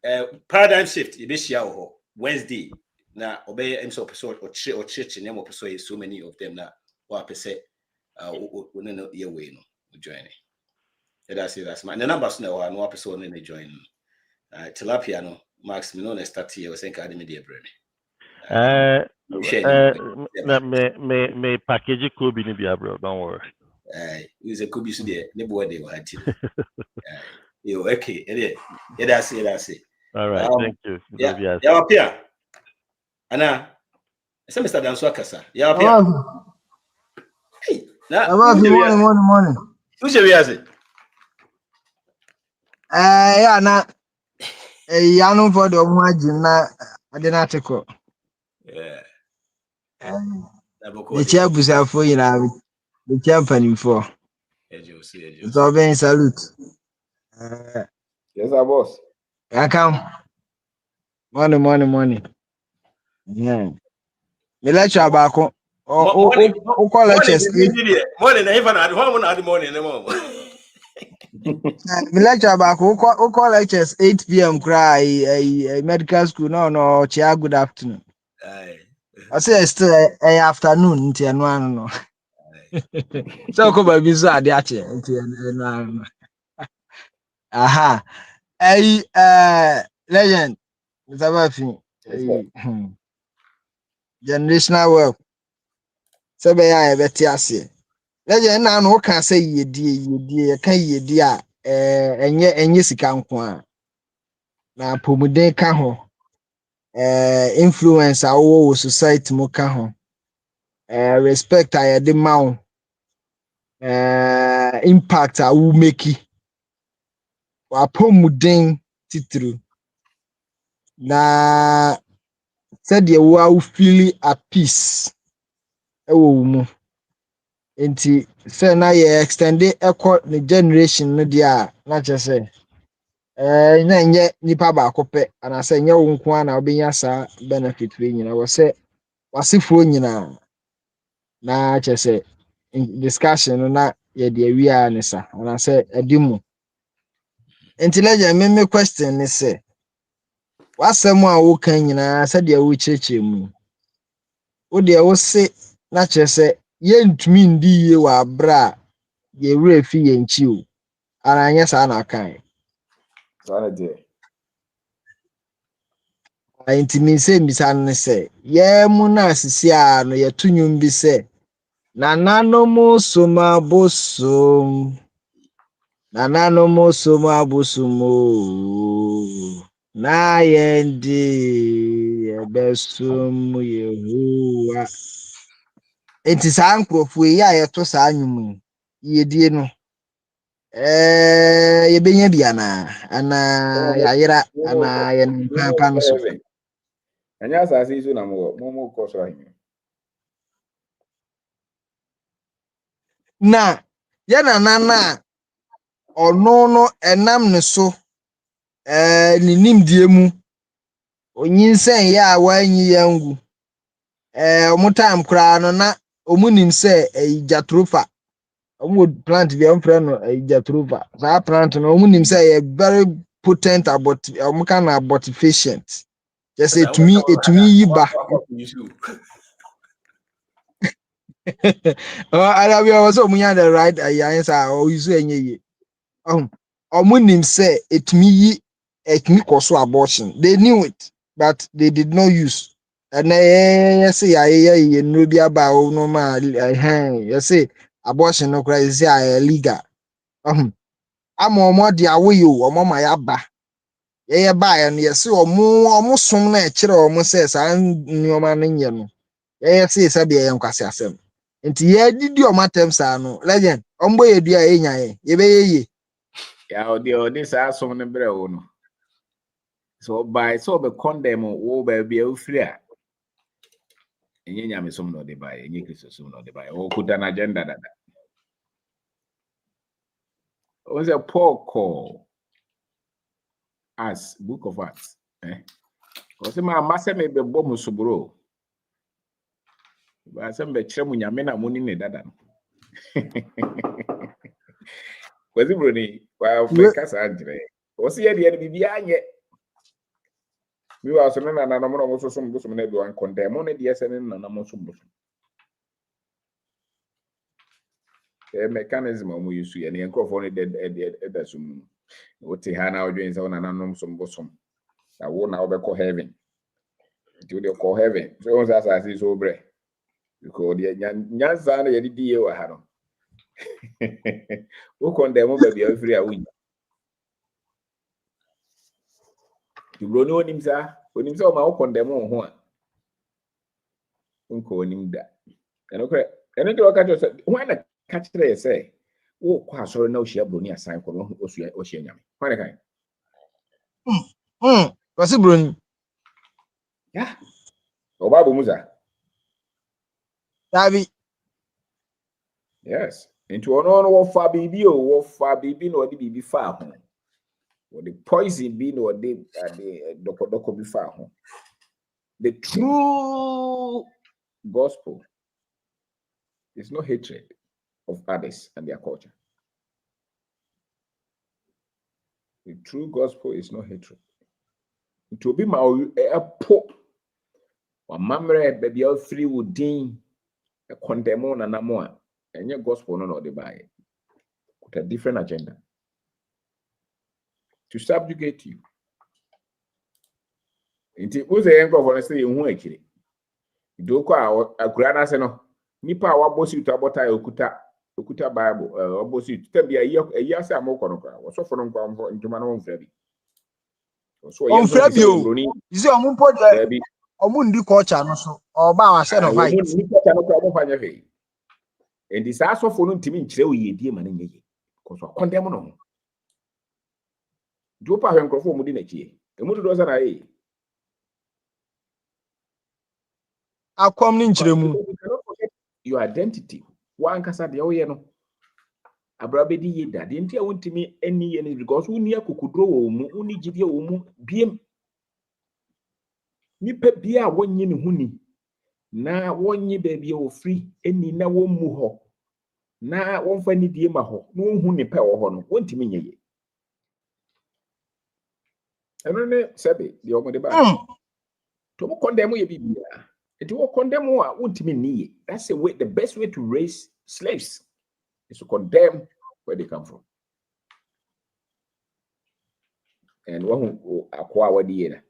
paradigm shift e be share ho Wednesday na obey so episode or church name of so many of them na wa pese we no ye way no join it that's my the numbers na no episode no join tilapia no max me no na start here we say academy dey breme me package could be bia bro, don't worry. Is a could be so there ne boy dey had you okay that's it. All right, thank you. Yeah up here Anna say Mr. Danso Akasa yeah up here hey na morning who's your visit yeah na yanu for the omuaji na adenatiko yeah the chair busafo yina the chair panimfo so ben salute Yes, our boss. I come morning yeah me lecture back o call lectures morning even at home at the morning me lecture back o call lectures 8 p.m. cry medical school no chia good afternoon I say still afternoon nti eno anu no so ko ba bi so ade ache nti eno anu aha legend Zabafi generational wealth so be ya beti ase legend na no ka say yedie kan yedie a enye sika nko a na pomuden ka ho influence awo society mo ka ho respect I the maw impact I will make it wa pomuden titru na said ye wo feel at peace ewo mu enti say na ye extend echo the generation no dia na che say na nye nipa ba kope ana say nye wo nko na obenya sa benefit we nyina wo say wasefo nyina na che say discussion no na ye de awia ne sa ana say edimu enti leje me question ni say wasɛm a wo kan nyinaa sɛdeɛ wo kyerɛkyerɛ mu wo deɛ wo se na kyerɛ sɛ yɛntumi ndi yie wɔ abra a yɛwura fi yɛn nkyi o ara nyɛ saa na akan So I did. Nti me say mbisa no sɛ yɛ mu na asisi a no yɛto nnwom bi sɛ nananom som abosom na yɛndi yɛbɛsom Yehowa. Nti saa nkurɔfoɔ yi a yɛto saa nnwom yi yɛdie no yɛbɛnya bi anaa yɛayera anaa yɛne mpa no so. And yes, I see you now more course right. Na yɛ nana na ɔno no ɛnam ne so ne nimdeɛ mu onyinsɛn yɛ a wanyi yɛn ngu ɔmo time koraa no na ɔmo nim sɛ Jatropha ɔmo plant bi ɔmfrɛ no Jatropha saa plant no ɔmo nim sɛ yɛ very potent ɔmo ka na abortifacient kyɛ sɛ etumi yi ba. Arabi was so munya the right answer or you say nye omo nim say etumi koso abortion. They knew it but they did not use. And say ye no bi aba o no ma you say abortion no cry say illegal. Omo de awe yo omo ma ya ba. Ye ba ya no ye say omo som na e kire omo say saa nneoma no nye no. Ye say sabe ye nkwase asem. Nti ye didi o matem saa no legend ombo ye dua ye nyae ye be ye ya o this asom ne bre wo no so by so be condemn wo ba bia ofiri a enye nyame som no de ba enye Kristo som no de ba o kuta na agenda dada o say Paul call as book of Acts o say ma mase me be bom sobro ba se be kire mu nyame na muni ne dada no Kwasi broni wa Africa sanjre o si ye de bibia anye mi wa so na no mo so som bosom na bi wan condemn no de ese na mo so bosom mechanism o mo use ye ne enkrofo no de sum o te ha na odwen se na nanom som bosom na wo na obekọ heaven do de call heaven so on say so bre because the nyanza na ye di ye wa ha no o condemn ba bia free a win the broni onim sa o ma o condemn ho a nko onim da enokre enokre o ka jo say why na ka kire say wo kwa asoro na o hia broni asan ko no o hia nyame why na kan kwasi broni ya o babu musa Davi yes into ono wo fa bibi no odi bibi fa ho wo the poison bi no odi doko bi fa ho the true gospel is no hatred of others and their culture. The true gospel is no hatred. To be my po or mamre baby all three would deem a condemn on an amoa and your gospel no the buy with a different agenda to subjugate you. It was a young of honestly in one actually. Do call a grana seno nipa wabosi to abota okuta Bible obosi to be a year say amoko no kwa so for no kwa ntuma no mfrabi so on Fabio is your mumpo there omundi culture no so oba wa say no fight nipa cha no kwa mo fanya he and this aso for no ntimi nkire wo yedie ma na nyeye because condemn no do pa hwenkrofo mu di na chie emu do za na e akwam ni nkyeremu your identity one kasa de oye no abrabedi ye da de ntia wontimi ani ye no because woni akokudro wo mu woni gidie wo mu biem nipa bia wonye ne huni na wonye baabia wo free ani na wonmu ho na wonfa ni die ma ho na wonhu ne pe wo ho no wontimi nyeye eno ne sebe de omode ba to mo condemn ye bibia. It will condemn what wontimi niye. That's the way, the best way to raise slaves is to condemn where they come from. and one who acquire the year.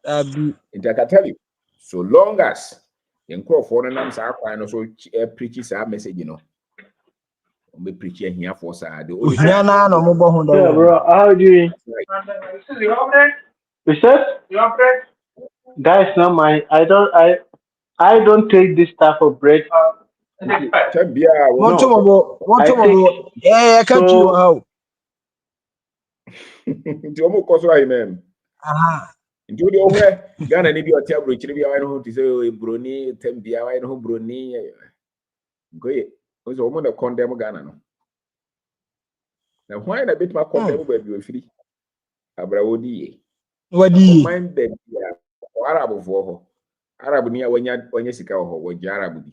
Abi. And I can tell you, so long as the for names are quite also preaches our message, you know. We preach here for the only Ohia na no mo bo ho Yeah, da. bro. How are you doing? right. Research? Guys, not mine. I don't take this type of bread. Tabia, Mo to no. mo I to take mo. Eh, can't you so how? Nti omo koso ayi mem. Aha. Nti odi ohwe Ghana ni bi o tia brochiri bi ayi no ho ti se broni Tembia ayi no ho broni. Goye. Ozo omo na condemn Ghana no. Na why na bit ma condemn ba bi ofiri. Abra wodi ye. Wadi. Mind them ya. Arab fo ho. Arab ni wanya sika ho, wagye Arab bi.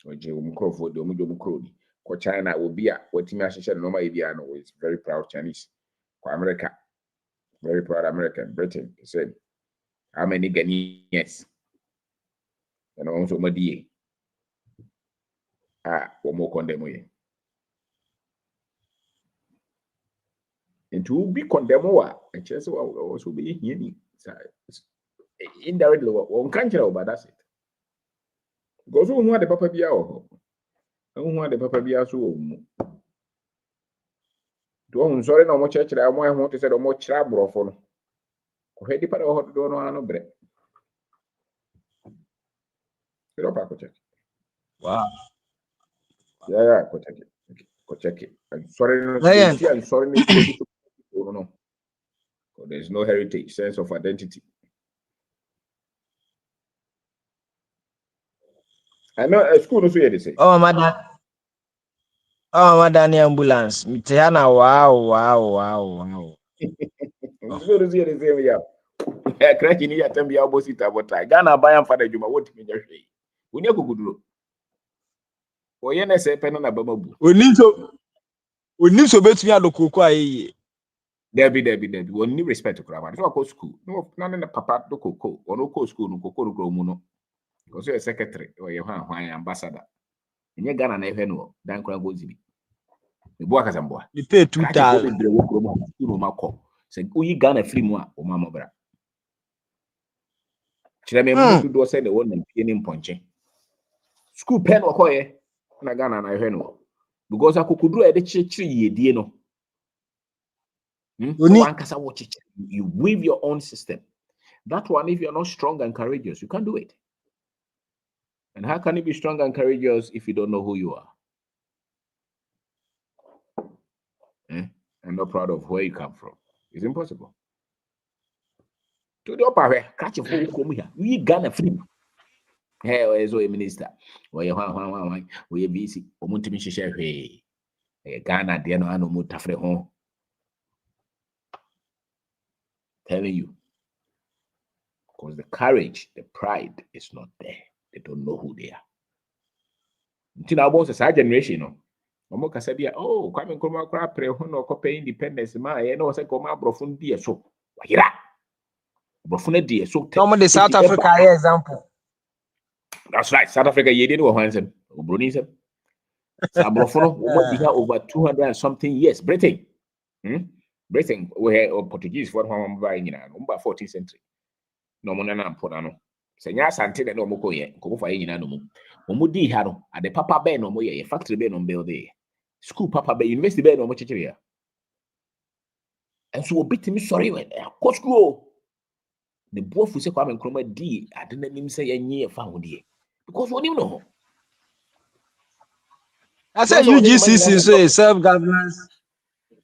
Wagye omkrofo de omjo omkrodi. Ko China obi a watimi ahyehyɛ no ma ebi no is very proud Chinese. Ko America, very proud American. Britain, he said, how many Ghanaians? And also Madie. One more condemn we. And to be condemned, and just also be here. Indirectly, one can't tell, but that's it. Because who want the Papa Biao? Who want the Papa Biao? To own sorry, no more church. I want to say no more trouble for no. Headi para o hot do no ano bre. Pero pa ko check. Wow. Yeah, go check it. Okay, go check it. I'm sorry, Ryan. I'm sorry. No. There's no heritage, sense of identity. I know a school no say they say. Oh, madam. Oh, madam ambulance. Mitiana wow. School no say they say yeah. Crack in here tembi opposite about Ghana buy am father juma what me just say. We need kukuduro. Oye na say pen na baba bu. Onim so betumi adokoko aye. Debi. We need respect to crowd. So I go school. No, na papa do koko. Or no go school no koko no grow muno. Because you're a secretary or you're an ambassador. And you're Ghana na efe no. Dan kura go zibi. The boy kasambwa. You pay 2,000. Say, "Uyi Ghana free mo o mama bra." Chira me mu do say the one na pie ni mponche. School pen wo koye na Ghana na efe no. Because akukuduro e de chichiri yedie no. So one kasa wo chichiri. You weave your own system. That one, if you're not strong and courageous, you can't do it. And how can you be strong and courageous if you don't know who you are? And not proud of where you come from? It's impossible. To the upper catch a fool come here. We Ghana free. Hey, where's a minister? Where you we busy. Omuntimisha share. Hey, Ghana, dear no animal tafre home. Telling you. Because the courage, the pride is not there. They don't know who they are. Until I was a generation, no. Omo kasa bia Kwame Nkrumah kra pre ho no kope independence ma ye no se koma brofun die so wayira brofun die so Some of the South Africa example. That's right. South Africa ye didn't want him obroni sem sa brofun no be here over 200 and something years. Britain Britain we had Portuguese for one by nyina no 14th century no mo na mpona no se nya asante na no mo koye ko mo fa nyina no mo di ha no ade papa be no mo ye factory be no build there. School papa be university be no mo chichiri. And so bit me sorry when go school. The both who say Kwame Nkrumah di I didn't even say any found here. Because what do you know? I said UGCC so self-governance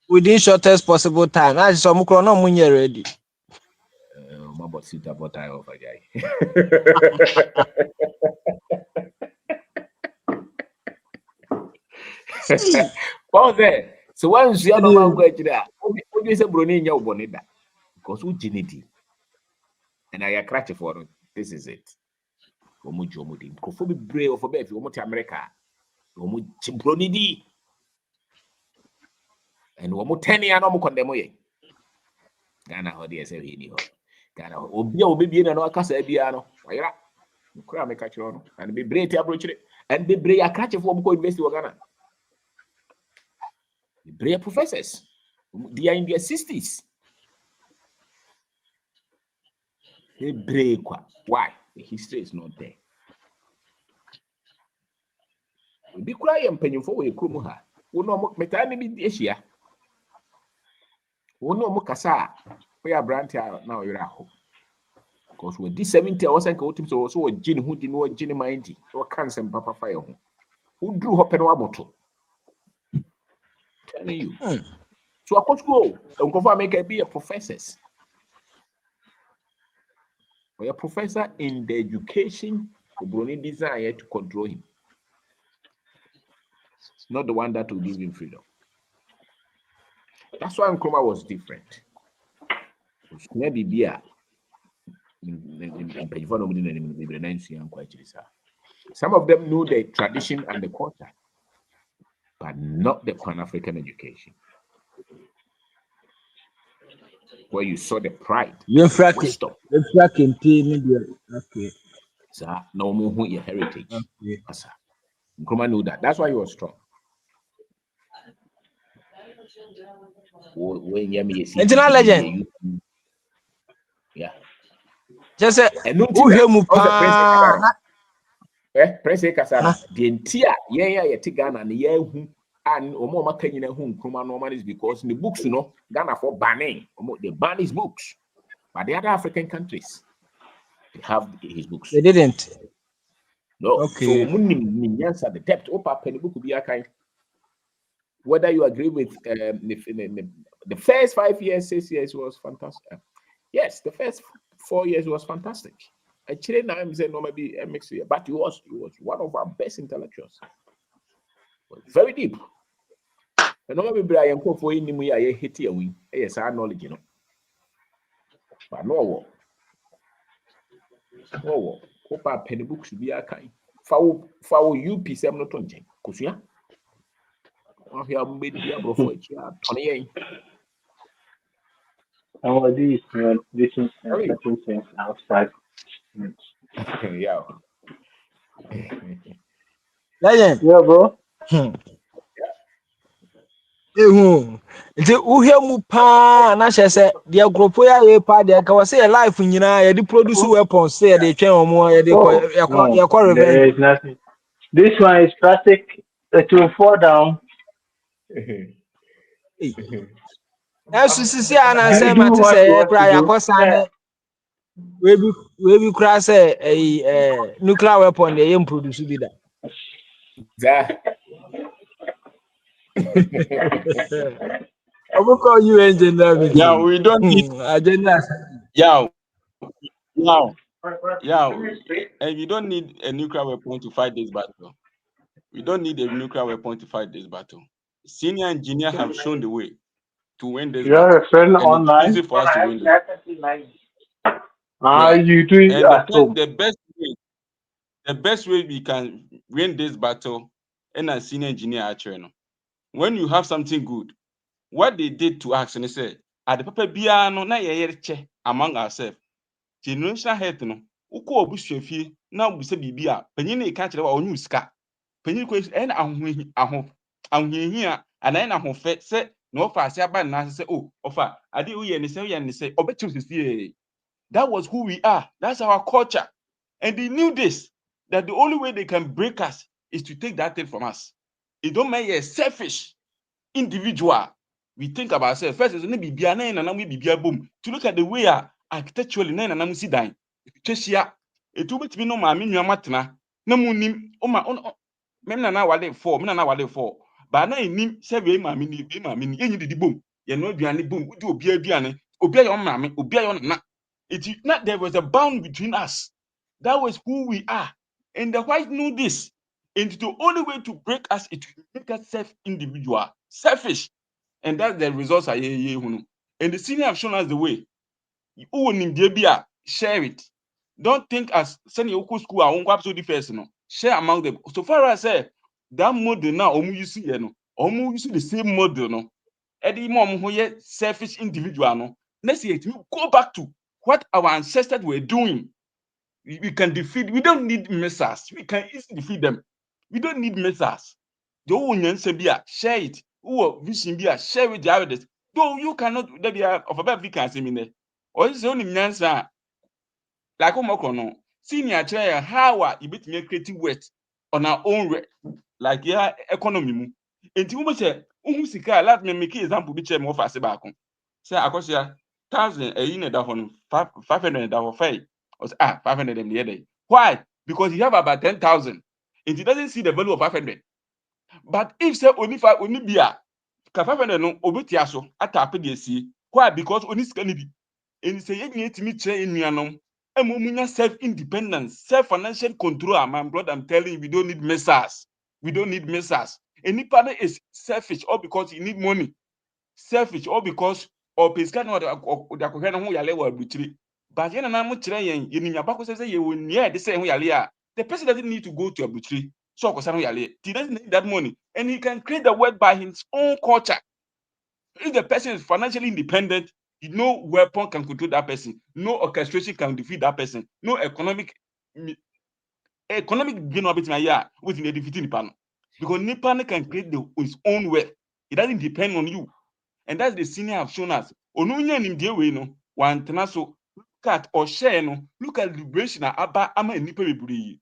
within shortest possible time. I saw Mukro no munye ready. My boss sit up what I offer guy. Pause there. So once you know my go to that, what do you say Bruni in your bonita? Because who genity? And I crash for it. This is it. Omujo mudi. Kofobi brave for if you want to America. Omu Bruni di. And Omu 10 years no more condemn ye. Ghana ho dey say he ni ho. Ghana obi be na no akasa bia no. Wayra. Kura me catch no. And be brave ti abrochire. And be brave ya crash for Omu ko university of Ghana. Brave professors. They are in their 60s. They break. Why? The history is not there. Be crying penny for a crumuha. Who know metani be Asia. Who know Mokasa. We are brantia now. You're at home. Because with this 70 hours and go to also a gin who didn't know Ginny Mindy or cancer and Papa Fire. Who drew up an bottle? Telling you. So I could go and go make a be a professors. Or a professor in the education who Bruni desire to control him. Not the one that will give him freedom. That's why Nkrumah was different. Maybe beer. Some of them knew the tradition and the culture, but not the Pan-African education. Where you saw the pride, wisdom. Okay. So, no more your heritage. Okay. Nkrumah knew that. That's why he was strong. Internal legend. Yeah. Just say, who hear mu pa? Prince Kasana. The entire yeah Ghana and yeah who and Omo Makanyina who Nkrumah normal is because in the books, you know, Ghana for banning. They ban his books. But the other African countries, they have his books. They didn't. No. Okay. So the depth of the book will be a kind. Whether you agree with the first 5 years, 6 years was fantastic. Yes, the first 4 years was fantastic. Actually, now I'm saying no, maybe a mixed year, but he was one of our best intellectuals. Very deep. And no, maybe I am for him. I hate you. Yes, I knowledge, you know. But no. Hope our penny book should be a kind. For you, piece I'm not on Jane. Kusia. I have made the above for it. Tony. Some of these traditions and certain things outside. Yeah. Legend. Yeah, bro. Nti uhia mu pa na hyese de agropo ya ye pa de ka wase ye life nyina ye de produce weapons say de twen omo ye de ko revenge. There is nothing. This one is plastic. It will fall down. Esu sisi ana You say do mate what you say want kra to ya do. ko sane we bi kra say nuclear weapon de ye produce bi da. Obo call you engineer meeting. Yeah, we don't need. Agenda. Yeah, and we don't need a nuclear weapon to fight this battle. We don't need a nuclear weapon to fight this battle. Senior engineers have shown the way to win this You are battle, a friend and it's online. easy for us to win this. You do it And at home. the best way we can win this battle, and a senior engineer actually, when you have something good, what they did to us, and they said, at the paper piano, na ye among ourselves. Generational health no uko obusuafie na obuse bibia panyin na ka kire wa onyu sika panyin ko en ahohia anan na hofe se na ofa ase aba na se oh ofa ade uye ne se obetu sisi. That was who we are. That's our culture, and they knew this, that the only way they can break us is to take that thing from us. It don't make a selfish individual. We think about ourselves first. Is bibia na we bibia boom. To look at the way architecturally na musi dan twehia etu betimi no maame nua matena na munim o ma mem na wale 4 ba na enim se we maame ni yenyi didi bom ye no aduane bom udi obi aduane obi ayo maame obi ayo na it not there was a bound between us. That was who we are, and the white knew this, and the only way to break us is to make us self-individual, selfish, and that's the results are here. And the senior have shown us the way. Share it. Don't think as send your school I won't absolutely first no. Share among them. So far as I say that model now you see you see the same model no. Eddie mom who selfish individual no. Let's say it go back to what our ancestors were doing. We can defeat. We don't need missiles. We can easily defeat them. We don't need missiles. The whole share it. Who vision share with the others. Though you cannot, there be of a bad vacancy in there. Or is only answer like Omokono. Senior chair, how you bit me creative work on our own, like yeah, economy. And you must say, Sika, let me make example, which I'm more fast about. Say, I cost ya 1,000 a year, that one 500 that was fair. Or 500 the other day. Why? Because you have about 10,000. And he doesn't see the value of 500. But if say only be a 500 no obetia so atape de see. Why? Because only scan be. And say you need to meet in nuanom. Emunya self-independence, self-financial control. My brother, I'm telling you, we don't need messers. We don't need messers. Any partner is selfish or because you need money. Selfish or because or pescan or the who yale were butchery. But yen and I'm train in your back says you will near the same way. The person doesn't need to go to a butchery. So he doesn't need that money. And he can create the work by his own culture. If the person is financially independent, no weapon can control that person. No orchestration can defeat that person. No economic gain of it within the defeating Nipan. Because Nipan can create his own wealth. It doesn't depend on you. And that's the senior have shown us. Onunya in the way no one so look at or share no look at liberation aba ama nipa bebree.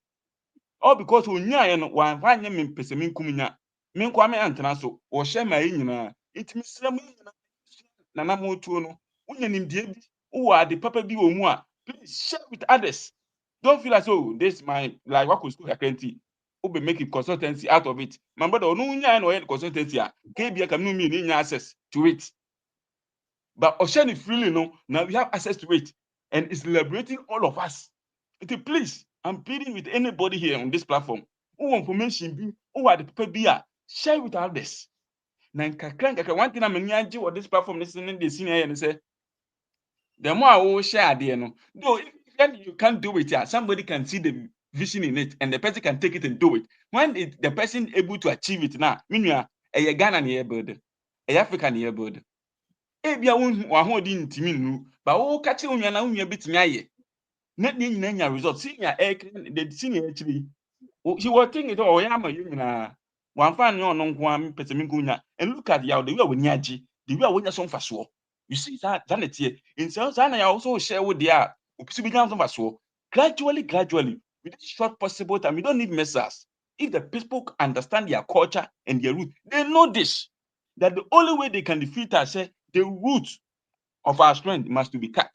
All because onya no one wanye me pese me nkuminya. Me nkwa me antena so or share my nyina. It means na na motuo no unya nimdie bi uwa de papa bi omu a please share with others. Don't feel like oh this my like what could school accounting ube make it consultancy out of it. My brother onu unya no consultancy a kebia kam no me ni access to it. But Ocean freely no now we have access to it and it's liberating all of us. Please, I'm pleading with anybody here on this platform who information be who are the people be share with others. Now, one thing I'm on this platform listening to senior and say, the more I will share the no, though you can't do it, somebody can see the vision in it and the person can take it and do it. When the person able to achieve it now, meaning a Ghana near bird, a African near bird. Ebia won ntimi nu ba wo ka che onwa na onwa betimi aye na nyina result senior the senior actually he was thinking oh ya ma you nyina wan fa ne ono nko am petimi nkunya and look at the way we niaji the way we nya so mfaso you see that it in so na ya also share with there opisi bi nya so mfaso gradually with this short possible time we don't need messers if the people understand their culture and their root they know this that the only way they can defeat us the root of our strength must be cut.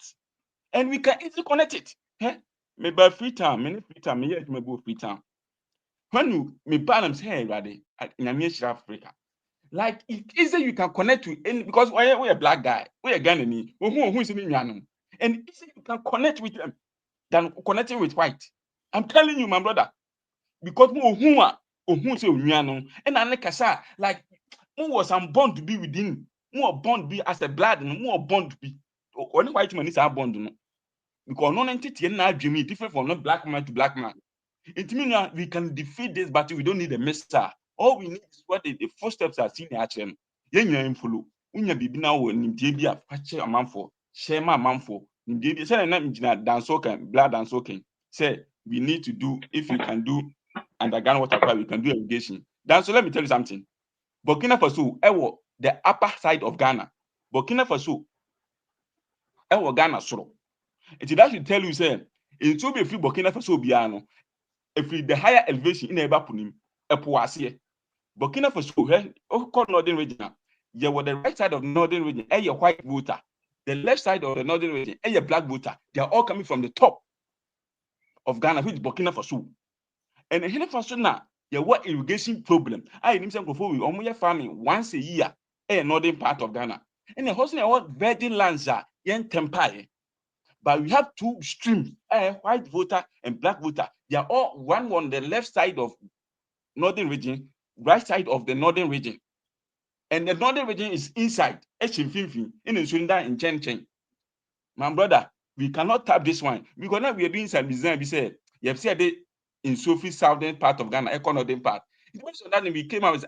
And we can easily connect it. Maybe free time, many free time, maybe free time. When you balance here, ready, in Africa, like it's easy you can connect to any because we're a black guy, we're a Ghanaian, who is in Yano. And easy you can connect with them than connecting with white. I'm telling you, my brother, because who say and I like who was I'm born to be within. More bond be as a blood and more bond be only white man is our bond no because no entity na dream different from not black man to black man. It means we can defeat this battle. We don't need a master. All we need is what the footsteps are seen action. Yen follow. Unya bibi na wo nimdie bi a fache amanfo share ma amanfo nimdie bi say na mjina danso kan blood and soaking say we need to do if you can do underground water we can do irrigation. Dan so let me tell you something. Burkina Faso the upper side of Ghana. Burkina Faso, Ghana soro. That should tell you, say, it will be free Burkina Faso biano. If the higher elevation in Ebapunim, Epuasie. Burkina Faso, called northern region. You were the right side of the northern region, a white voter. The left side of the northern region, a black voter. They are all coming from the top of Ghana, which is Burkina Faso. And the Burkina Faso now, you what irrigation problem. I need some farming once a year. Northern part of Ghana. And the hosting what virgin lands are yen tempire. But we have two streams, white voter and black voter. They are all one on the left side of northern region, right side of the northern region. And the northern region is inside. In Chen. My brother, we cannot tap this one. Because now we are doing some design. We say, you have said it in Sophie southern part of Ghana, northern part. It means that we came out with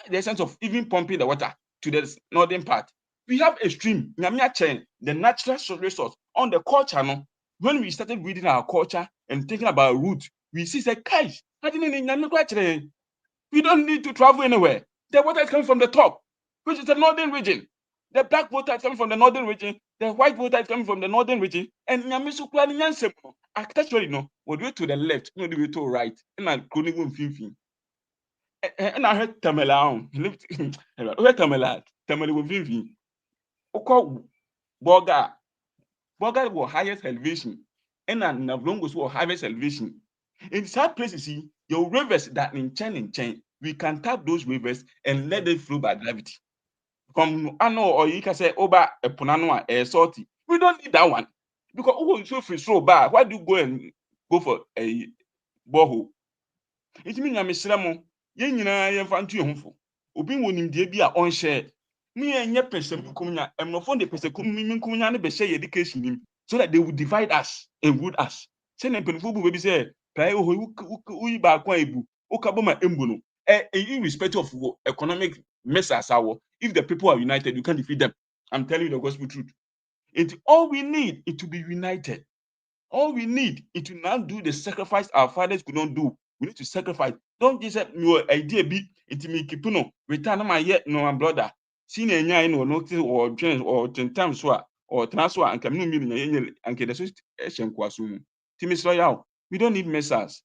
the sense of even pumping the water to the northern part. We have a stream, the natural resource on the culture. No? When we started reading our culture and thinking about root, we see that we don't need to travel anywhere. The water is coming from the top, which is the northern region. The black voter is coming from the northern region, the white voter is coming from the northern region, and Nyamisu Kwani Nyansem, architecturally, no, would way to the left, no, the way to the right, and I couldn't even feel. And I heard Tamela, I heard Tamela with Vivi. Oko Boga was highest elevation, and Navlongos was highest elevation. In some places, your rivers that in chain, we can tap those rivers and let them flow by gravity. From Ano or you can say Oba a Punano a salty. We don't need that one. Because oh, so free so bad. Why do you go for a borehole? It means I'm a slammo. Yen fan to your home. Obi wonim de bi a on share. Me enye person kumnya. I'm not fond the person kumnya ne be share education him so that they will divide us and root us. Say na penfo bu baby say, "Pray o hu ba kwa ebu. O kaboma embu no." Irrespective of economic measures, if the people are united, you can defeat them. I'm telling you the gospel truth. All we need is to be united. All we need is to not do the sacrifice our fathers could not do. We need to sacrifice. Don't just have your idea be it me keep no return my yet no my brother. Seen a no notice or change or 10 times or transfer and come meaning and get association kwasum. Timis we don't need measures.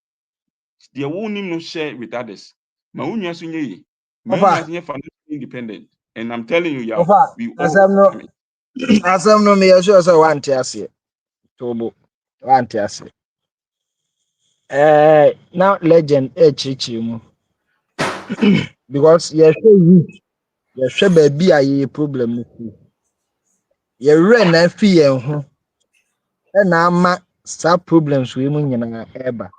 They won't no share with others. Maunya sunye. Ofa, Maunya financially independent. And I'm telling you, Ofa, we all asam no, coming. asam no me yasho sa wanti ase. Tobo, wanti ase. Now legend chichi mu. Because yɛhwɛ baabi a yɛyɛ problem no fi. Yɛwerɛ na afi yɛn ho ɛna ama saa problems wei mu nyinaa ɛreba.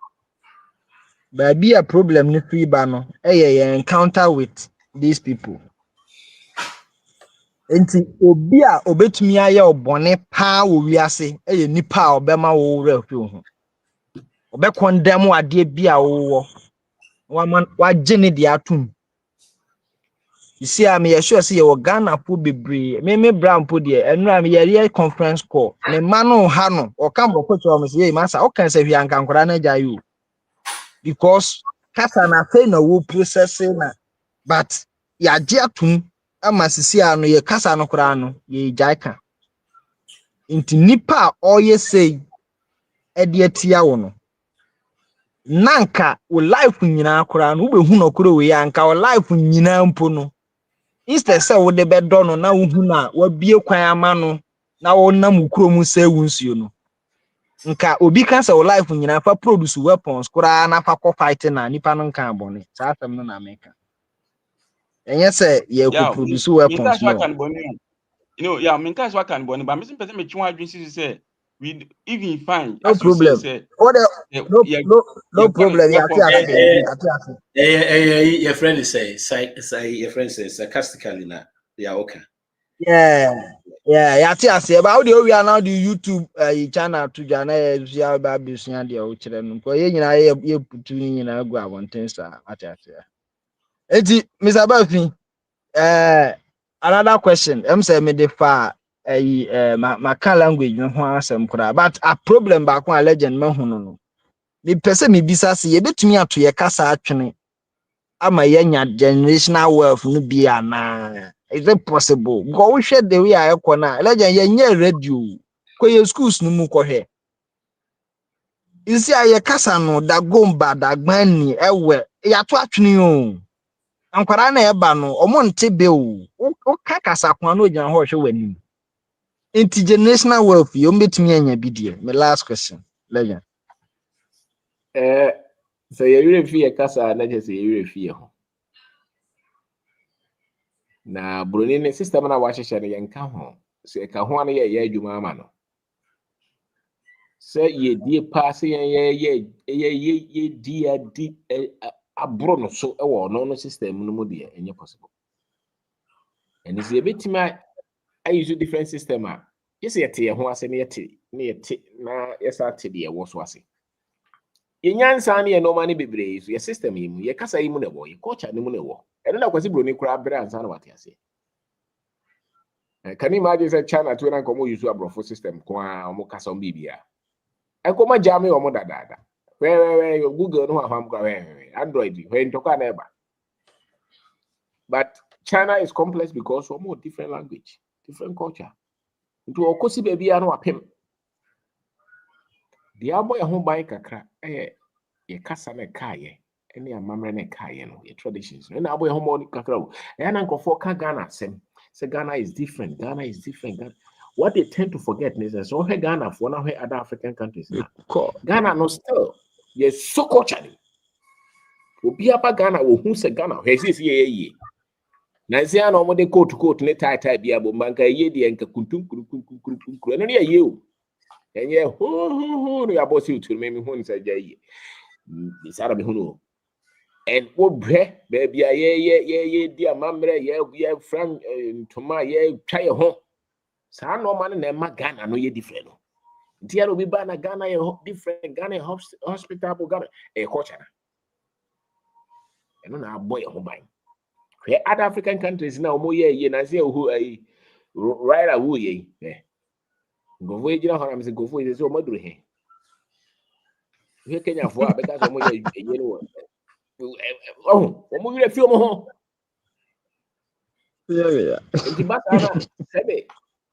Baabi a problem no fi ba no ɛyɛ yɛn encounter with these people. Nti obi a obetumi ayɛ ɔbɔne paa wɔ wiase ɛyɛ nipa a ɔbɛma wo werɛ afi wo ho. Ɔbɛkɔndɛm adeɛ bi a wowɔ. Wagye ne deɛ atom. You see, I'm sure see your Ghana po bebree. Me brown po deɛ ɛnura me yɛreyɛ conference call. Me ma no ha no ɔka mbɔkɔ kyerɛ ɔmo sɛ yɛ masa ɔka sɛ hwɛ anka nkora na gya you. Because kasa na afei na wo processing na but yɛagye atom ama sisi ano yɛ kasa no koraa no yɛ gyae ka. Nti nipa a ɔyɛ sei ɛde atia wo no. Nanka wo life nyinaa koraa no wobɛhu no koro wei anka wo life nyinaa mpo no. Instead say wo de bedo no na wo hu na wabie kwan ama no na wo nam ukrom sɛ wunsuo no nka obi ka sɛ wo life nyina fa produce weapons kura na fa fight na nipa no nka abone saa asɛm no na meka enye sɛ ye ko produce weapons no Minka so can boni but me person me twa adwin say we even fine no as problem. you say No problem ya your friend is say your friend says sarcastically na they are okay. Yeah, ase ba we are now the YouTube channel to jana ya ba bisua de o kire no ko ye nyina ye putu ni nyina gu abonten sa ate. Enti Mr. Bafi another question say me dey fa my language no ho asem kura but a problem ba ko a legend ma hu no me pese me bisa se ye betumi ato ye kasa atwene ama yenya generational wealth no bia na. Is it possible? Go we share the way I na legend yenye radio ko ye schools no mu ko he. Isi aye kasa no da gomba da gbani ewe ya to atwene o. Ankwara na eba no omo nte be o. O ka kasa kwa no gyina ho hwe wani. Intergenerational wealth yo mbetumi anya bidie. My last question. Legend. So you refi kasa na je say you refi ho. Na broni ne system na wahyehyɛ no yɛnka ho so ɛka ho ano yɛ adwuma ama no sɛ yɛdie paa sɛ yɛdi aboro no so ɛwɔ no system no mu deɛ ɛnyɛ possible ɛne sɛ yɛbɛtumi a use different system a yɛsɛ yɛte yɛn ho ase na yɛte na yɛsa te deɛ ɛwɔ so ase yɛnyansa ne yɛ normal ne bebree so yɛ system yi mu yɛ kasa yi mu na ɛwɔ yɛ culture ne mu na ɛwɔ ɛno na kwasi broni koraa bere ansa na wate ase. Can you imagine say China to na komo use abrofo system kwa omo kasa on bibia e koma jame omo dada we Google no afam kwa we Android we ntoka na eba but China is complex because omo different language Different culture. Into okosi baby ano apem. The abo ya ho ban kakra ye kasa na kaye. Any amamre na kaye no, your traditions. And abo ya ho mo kakra. E na nkofo ka Ghana sem. Say Ghana is different. Ghana is different. What they tend to forget is so Ghana for now other African countries. Ghana no still yes so culturally. Obi aba Ghana wo hu se Ghana he say ye. Na say na omo de coat ne tie bia bo manka ye de enka kuntum kuru no ye o. Enye ho ya bosi utu me hu nsa ja ye. Bi sara me hu no. And what bre baby ye di amamre ye friend ntoma ye twa ye ho. Sa no man na ma Ghana no ye different no. Ntia no bi ba na Ghana ye different Ghana hospital Ghana e culture na. Eno na boy ho ban. Where other African countries now mo ye na say who right away ye. Go for ejira ho na me say go for is so maduru he. We Kenya for because mo ye no. Oh, mo wi refi mo ho. Yeah. Nti ba na sebe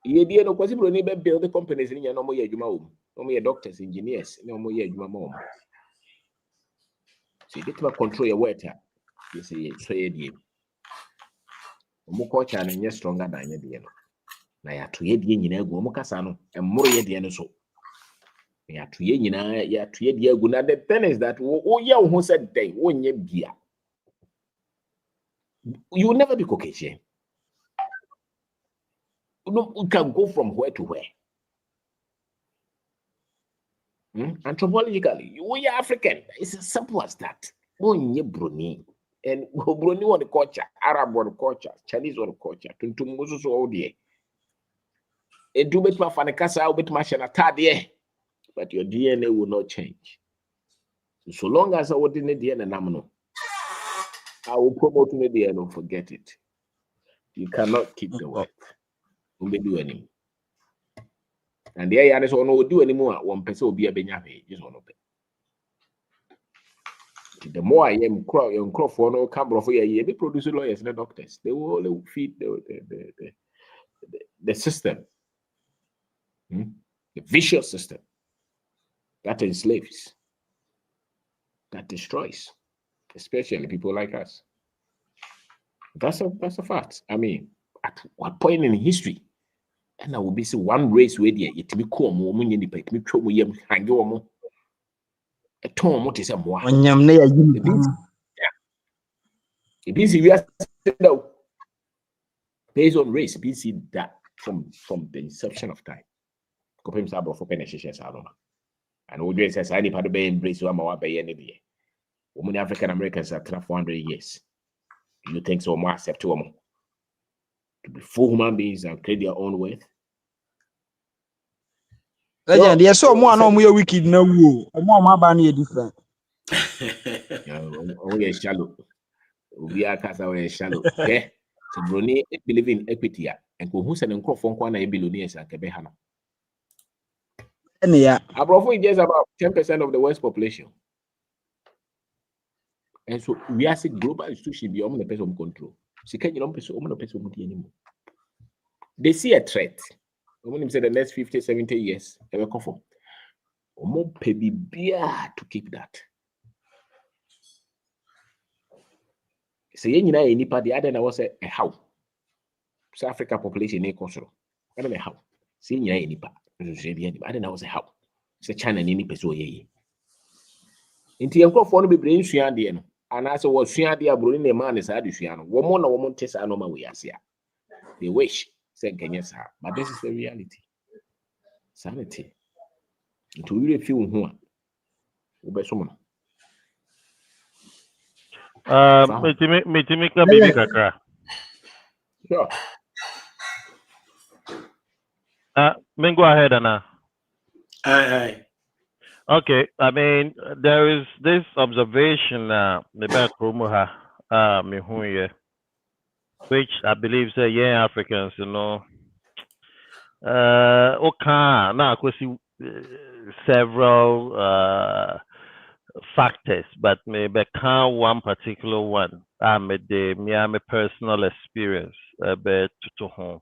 ye die no kwasi bro ni be build the companies ni nya no mo ye adwuma wo. No mo ye doctors, engineers, no mo ye adwuma mo. So you get to control your water. You say so ye die. Omo culture na nye stronger than ye die no. Na ya to ye die nyina agu omo kasa no emmoro ye die no so. Ya to ye nyina ya to ye die agu na the thing is that wo ye wo said day wo nye bia. You will never be Caucasian. You can go from where to where. Anthropologically, we are African. It's as simple as that. Onye Bruni. And Bruni on the culture, Arab on the culture, Chinese on the culture, Tuntum Musu all day. And do bet my fanakasa, bet my shanatadie. But your DNA will not change. So long as I would in the DNA namino, I will promote the DNA, don't forget it. You cannot keep the word. You may do any. And the AI is no do anymore. One person will be a benyafe, just one of it. The more I am crop for no camera for a they produce lawyers and doctors. They will only feed the system, the vicious system that enslaves, that destroys, especially people like us. That's a fact. I mean, at what point in history, and I will be see one race where there it me come woman in the pet me chom yam hang you a tom what is a moi. Onyam na ya yim. It means we are based on race, we see that from the inception of time. Compare himself for penetration salon. And we say any part of embrace who am our bay any women African Americans are 400 years. Do you think so more acceptable to be full human beings and create their own worth? Legend, yes, so more no more wicked na wo. Omo aba na different. Only shallow. We are cast away shallow. Okay. So Bruni believe in equity and who send and crop on billionaires and Kebehana. Yeah. Abroad is just about 10% of the world's population. And so we are seeing global institution beyond the person control. So can you not person anymore? They see a threat. When you say the next 50, 70 years, they will come for more baby beer to keep that. So you know any part the other was a how South Africa population in control. I don't know how. See you know any part. I don't know how. It's China any person ye. Inti yanko for no be brain suan de no. And as was suan de abro ni man is adu suan. Woman na woman test anoma we asia. They wish say Kenya sir, but this is the reality. Sanity. Into you feel who are. Ubesomo. Metimika bibi kakra. Sure. Then go ahead, Anna. Aye. Okay, I mean, there is this observation, which I believe say, yeah, Africans, you know, okay, now I see several factors, but maybe count one particular one. I'm a personal experience, but to home.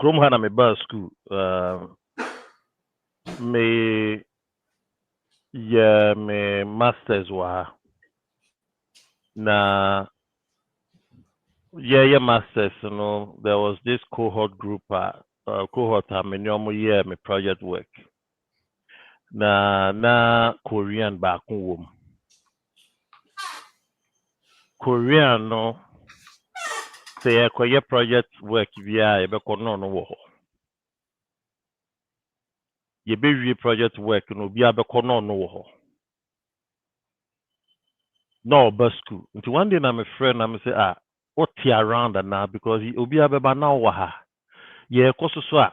Chrome had me bus school. Me yeah me masters wa na yeah masters. You know there was this cohort group. Cohort me year me project work. Na Korean back home. Korean no say a project work via ebe kono no wo ho. Ye be wie project work no bia be kono no wo ho. No bus school. Until one day na my friend na me say what around and now because he obi abeba na wo ha. Ye koso so a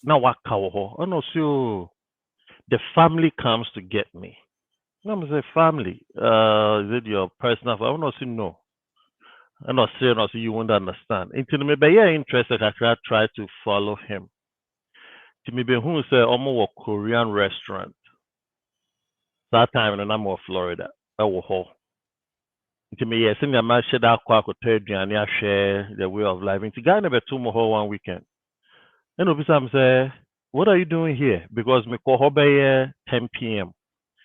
na waka wo ho. Ono so the family comes to get me. Na me say family. Is it your personal? I want to say no. I'm not saying also you won't understand. Until me be interested, I try to follow him. To me be who say almost a Korean restaurant. That time in I'm Florida. I was home. To me, yes, in the man share that quack or third and I share the way of life. Into Ghana be 2 more one weekend. And obviously I'm say, what are you doing here? Because me call home 10 p.m.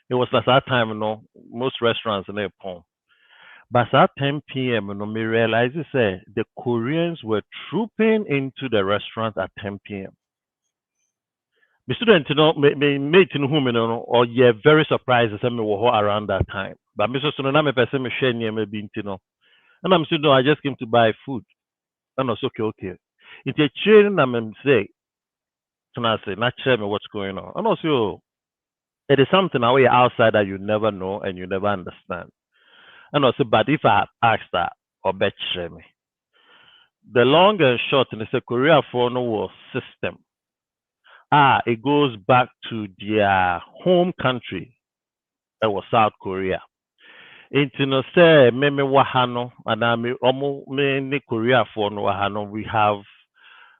It was at that time, you know, most restaurants in their home. But at 10 p.m., you know, me realize the Koreans were trooping into the restaurant at 10 p.m. The student, you know, me mate in whom, you know, or yeah, very surprised as me were around that time. But Mr. Sonona, me person me share near me being, you know, and I'm saying no, I just came to buy food. And I was okay. It's a chain, I'm say, can I say, not share me what's going on. And also, it is something away outside that you never know and you never understand. And also, but if I ask that or bet share me, the long and short, and it's a Korea for no war system. It goes back to their home country. That was South Korea. Into no say me wahano and I me Korea for no wahano. We have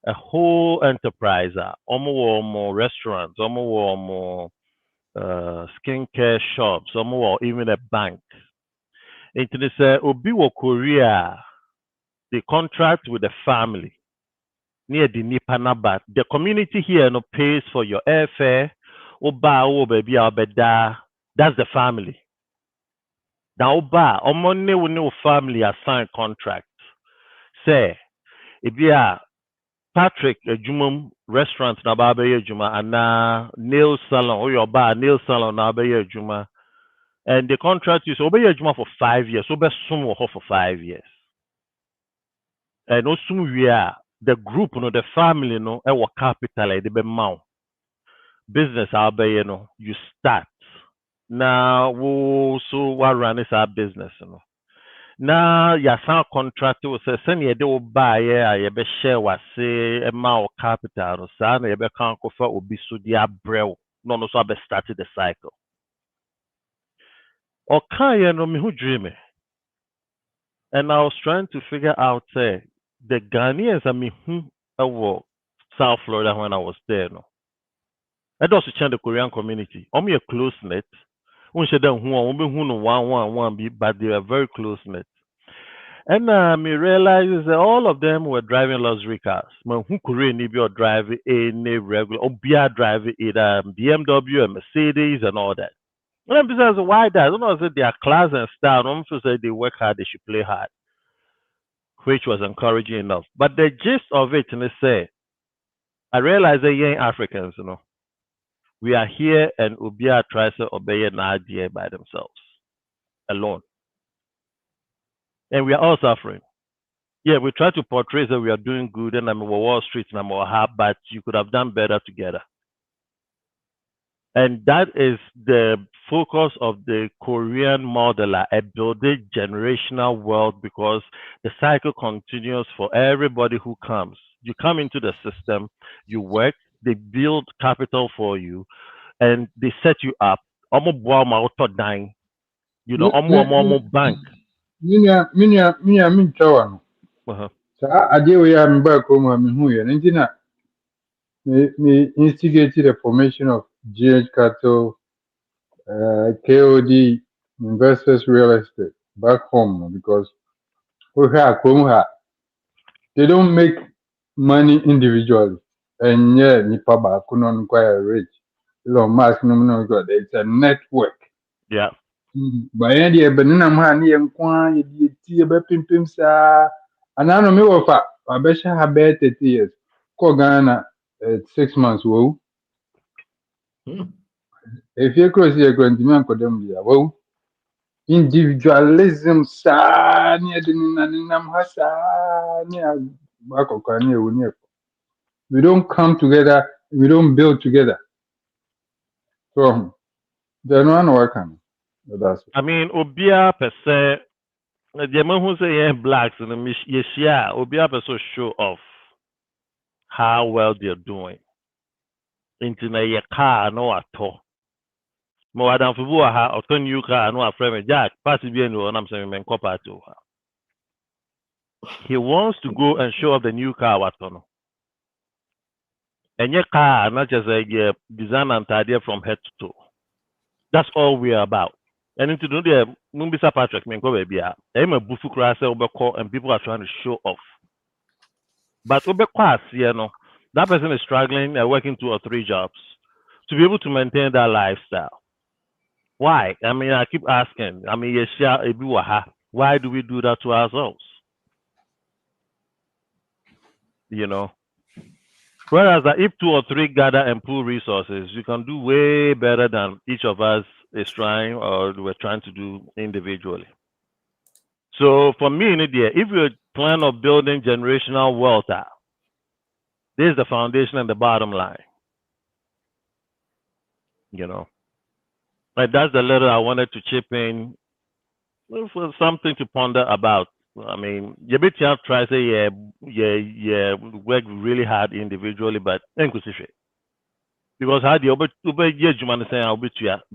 a whole enterprise. More restaurants, more skincare shops, even a bank. Into no say obi wo Korea. They contract with the family near the Nipanaba. The community here no pays for your airfare. Oba baby abeda. That's the family. Now Oba no family assign contract. Say if you are Patrick Jumum restaurant na ba juma and nail salon or your bar nail salon na juma. And the contract is obey juma for 5 years. Obe sum for 5 years. And also we are the group, you know, the family, you know, our capital, the amount business, you know, you start now. So what run is our business, you know. Now, your sound contract will say, send you do buy you be share what say amount capital, so you be can't go for be so dear brew. No, so I be started the cycle. Or can you know me who dreaming? And I was trying to figure out, the Ghanaians, I mean, South Florida when I was there, no. I also change the Korean community. I'm a close knit. But they are very close knit. And me realizes that all of them were driving luxury cars. Man, who Korean be driving any regular or be driving either BMW and Mercedes and all that. And I'm besides why that? I don't know if they are class and style. I'm sure say they work hard, they should play hard, which was encouraging enough. But the gist of it, and they say, I realize that you ain't Africans, you know. We are here and Ubia tries to obey an idea by themselves, alone. And we are all suffering. Yeah, we try to portray that we are doing good and I'm Wall Street and I'm hard, but you could have done better together. And that is the focus of the Korean model, a building generational wealth, because the cycle continues for everybody who comes. You come into the system, you work, they build capital for you, and they set you up. You know, bank. Minya Uh-huh. saa adeɛ wei a mebaa kurom a mehuuɛ no nti na me instigated the formation of GH Capital, KOD, Investors Real Estate back home, because we have kurom ha, they don't make money individually. And yeah, nipa ba kuno quite rich. Elon Musk no God. It's a network. Yeah. By any banana man, young ye tea about pimpim sa. And I know me of a besha have 30 years. Ko Ghana 6 months. Whoa. If you cross your grandman, Kodem, whoa. Individualism sa near the Nanam Hasa near Bakokane. We don't come together, we don't build together. So there's no one working. That's it. I mean, Obia per se, the man who say yeah, blacks and the yeah, Obia per se show off how well they're doing. Into na car no at all. Mo adam fubu ha auto new car no aframe Jack pass bi no I'm saying men copper to her. He wants to go and show off the new car what no. And your car not just a design and idea from head to toe. That's all we are about. And into the Mumbisa Patrick men go baby. I'm a bufu class and people are trying to show off. But that person is struggling, working 2 or 3 jobs to be able to maintain that lifestyle. Why? I mean, I keep asking. I mean, why do we do that to ourselves? You know? Whereas if 2 or 3 gather and pool resources, you can do way better than each of us is trying or we're trying to do individually. So for me, if you plan of building generational wealth, this is the foundation and the bottom line. You know? Like that's the letter I wanted to chip in for something to ponder about. I mean, you bet you have to try say work really hard individually, but because how the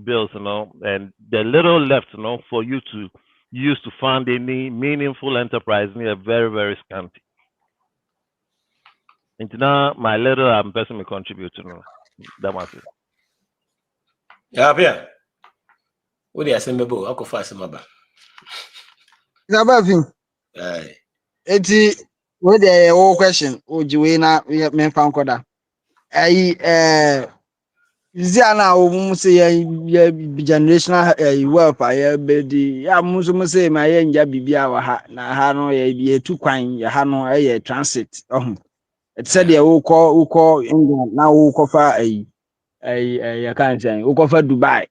bills, you know, and the little left, you know, for you to use to fund any meaningful enterprise, near very, very scanty. And now my letter I'm personally contributing. That was it. Yeah. What do you say, Mabo? I'll go fast, Maba. Zabafin. Eti we the whole question ojiwe na me fa nkoda. Ziana o say ya generational wealth ya bedi ya muso say ma ya nja bibia wa ha na ha no ya tu kwan ya ha no ya transit it said ya wo England na wo kofa ya kan say wo kofa Dubai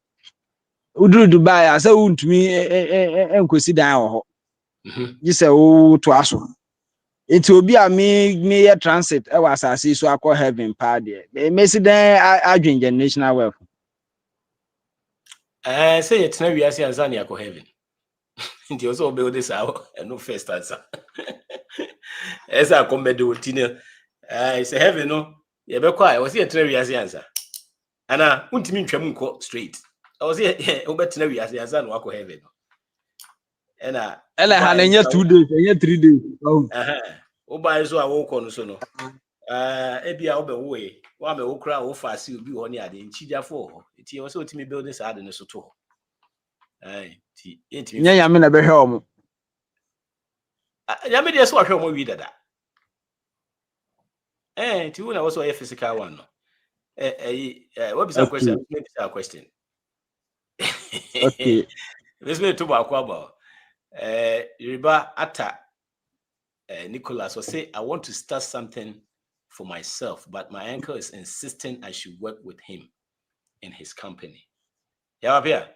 uduru Dubai asa wuntumi enkosi dan wo ho gise wo to aso enti obi a me ya transit e wa asase so akọ heaven pa de mesi dan adwen generational wealth Say it's never as Tanzania go heaven. Nti also build this out and no first answer. Esa come do tino. It's a heaven no. You be quiet. Was here tell as answer. Ana untimi ntwam nko straight. I was here obetina wi as answer no akọ heaven. Ena ha na nya 2 days nya 3 days. Oba so awoko no so no. Ebia obewo e. Wa me wo kra wo fa asi obi ho ne ade nchijafo ho. Eti wo so otimi build this ade no so to. Ti enti nya yame na be hwe omo. Yame de so ahwe omo wi dada. Ti wo na wo so ye physical one no. What is a question? Okay. Let's go to Bakwaba. Riba Ata Nicholas will say, I want to start something for myself, but my uncle is insisting I should work with him in his company. Yeah, up here.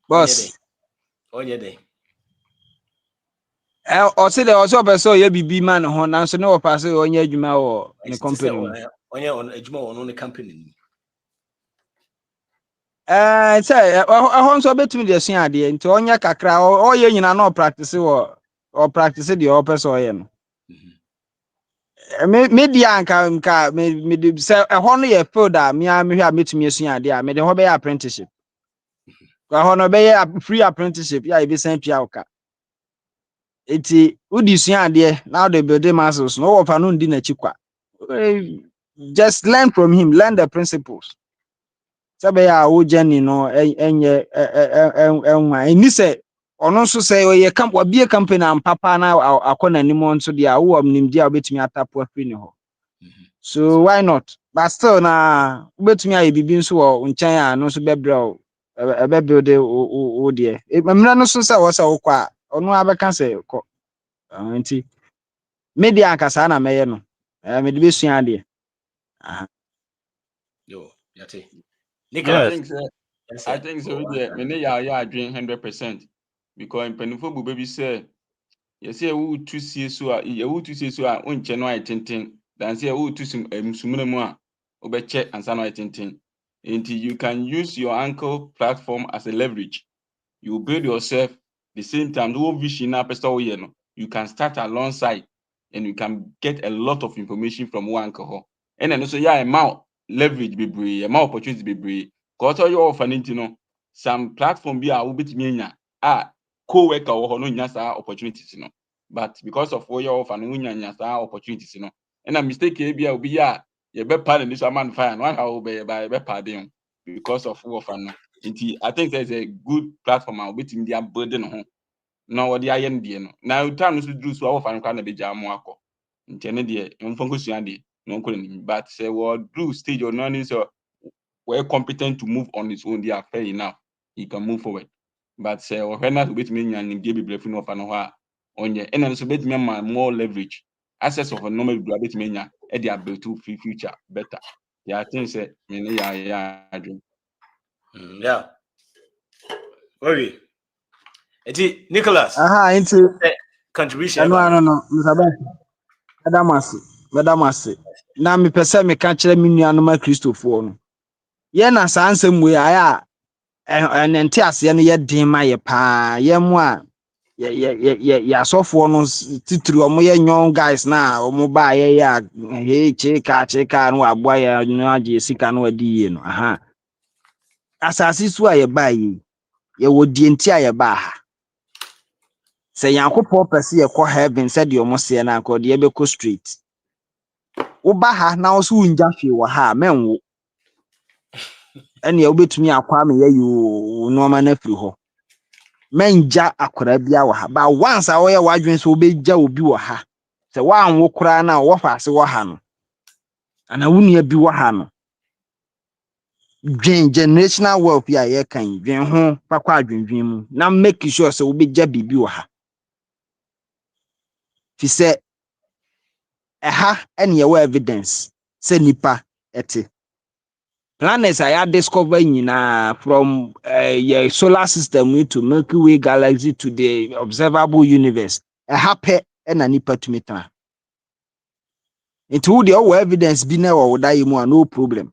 Boss. On your day. O say there also be so ye bibi man ho na so ne wo pass onye adwuma wo ne company. Onye on adwuma wo no ne company. Say ehon so betumi de sua ade nti onye kakra o ye nyina na o practice the o person o ye no. Me dia anka me de say ehon no ye field a me hwe a metumi sua ade a me de ho be apprenticeship. Ehon no be free apprenticeship ya e be san tua oka. Iti udi sua ade now they build muscles no ofa no ndi na chikwa. Just learn from him, learn the principles. Sabe ya wo journey no enye enwa ni se ono nso sɛ ɔyɛ wabie company ampapa na akɔ n'anim nso deɛ a wowɔ nimdeɛ a wobɛtumi atapo afiri ne hɔ. So why not? But still na wobɛtumi ayɛ biribi nso wɔ nkyɛn a no nso bɛbrɛ o ɛbɛbuild wo deɛ. Mmara no so sɛ wɔ sɛ wokɔ a ɔno abɛka sɛ kɔ. Nti media anka saa na mɛyɛ no. Mede bɛsua adeɛ. Yo, yate. Yes. I think so. Yeah, me ne ya adwin 100% because mpanimfo bu baby say yes say wo tu sie so a onche no ayetenten dan say wo tu sumuna mu a obeche ansa no ayetenten. Until you can use your ankle platform as a leverage. You build yourself the same time the vision na person wo ye no. You can start alongside and you can get a lot of information from one ankle. And then also amount leverage bebree, amount opportunity bebree. Cause all your offer no some platform be a wobetumi anya co-worker wo no nya saa opportunities no. But because of what your offer no nya saa opportunities no. And a mistake e bia obi ya ye be pa ni so man fire no how be pardon because of what offer no. I think there's a good platform a wobetumi dia build no ho. Na wo dia ye ndie no. Na time so do so offer no kwa na be jamu akọ. Nti ene de mfonko sua de no nko ni but say we do stage or none so we're competent to move on its own, they are fair enough. He can move forward. But say when that bit me and give me no on your and then so bit me more leverage. Access of a normal bit me and they are built to future better. Yeah, I think say yeah. Yeah. Very. Nicholas. Nti Contribution ɛno about ano no msabe medamase na mepɛ sɛ meka kyerɛ me nuanom akristofoɔ no yɛ na saa nsɛm wei ayɛ a ɛnente aseɛ no yɛ den ma yɛ paa yɛ mu a yɛ asɔfoɔ no titiri ɔmo yɛ young guys na ɔmo ba yɛ a kyeka no aboa yɛ no agye sika no adi yie no asase so a yɛbaa yi yɛwɔ die nti a yɛbaa ha sɛ Nyankopɔn pɛ sɛ yɛkɔ heaven sɛdeɛ ɔmo seɛ no anka ɔde yɛbɛkɔ straight woba ha na wo so wongya hwee wɔ ha a mɛnwo ɛnea wobɛtumi akɔ ama yɛyi wo nneɛma no afiri hɔ mɛngya akwaraa bia wɔ ha but once a wɔyɛ w'adwene sɛ wobɛgya obi wɔ ha sɛ woanwo koraa na wɔfa ase wɔ ha no anaa wo nua bi wɔ ha no dwen generational wealth a yɛkan dwen ho fakɔ adwendwen mu na make sure sɛ wobɛgya biribi wɔ ha fi sɛ ɛha ɛne yɛwɔ evidence sɛ nipa ɛte planets a yɛadiscover nyinaa from your solar system to Milky Way galaxy to the observable universe ɛha pɛ ɛna nipa tumi tena nti wo deɛ ɔwɔ evidence bi na ɛwɔ wo da yi mu a no problem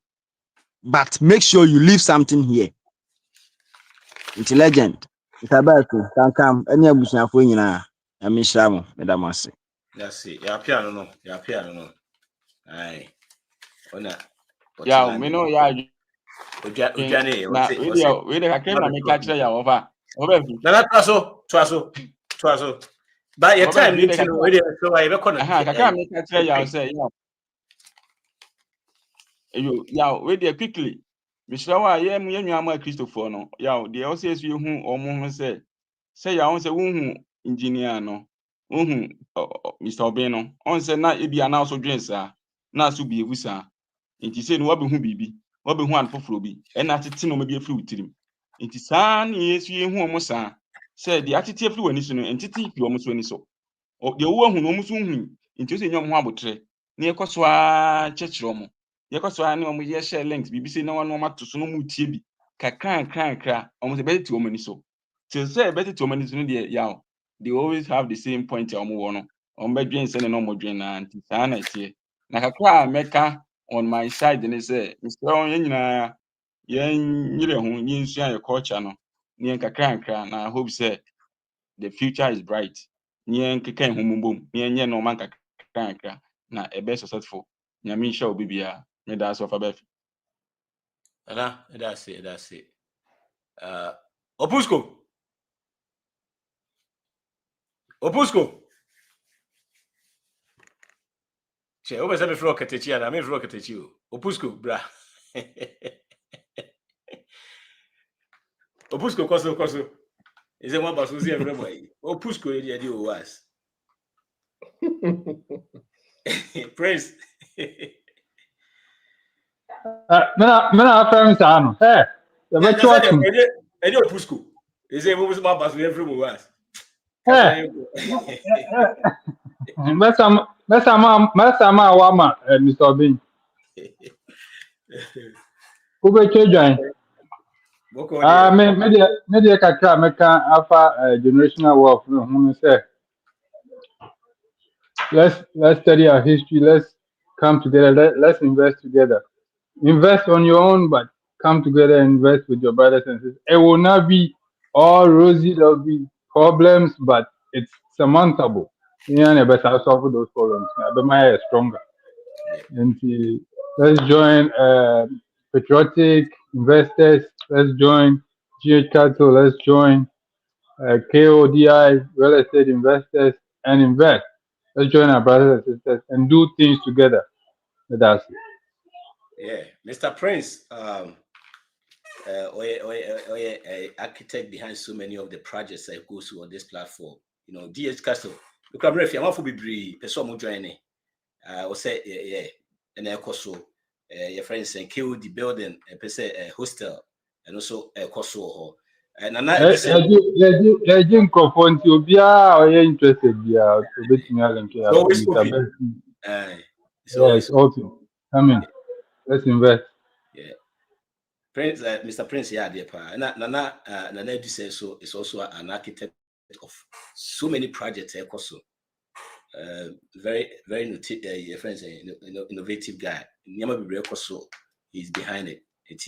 but make sure you leave something here nti legend ntabaaku kankam ɛne abusuafoɔ nyinaa na menhyira mo meda mo ase. That's it. Yeah, piano no. Aye. Ona. Yeah, me know yeah. Ujane, Na we dey kakra na me ka kire ya over. Na twaso. But your time you know we dey so I be kono. Kakra me ka kire ya say yeah, we dey quickly. Mishra wa ye mu yenua ma Christopher no. Yeah, dey also esu hu omo ho say ya won say hu engineer no. Hu Mr. Obin no. On say na e bia na so dwen sa. Na so bi evu sa. Nti say no wabehu bibi. Wabehu an foforo bi. E na tete no ma bi afiri utirim. Nti saa na yesu ye hu omo sa. Say the atete afiri wani so no entity fi omo so ani so. De wo hu no omo so hu. Nti o say nyom ho abotre. Na ye koso a chechiro omo. Ye koso a na omo ye share links bibi say na wano ma to so no mu tie bi. Kakran omo say beti omo ani so. Till say beti omo ani so no de yaw. They always have the same point omo wo no. Omo be dwen say na omo dwen na nti saa na tie. Na kakra meka on my side and say Mr. On nyina yen nyire ho yen sua your culture no yen kakra na I hope say the future is bright yen kekan ho mumbom yen nye no man kakra na e be successful nyame sha obi bia me da so fa ba fi That's it. Opusco. Che, o bese be fro ketechi ana me fro ketechi o. Opusco bra. Opusco koso. Is it one about Susie everybody? Oh, push go idea do was. Praise. Mena friends ano. Eh. The That's virtual it. team. Any push go. Is it what about Susie everybody was? Eh. Mesama wama Mr. Bean. Ube join. Media kakra meka alpha generational wealth no hunu say let's study our history, let's come together, let's invest together. Invest on your own, but come together and invest with your brothers and sisters. It will not be all rosy, there'll be problems, but it's surmountable. Yeah, and better solve those problems. But my is stronger. And let's join patriotic investors, let's join GH Capital, let's join KODI, real estate investors, and invest. Let's join our brothers and sisters and do things together. That's it. Yeah, Mr. Prince, architect behind so many of the projects that goes on this platform. You know, DH Castle. Look, I'm ready. I'm off for be person joining. I say yeah, and also your friends saying KO the building, a hostel, and also a Koso. And another Legend Cropon to be interested. Yeah, to bet me it's always open. It's open. Come in. Let's invest. Yeah. Prince, Mr. Prince, yeah, dear pa. Nana do say so is also an architect of so many projects. Also, very innovative guy. Never be real so he's behind it. I'm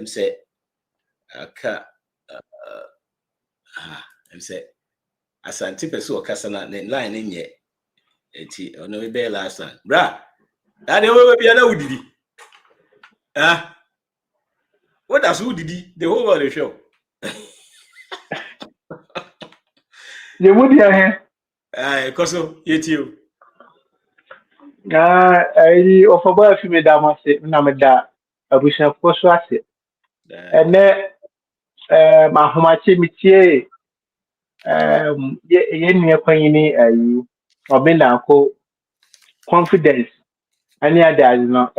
say, I'm say, Asante person okasana line in ye. Eti ono we be last time. Bra. That the way be na udidi. What does udidi? The whole world show. The wood here. Koso yetio. I offer by me damase na me da abusha koso ase. Ene ma homache mitie ye nua kwanyini ayi obenda ko confidence any other no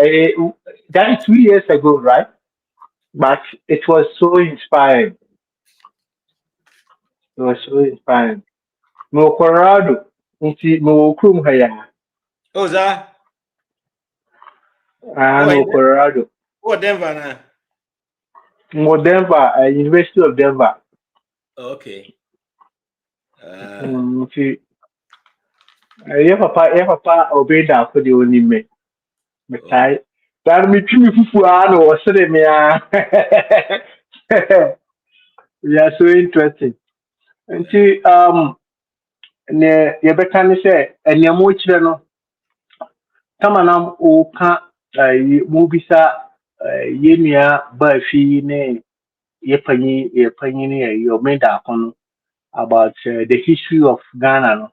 that is 2 years ago, right? But it was so inspiring. It was so inspiring. No Colorado, no Krum Haya. Oh, za? No Colorado. Oh, Denver na. No Denver, University of Denver. Okay. Papa obeyed for the only me. But that me too fufu ano or say me we are so interesting. And ne yebeka say enyamu chire no kama na o ka mu bisa yenia ba fi ne yepanyi ne your meda kono about the history of Ghana no.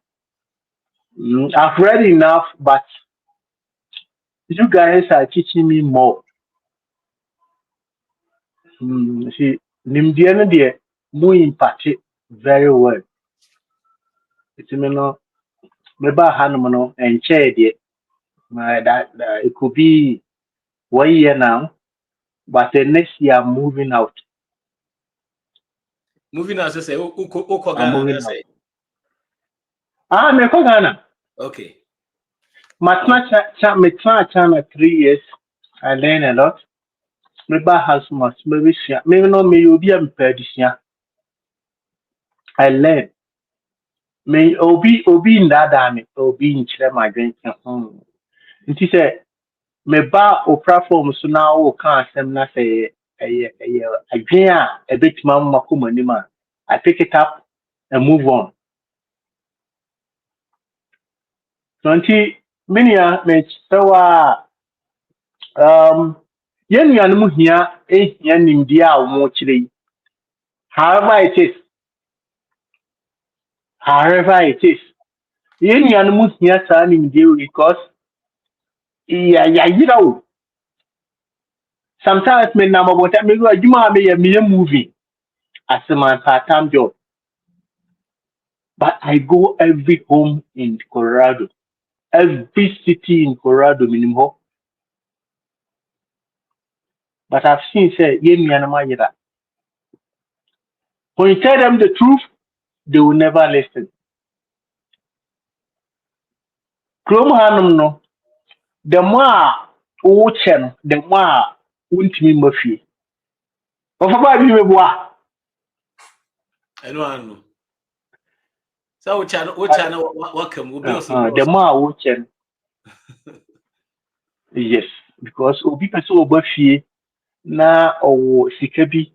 I've read enough, but you guys are teaching me more. See, Nimdiana dear, more impact very well. It's maybe Hanumano and chair dear. That it could be 1 year now, but the next year I'm moving out. Moving out, say, I'm moving out. Me Ghana. Okay. Me China 3 years. I learn a lot. Maybe has much. Maybe no me you be a perdition. I learn. Me obi in that army obi in chile my drink. It is me ba o platform so now o can asem na say a bit mamma kumanima. I pick it up and move on. So many me so yen yanum here yen India or more chile. However it is. Yen yanum here son in deal because you know Sometimes me number what I mean, you might be a movie as my part-time job. But I go every home in Colorado, every city in Colorado minimum. But I've seen say, when you tell them the truth, they will never listen. Krom hanum no, the more ochen, the more untimi mafi. Ofaba bi meboa. I know. So which channel welcome will be also The more ochen. Yes, because obi person obafie na owo sika bi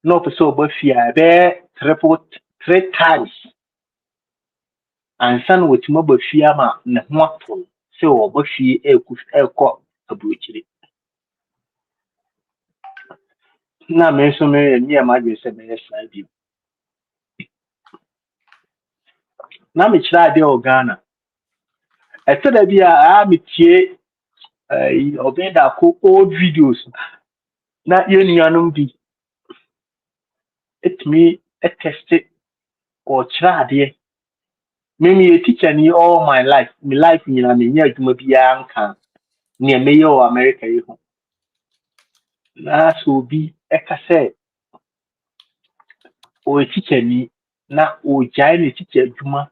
na person obafie be triple 3 times. And son with mobafie ama ne ho ato. So obafie ekọ abuchiri. Na me so me imagine say me slide bi. Na me kira ade o Ghana. Eto da bi a me tie obenda ko old videos na yenuanom bi etimi test or kira ade. Me a teacher ni all my life. My life ni na me nya adwuma bia nka. Ne me ye o America yi ho. Na so bi eka say o teacher ni na o jai ne teacher adwuma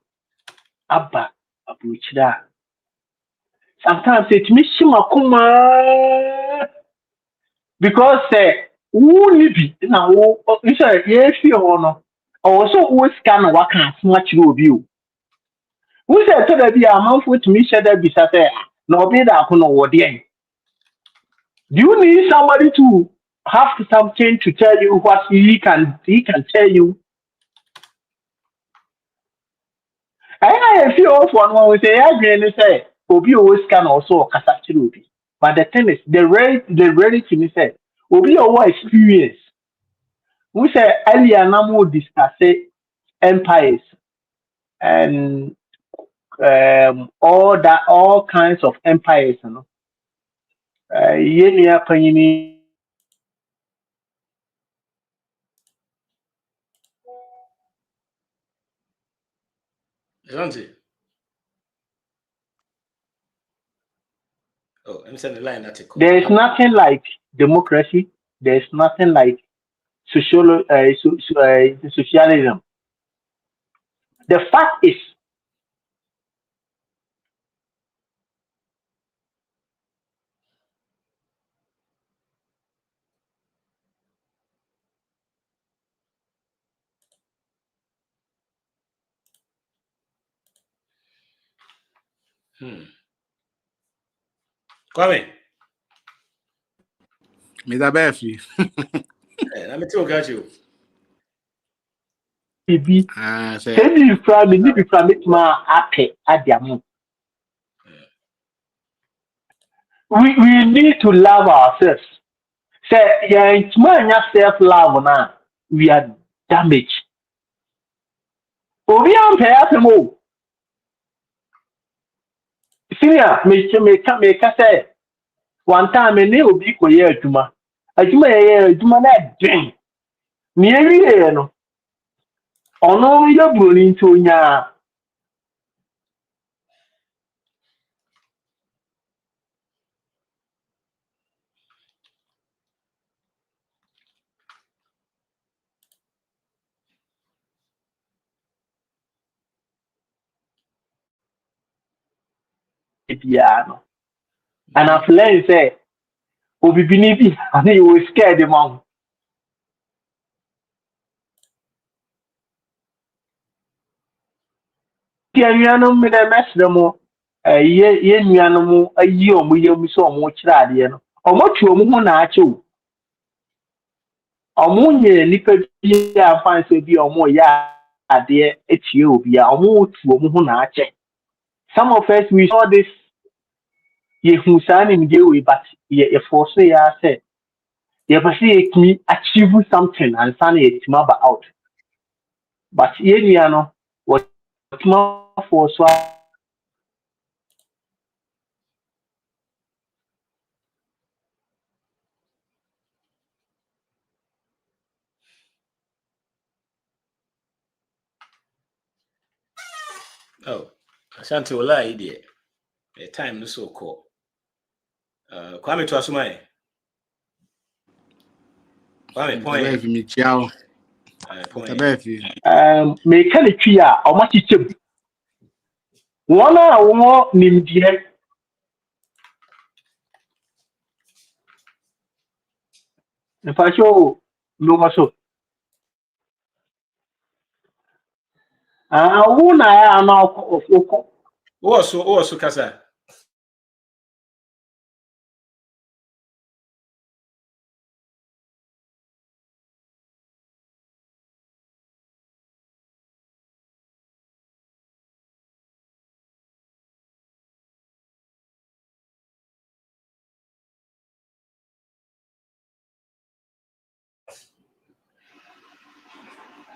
aba abuchira. Sometimes it me shima kuma because who ni bi na wo say ye fi ho no. O so wo scan waka asma chiro obi o. Who say to da bi amanfo to me share da bi sa say na obi da ko no wo de. Do you need somebody to have something to tell you what he can tell you? I feel off one when we say I say Obi always can also Obi. But the thing is the reality me say Obi always experience. We say earlier now discuss empires and all kinds of empires, you know. Yenia panini Jonty. Oh, I'm sending the line article. there is nothing like democracy. There is nothing like socialism. The fact is, Kwame. Mr. Befi. Let me tell you. be Say, send you from me, be from it, ma adiamu. We need to love ourselves. Say, yeah, it's my self-love now. We are damaged. Obi am pay afemo. Senior, me say one time me obi ko ye adwuma. Adwuma ye adwuma na den. Me ewie no. Ono ye broni nto nya bia no. And I've learned say obi binibi and he was scared the mom. Tia nuanom me na mesre mo ye nuanom ayi omo ye mu so omo kira ade no. Omo tu omo ho na ache o. Omo nye nipa bi afan so bi omo ya ade etie obi a omo tu omo ho na ache. Some of us we saw this ye hu san in the way but ye force ya say ye pasi me achieve something and san ye timaba out. But ye nua no what for so Oh, Ashanti will lie, dear. A time no so called. Kwame to Asumai. Kwame, point. Me ciao. Point. Me can it here or much chim. One hour nimdie. If I show no so. Who I am now of Also, Kasa.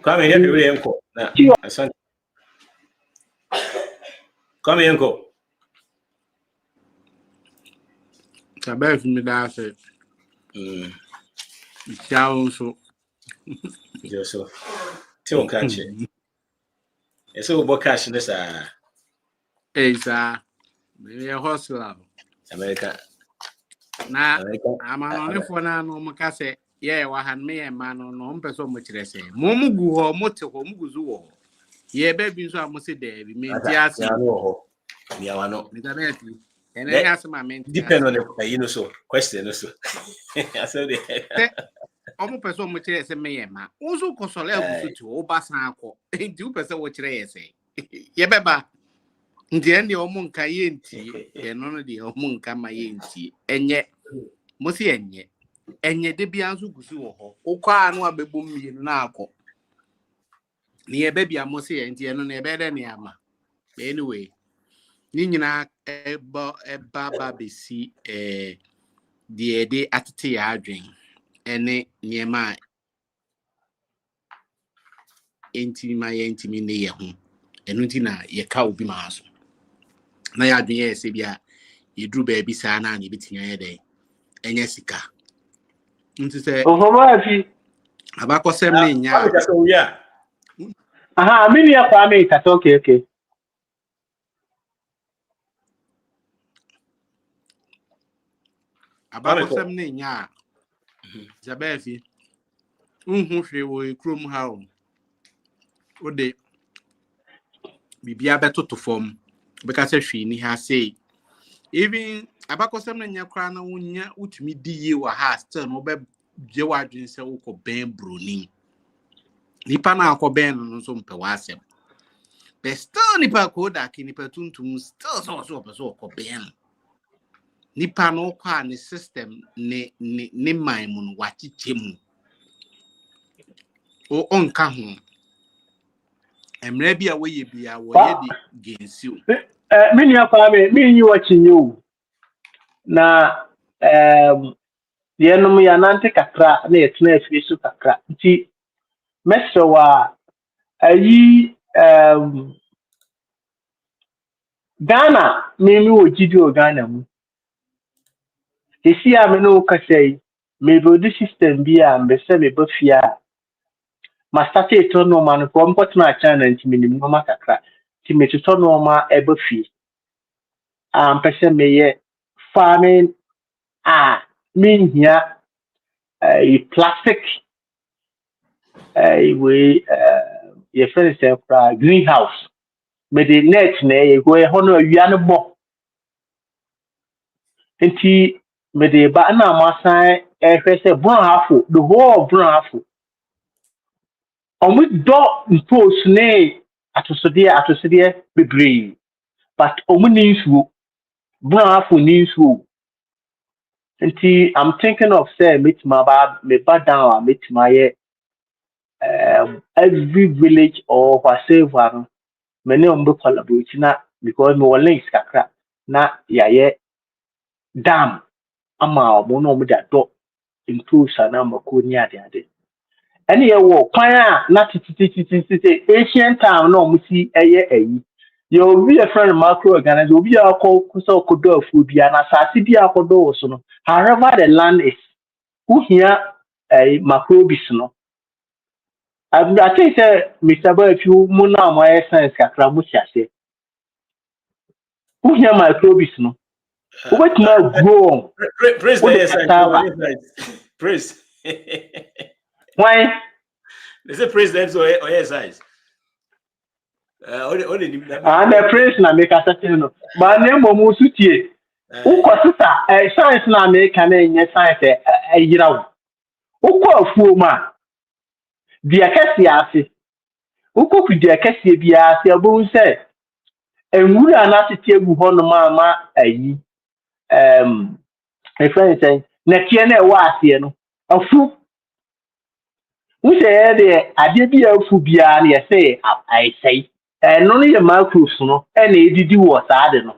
Kwame, here we are. Asante. Kwame Yanko. Sabes me da se. Ciao so. So. Tell catch it. It's all about cash in this Sir. Me a hustler. America. Na I'm on for na no maka se yeah wa han me man no mpeso mo kire se. Mo mugu ho mo te ho mugu zu ho. Ye baby so amosi there be me ti ase. Ya wano. Me da be ti. Ene ya se ma me. Depend on the so question also. I said Omo person mo kire se me ye ma. Uzu kosole agusutu o basan akọ. Enti u person wo kire ye se. Ye beba. Ndi ende omo nka ye nti. Ye no no de omo nka ma ye nti. Enye mo si enye. Enye de bia nso gusu wo ho. Ukwa anu abebom mienu na akọ. Ni ye be bia mo si enti eno na ebe de ne ama. Anyway, ni nyina eba besi de de atete ya adwen. Ene niema enti ma ye enti mi ne ye ho. Enu nti na ye ka obi ma so. Na ya adwen ye se bia ye duru ba bi sa na bitinya ye de. Enye sika. Nti se abakosem ne nya. Aha, mini ya kwa me ka okay. Abakosem ne nya. Zabefi. Unhu hwe wo krom ha o. Ode bibia betoto fom. Beka se hwe ni ha sei. Even abakosem ne nya kra na wonya utumi diye wa ha still no be je wadwen se wokọ ben broni. Nipa na akọ ben no so mpe wasem. But still nipa koda ki nipa tuntum still so wokọ ben. Nipa no kwa ne system ne mind mu no wachiche mu. O onka ho. Emre bia we ye bia wo ye di gensiu. Mini ya kwa me mini watching you. Na yenom ya nante kakra na yetena afisu kakra. Nti mesro wa ayi Ghana mimi wo gidi o Ghana mu. Esi a me no ka sei me build system bi a mbese me bafia. Ma start it no man ko mpotna China nti minim no makakra. Ti me tuto no ma ebafie. Pese me ye farming mean here plastic we your friend say greenhouse. Me the net na ye go e hono awia no bo. Nti me the ba na masan say brown half the whole brown half. Omu do post ne atosode bebre. But omu ni nsuo brown half ni nsuo. Nti I'm thinking of say me ba down me my every village or whatever many umbe collaborate na because me wole is kakra na yaye dam ama omo no mo da do improve sana makoni ade ene ye wo kwan a na titi ancient time no mo si eye ayi ye obi a friend macro organize obi akọ kusa okodo afu bia na sase bia akodo wo so no however the land is who here macrobis no I think Mr. Boy, if you muna my science kakra mu siase Who hear microbes no? What now grow? Praise the yes, praise. Why? They say praise them so yes. And the praise na make us say no. But name mo musutie. Who sister science na make can any science yirawo. Who afuo ma. Dia kese ase. Who ku dia kese bia ase abun say enwura na tete egu ho no ma ayi my friend say na tie na e wa ase no afu who say de ade bia afu bia na say I say no no ye macros no e na edidi wo saade no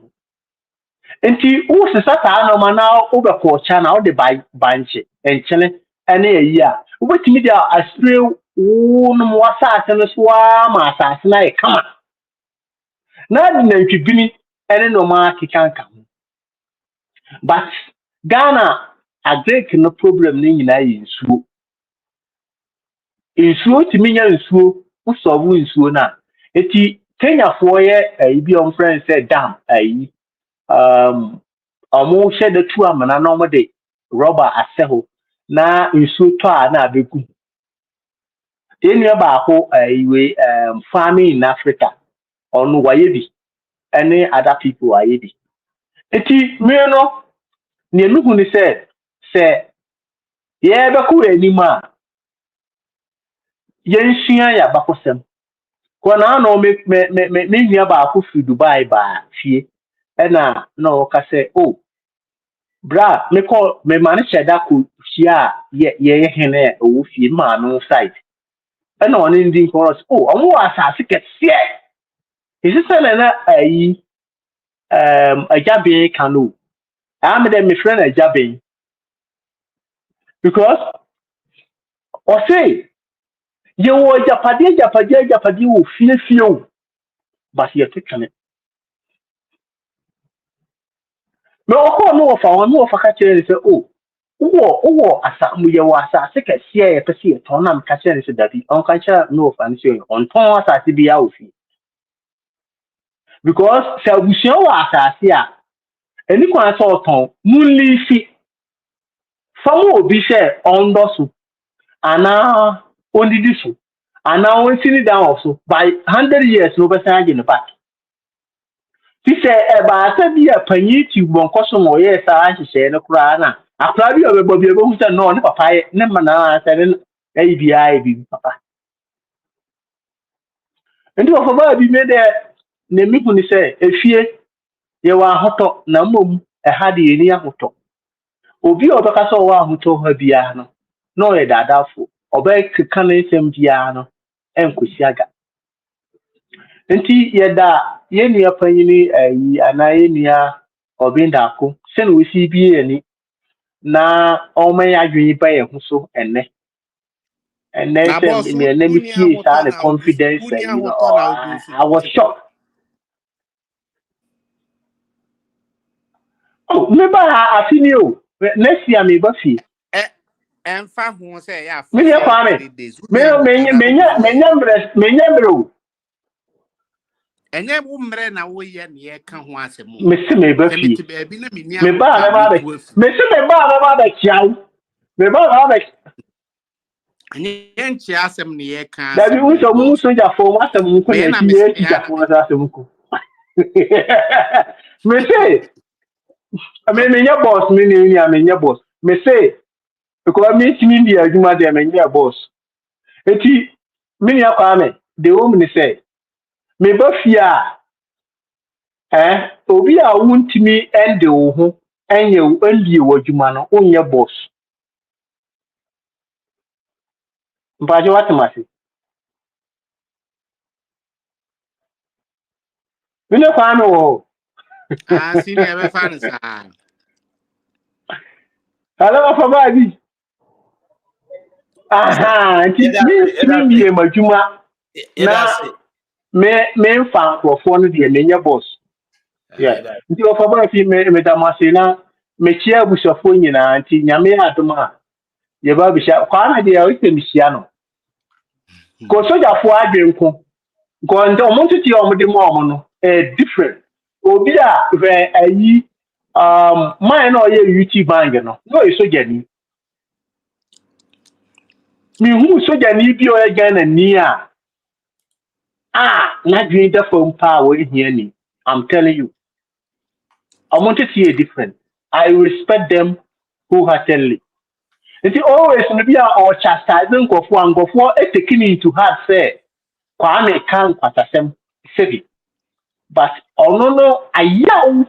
enti wo se sata no ma na wo be ko cha na wo de banche enchene ene ayi a wo betimi dia astre wo no mo saate no so ma saate na e kama na di na ntwibini ene no ma kikanka but Ghana agrek no problem ni nyina yi nsuo timi nya nsuo usobu nsuo na eti Kenya for ye bi on friend say dam ayi omo she de tu amana no mo de rubber aseho na nsuo to a na abegu eni ba ko we farming in Africa onu waye bi any other people waye bi eti me no ne nuhu ni say ye be ko anima yensua ya bakosem ko na no me nua ba ko fi Dubai ba fie na no ka say oh bra me ko me mane cheda ko fia ye hene owo fie ma no site na oni ndi ko oh omo asase kese isi se na ayi ajabe kanu am dem me friend ajabe because o say ye wo japade wo fie o but ye tekane me o ko no fa ka chere say oh wo asa mu ye wo asa se kese ye pese ye ton na me ka chere say dabi on ka chere no fa ni say on ton asa se bia o fi because se abusia wo asa se a eni kwa so ton mu lifi famu obi say on do so ana ondidi so ana on sini down also by 100 years no be say agin back ti say e ba sa bi apanyi ti bonko so mo ye sa ahihye ne kura na akura bi obebo bi ebo hu say no ne papa ne mana say ne ai bi ai bi papa ndi ofo ba bi me de ne mi hu ni say efie ye wa hoto na mom e ha de eni ahoto obi obeka so wa ahoto ha bia no ye dadafo obeka na esem bia no enkosi aga nti yeda ye nua panyini ayi ana ye nua obindako se no si bie ani na oman adwin ba ye ho so enne Na se boss, me na mi fie sa the confidence you know I was shocked. Oh me ba afini o next year me ba fie and five who say, yeah, me ya kwa me 3 days. menya bro And then umbre na we ye near can once a more. me se me ba fie Baby, let me me ba na ba me se me ba da kiao me ba na ba and yen chiasem near can. Dabi unso mu so ja fo wa sam ko na shi ye ti ja fo na sam ko. Me say, me nya boss me ni me nya boss. Me say, because me ti mi bi adwuma de me nya boss. Eti me nya kwa me, de wo me say, me ba fia obi a wuntimi ende wo ho enye elie wo adwuma no onye boss. Mpaje watemasi. Me ne kwa me wo. Senior ever found sir. Hello for baby. Aha, me be majuma na me mfa nkrofo no de menye boss. Yeah. Nti ofa ba fi me damase na me chia abusafo nyina nti nyame adoma ye ba bisha kwa na de ya o temisia no. Ko soja fo adwenko. Ko ndo mo titi o mo de mo no different. Obia where ayi mine no ye YouTube bang no so jani me who so jani bi o Ghana ni na dream the phone power here ni. I'm telling you, I want to see a different. I respect them wholeheartedly. It's always maybe our chastising of one go for taking into heart say Kwame can patasem sebi. But no a yaw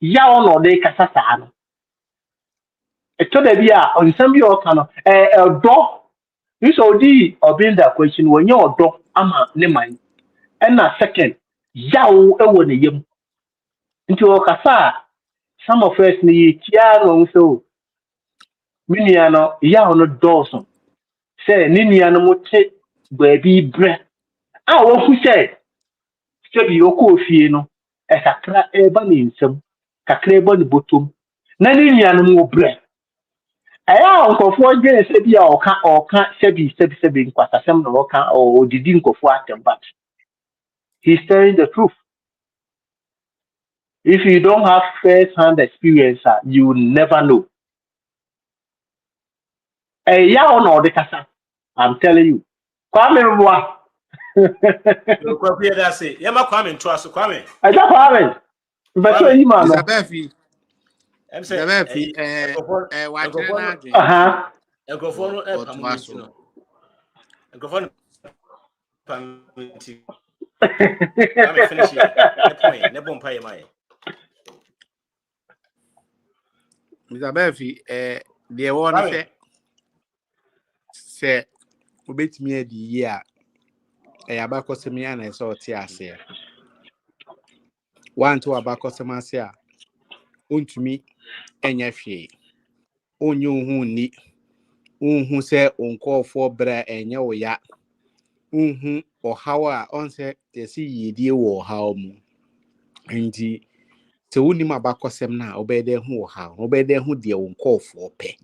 no de kasa saa no. Eto da bi on some bi o kan no do you so di obin that question when you do ama ne man. And na second yaw e wo ne yam. Nti o kasa some of us ni tia no so minia no yaw no dawson. Say ni nia no mote baabi bre. Wo hu say sebi okọ fie no e kakra e ba ne nsam kakra e ba ne botom na ni nia no mo bre. Aya nkofo gye sebi a oka sebi nkwasasem no oka o didi nkofo atem but he's telling the truth. If you don't have first-hand experience, you will never know. Yeah or no, the kasa. I'm telling you. Kwame Mwa. Kwame that's it. Yama Kwame Ntoaso Kwame. Aja Kwame. But so you man. Isabefi. I'm saying watching na dwen. Egrofo no pamuti no. Egrofo no pamuti. Kwame finish here. The point. Ne bompa ye mai. Isabefi the one say obetimi adi yi a abakosemi ana so oti ase one to abakosema ase a ontumi enya hwe onye hu ni unhu se onkofo bra enye oya unhu ohawa onse yesi yedie wo haw mu nti se unim abakosem na obede hu ohaw obede hu de onkofo pe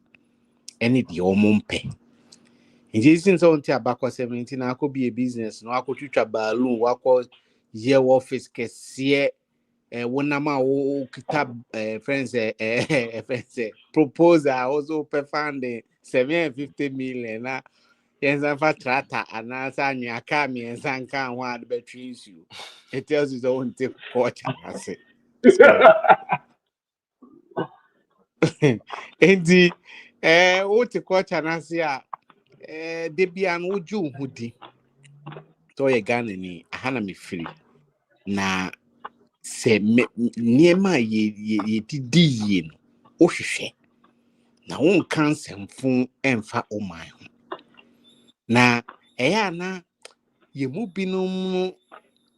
ene de omompe. Nti since on ti abakọ 17 na akọ be a business no akọ twitwa balloon wakọ ye office kese wonama wo kita friends friends proposal also per funding 750 million na yenza fa trata anasa anwaka mi yenza nka ho ad between you. It tells you don't take culture ase. Endi wo te culture na se a debian woju hudi to ye Ghana ni ahana me free na se niema ye didi no ohwehwe na won kan semfun emfa oman ho na eya na ye mu binom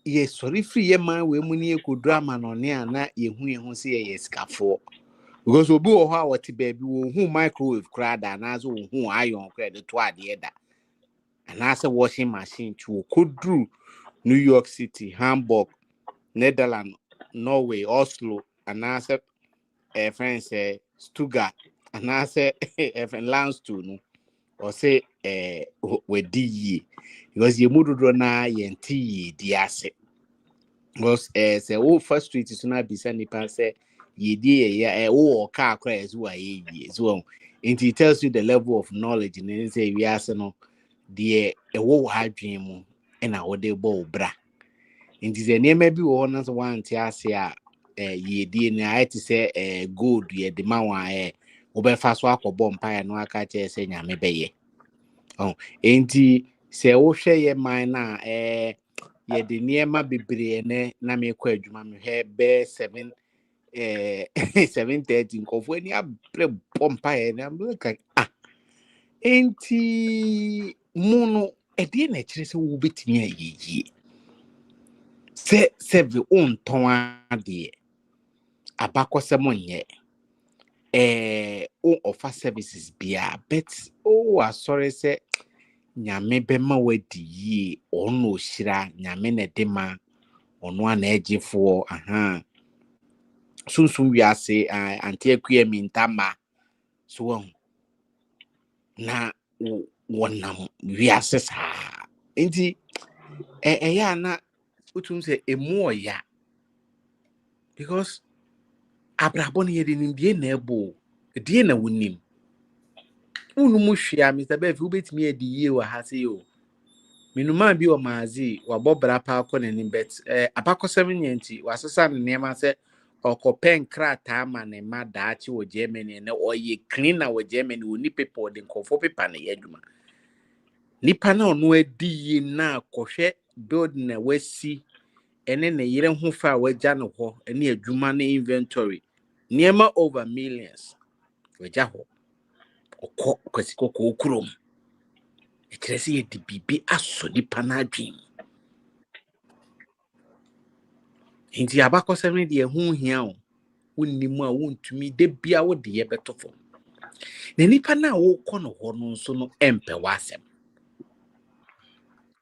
ye sorry free ye man we mu ni ekodrama no ne ana ye hu se ye skafo because obi wo ho a wote baabi wo hu microwave krada na so wo hu iron krada to ade da. And as a washing machine to Kudru, New York City, Hamburg, Netherlands, Norway, Oslo, and as a friend say Stuttgart, and as a Landstone, or say with DE, because you moved on now and T the asset. Was say oh first street is not be sending pass ye dear car crash who I as well. And it tells you the level of knowledge and then say we ask no. The wo hadwen mu na wo de bo bra nti ze ne ma bi wo na so wan ti ase a ye die na ai ti se gold ye de ma wa wo be fa so akobo mpa no aka che se nyame be ye nti se wo hwe ye man na ye de ne ma bebre ne na me kwa adwuma me he be 7:30 nkofo ni abre bompa ye na look enti mono ede na kire se wo betimi ayeyi se vi on ton ade abakose monye o offer services bia but sorry se nyame be ma wadi yi ono hira nyame na de ma ono ana agefo sunsun wi ase anti akua mintama so na wonam wiase saa enti ya na utum se emu oya because abrabɔ no yɛde nimdeɛ na ɛbɔ ɛdeɛ na wonim wonum hwea Mr. Befi wobɛtumi adi yie wɔ ha sɛ o menuma bi wɔ maazi wabɔ bra pa akɔ n'anim bet abakɔsɛm nyɛ nti wasesa ne nneɛma sɛ ɔkɔpɛ nkrataa ma ne ma daakye wɔ Germany na ɔyɛ cleaner wɔ Germany wɔ ni paper ɔde nkɔfo paper na yɛ adwuma nipa na ɔno adi yie na kɔhwɛ building na wasi ɛne ne yere ho fa a wagya no hɔ ɛne adwuma ne inventory nneɛma over millions wagya hɔ ɔkɔ kwasi kɔkɔ kurom ɛkyerɛ sɛ yɛde biribi asɔ nipa no adwen nti abakɔsɛm no deɛ ho hia o wonnim a wontumi de bia wode yɛbɛto fam na nipa na wokɔ no hɔ no nso no ɛmpɛ w'asɛm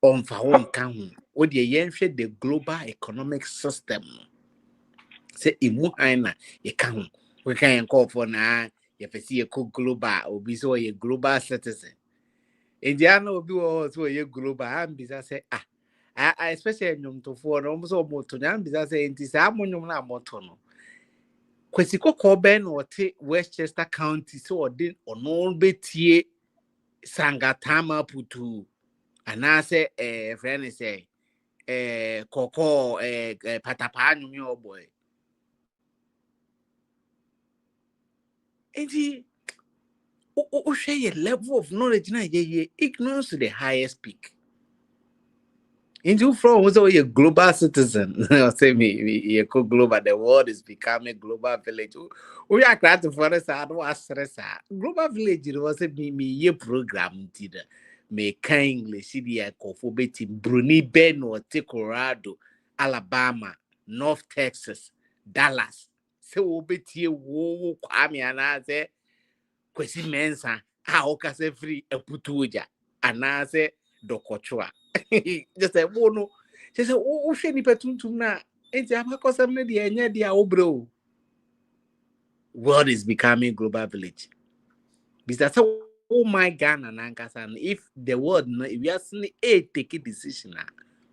ɔmfa wo nka ho wode yɛnhwɛ the global economic system sɛ emu han na yɛka ho weka yɛn kɔɔfo na yɛpɛ sɛ yɛkɔ global obi sɛ ɔyɛ global citizen Indiana obi wɔ hɔ sɛ ɔyɛ global ambisa sɛ especially nnwomtofoɔ no ɔmo sɛ ɔmoto no ambisa sɛ nti saa monyom no a mɔto no kwasi kɔkɔɔ bɛn na ɔte Westchester County sɛ ɔde ɔno bɛtie sangatama putu anaasɛ frɛ ne sɛ kɔkɔɔ patapaa nnwom yɛ ɔbɔɛ nti wohwɛ yɛ level of knowledge na yɛyɛ ignorance to the highest peak Into from was a global citizen. Say me global. The world is becoming global village. We are creating for us. I don't stress. Global village. It was a me program. Did me English. CDI for betting Bruni Beno, Colorado, Alabama, North Texas, Dallas. So betty wo kwame and I say kwesi mensa. Oka se free a putuja and I say dokochwa. Just say, oh no. She said, oh, she ni petuntum na. Enti abakɔsɛm no deɛ ɛnyɛ deɛ obro. World is becoming global village. Because oh my Ghana nankasa. If the world no, if we are seeing a take a decision na,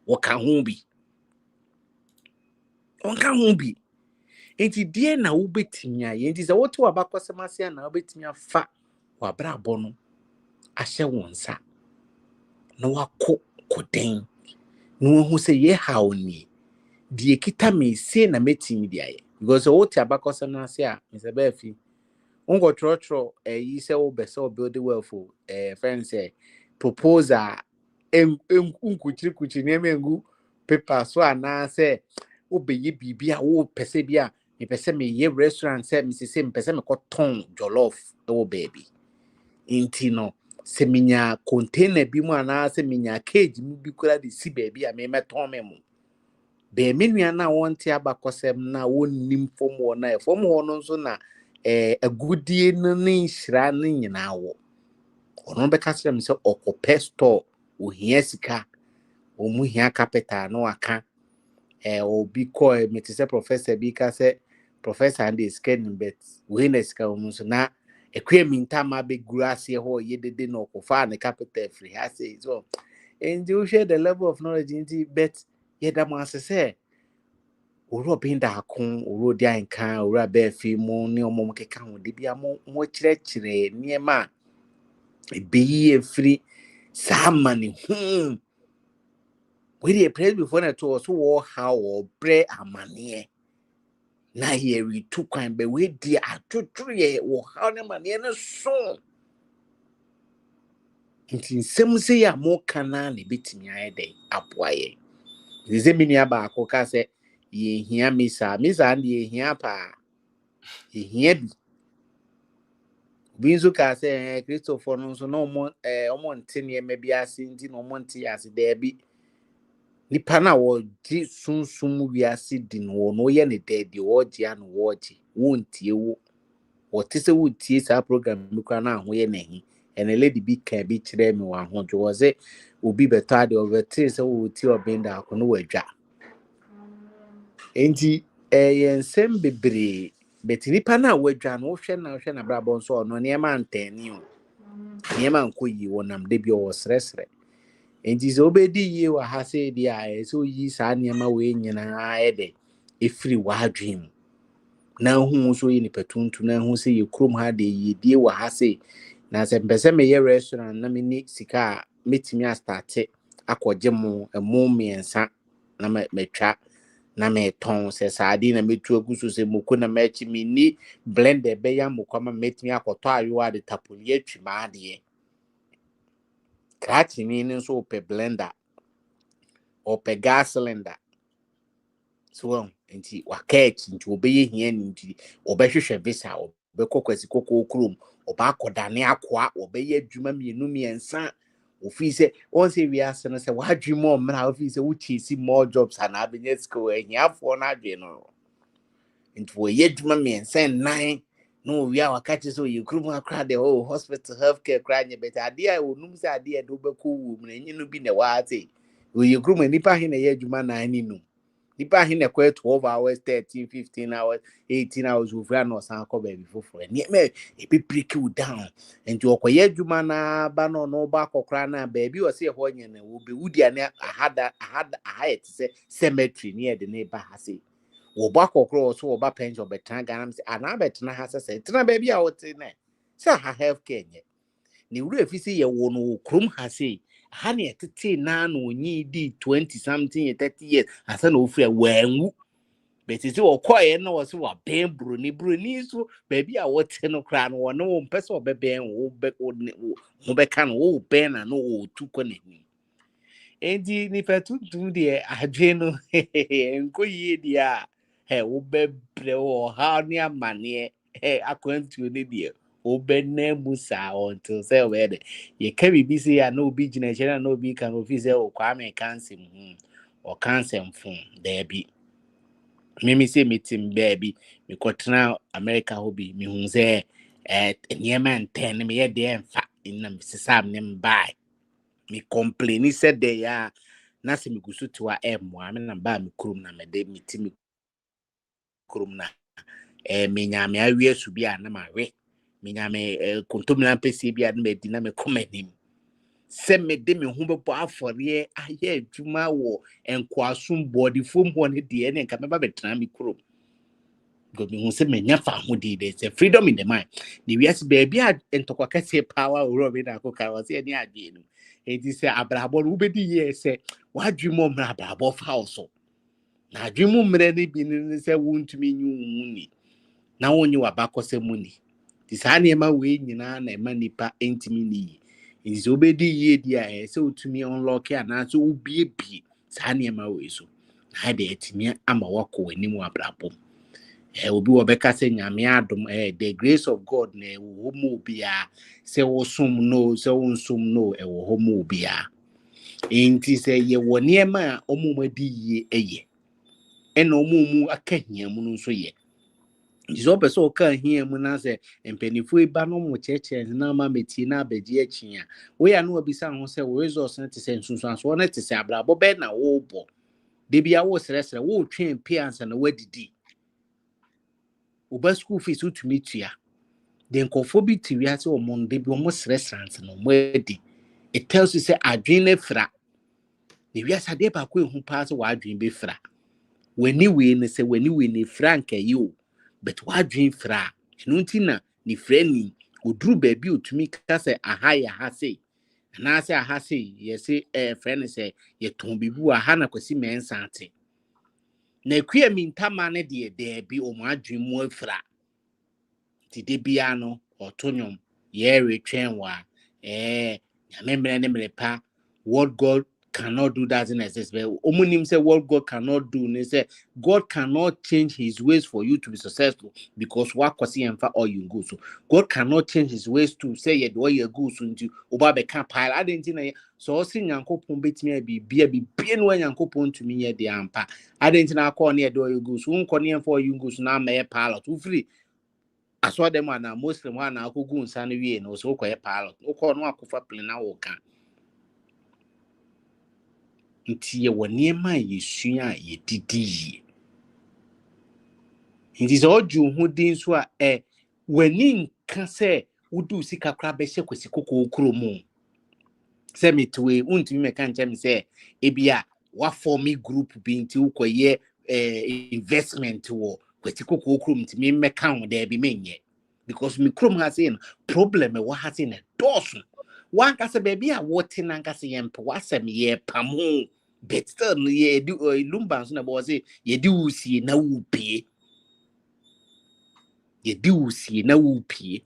what can who be? What can who be? Enti deɛ na wobɛtumi ayɛ. Enti sɛ woto abakɔsɛm ase na wobɛtumi afa wabrabɔ no ahyɛ wɔn nsa. Na wakɔ koden. No who say ye how ni die kita me say na metimi dia ye because what abakɔsɛm no ase a Mr. Befi ungo trotro yi say wo bese o build wealth friend say proposal unkuchiri na mengu paper so ana say obeye bibia wo pese bia me pese me ye restaurant say me say me pese me ko ton jollof wo baby inti no se minya container bi mu ana se minya cage mu bi kura de si baby a me meton me mu be menua na wonte abakɔsɛm na wonnim fom wɔ na fom wɔ no nso na agudie no ne nhira no nyinaa wɔ ɔno bɛka kyerɛ me sɛ ɔkɔpɛ store ohia sika ɔmu hia capital no aka obi kɔ me te sɛ professor bi ka sɛ professor and is scanning bet we na sika ɔmu nso na ekwemintama ma be grass here ho yedede no kofa ne capital free ha say so and you share the level of knowledge into bet yeda mo asese oro binda akon oro di anka oro Befi mo ne omom keka ho de bia mo kyerɛkyerɛ niema ebeyi free samani we dey praise before na to so wo how or bre amane na here we took kwan be we di atotoro ye wo how ne mane ne so nti nsɛm se ya mo kana ne betimi ayɛ dɛ aboa ye ze mini aba akoka sɛ ye hia misa and ye hia pa ye hia bi nso ka sɛ Christopher no nso no mo nte ne ma bi ase nti no mo nte ase da bi nipa na wo gi sunsum wi ase di no no ye ne da di wo gi an wo gi wo ntie wo wo te sɛ wo tie sa program mi kwa na ho ye na hi and a lady bi ka bi kyerɛ me wa ho jo ze obi beto ade over te sɛ wo tie obenda akono wadwa enti yensem bebre betini pa na wadwa no hwɛ na brabɔ nso no niema antani o niema nkoyi wonam de bi o sresre enti so obedi yi wa ha se dia so yi sa niema we nyina ede efiri w'adwene na hu so ye nipa tuntu na hu se ye krom ha de ye die wa ha se na se mpese me ye restaurant na me ni sika metimi a start akɔgye mo miensa na metwa na me ton se saadi na metu aguso se moko na mechi mi ni blender be ya moko ma metimi akɔtɔ ayo de tapoli atwi ma de kratini ni nso pe blender or pe gas cylinder so nti wakati nti obeye hia nti obehwehwe visa obekɔkwasi kokɔ krom oba akɔdane akɔa obeye adwuma mienu miensa ofise on say we ase no say wadwuma omra ofise wuchi more jobs and abenye school ehiafo na adwe no nti wo ye adwuma miensa nan no we are wakati so you krom akra the whole hospital healthcare kra nye better ade a onum say ade e do beko wu na nyi no bi na waate wo ye krom nipa he na ye adwuma nan ni no nipa he na kwa 12 hours 13 15 hours 18 hours over no san ko baby foforo ni me e be break you down and you okoye adwuma na ba no ba kokra na baby o se ho nye na wo be wudi ane ahada ahayet se cemetery ni e de ne ba ha se wo ba kokro so wo ba pension betan ganam se ana betena ha se tena baby a wote na se ha healthcare nye ni wura fisi ye wo no krom ha se ha ne tete na no onyi di 20 something 30 years asa na ofre wanwu betiti okoye na wo se wa ben broni so baby a wote no kra no wo no mpese obeben wo be kan wo ben na no wo tuko na ni endi ni petuntu de adwe no enko yie dia wo be bre wo ha ni amane akwantu ne dia obenne musa until say we ye ka bibi say ya no bi gina chere na obi kan office o kwa me cancel o cancel fun there be mimi say meeting baby me kotena America hobi me hu say niema nten me ye de enfa na me sisam ne mbai me complain said there ya na se me gusu to a mo ame na ba me krum na me de meeting krum na me nya me awie su bi a na ma we minyame kontomina pesi bia na medi na me komanim se me de me hu bebo afore aye adwuma wo enkoasum body fom ho ne de ne nka me ba betena me kuro go me hu se me nya fa ho de se freedom in the mind ni wiase baby a entokwa kase power oro me na koka wo se ni ade no edi se abrabo no ubedi ye se wadwuma mra abrabo fa oso na adwuma mra ne bi ne se wontumi nyu ni na wonyi wabakose muni tisane ma we nyina na ema nipa entimi ni nzi obedi ye dia se otumi unlock ana so obiebie sane ma we so na de etimi ama wako anim abrabom obi wo beka se nyame adom the grace of God na wo mu bia se wo som no se wo som no wo mu bia enti se ye woni ema omumadi ye eye ena omumu akahia mu no so ye izo peso ka hia mu na se empenifu iba no mo cheche na ma meti na abeji achia we ya no obisa ho se we resource na te se nsunsuanso na te se abrabo be na wo bo de bia wo sresre wo twen piansa na wadidi oba school fees utumi tua de nkofo bi tiwia se o mon de bi o mo sresrans no mo edi it tells you say adwene fra de wia sa de ba ko ehu pa se wa adwene be fra wani we ne se wani we ne frank ayo but wadwin fra enunti na ni frani oduru baabi otumi ka se aha ya ha se na se aha se ye se friend se ye ton bibu aha na kwasi mensa ate na ekua mintama ne de bi o madwin mu afra ti de bia no otonyom ye retwen wa nyamemre ne mrepa what God cannot do doesn't exist. But omunim say what God cannot do. They say God cannot change his ways for you to be successful because what kwasi enfa or you go. So God cannot change his ways to say you do you go so into oba be can pile. I didn't know so sin yankopon betimi be no yankopon to me ye de ampa. I didn't know call near do you go so unko near for you go so na me pilot too free. I saw them one Muslim one na go nsa no wie no so ko pilot. O call no akofa plane na wo kan. Nti ye woni ma yesua ye didi nti so oju hu din so a wani nka se wudu sika kra be hye kwasi kokokro mu se metwe untimi me kan chem se ebia wa form group bi nti ukoye investment wo kwetiko kokrom ti me meka ho there be menye because me krom has in problem e what has in a dozen one kase baby a wote na kase yempo wasem ye pamo but still ye do lumba so na bo say ye di usie na wupie ye di usie na wupie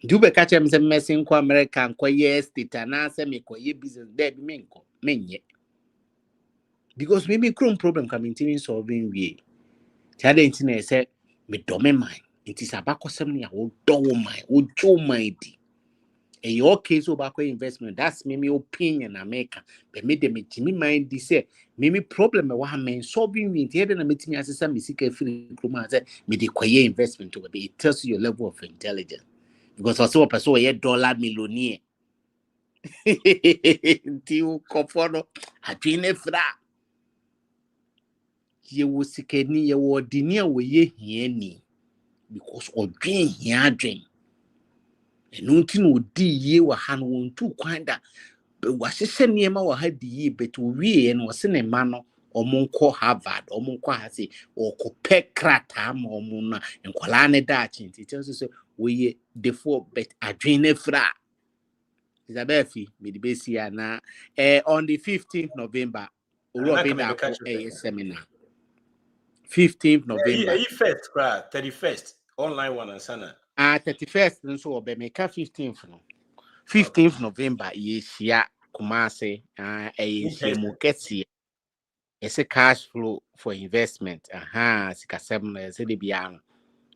Dube catch him some messing kwa American kwa yes state na say me kwa ye business there be menko menye because maybe chrome problem can maintain solving we tiade internet say me do me mind it is about cosem ya wo do mind wo jo mind di in your case about investment that's me opinion America but me dem me mind di say me problem me wa men solving we tiade na metimi asesa me sika free chrome say me dey kwa ye investment to be it tells you your level of intelligence because also a person a dollar millionaire Tiu kofono adwene fra ye wo sikani ye wo dini a wo ye hiani because odwen hia adwen enu nti no di ye wa ha no wontu kwan da wa hyehyɛ niema wa ha di ye bet wo wie no se ne ma no omonko Harvard omonko ha se okopɛ krata ma omuna nkwala ne da achinti tenso so wo ye defo bet adwene fra Isabefi Midibesi na on the 15th November Urobinda a seminar 15th November first 31st online one and sana 31st nso obemeka 15th no 15th November yeshia Kumase yeshia mukesi ese cash flow for investment sika seminar se de bia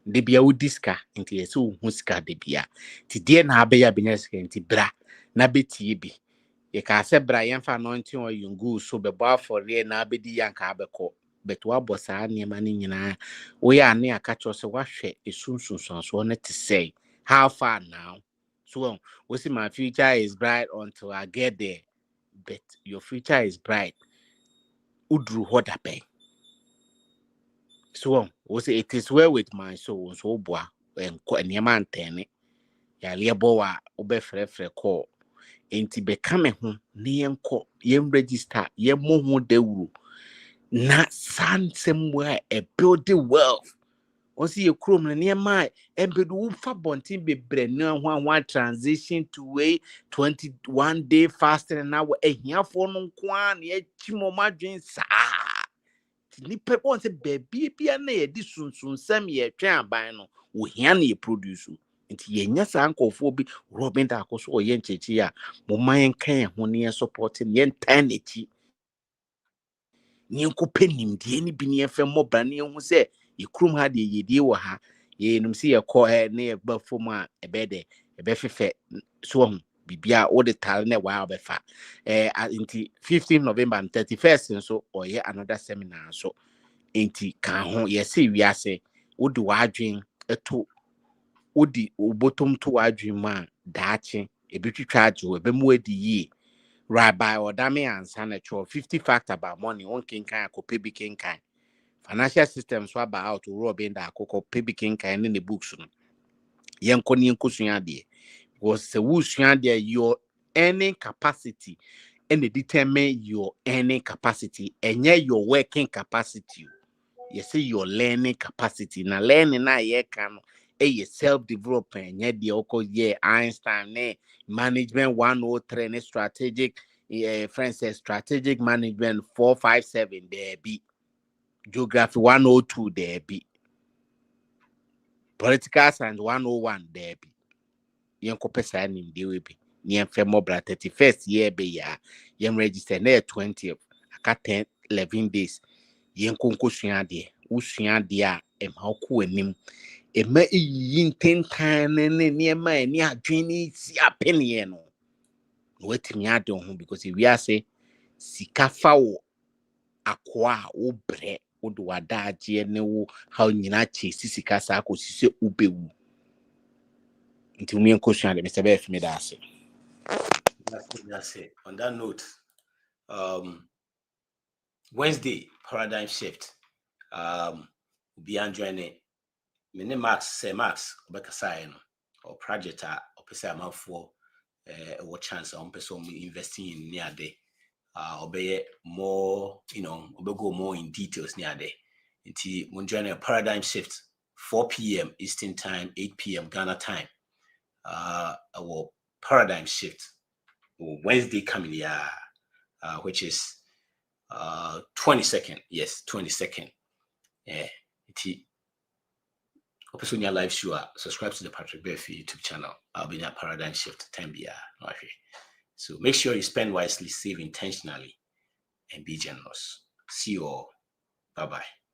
de bia udiska nti ese hu sika de bia ti de na abeya bineska nti bra na betie bi ye ka se bra yen fa no nti o yungu so be bo afore na abedi yanka abeko beto abosa niema ni nyina wo ya ne aka cho se wahwe esunsunsun so ne te say how far now so we see my future is bright until I get there but your future is bright udru hoda pe so we say it is well with my soul so boa enko niema antene ya lebo wa obefrefre call enti beka me ho ne yenko yen register yen mo ho dawuru na sansem where a building wealth o see ekrom na ne mai embedu wo fa bontin bebre na ho transition to a 21 day fasting na wo ehiafo no nko a na echimo madwen sa ni pe won se baby bia na ye di sunsun sam ye twan aban no wo hia na ye produce nti yenya sa ankofo bi Robin da akoso o ye nchechi a mo man kan ho ne support ne tan echi ni nko penim de ni bi ne efe mobra ne hu se ikrum ha de yedie wo ha ye num se ye ko ne ye gbafo mu a ebede ebefefe so hu bibia wo de tal ne wa obefa nti 15 November and 31st nso or ye another seminar so enti kan ho ye se wiase wo de wadwen eto odi obotom to wadwen ma daache ebetwitwa ajo ebemu adi yi rabbi odame ansa na cho 50 fact about money on kinkan akope bi kinkan financial systems so about out Robin da akoko pe bi kinkan in the books no yenko ni enkosuya de was se wusuya de your earning capacity and determine your earning capacity and your working capacity. You say your learning capacity. Now learning na ye can self development. Yeah, the oko Einstein ne management 103 ne strategic friends say strategic management 457 there be geography 102 there be political science 101 there be yenko pesa nim de we be yen fe mobile 31st year be ya yen register na 20th aka 10 11 days yenko nkosua de usua de a emha ko anim ema yi ntentan ne niema ani adwene si apene no wetimi ade ho because we are say sika fa wo akoa wo bre wo do wadaje ne wo ha nyina che sisika sa akosise ubewu nti mi nkosua de Mr. Bef me da ase. That's it. On that note, Wednesday paradigm shift. Beyond joining many Max say Max Obekasai or project or pesa amount for what chance on person investing in near day. obey more, go more in details near there. Until we join a paradigm shift, 4 p.m. Eastern time, 8 p.m. Ghana time. Our paradigm shift Wednesday coming, which is 22nd. Yes, 22nd. Yeah, on your live show, subscribe to the Patrick Berfi YouTube channel. I'll be in a paradigm shift time. So make sure you spend wisely, save intentionally, and be generous. See you all. Bye-bye.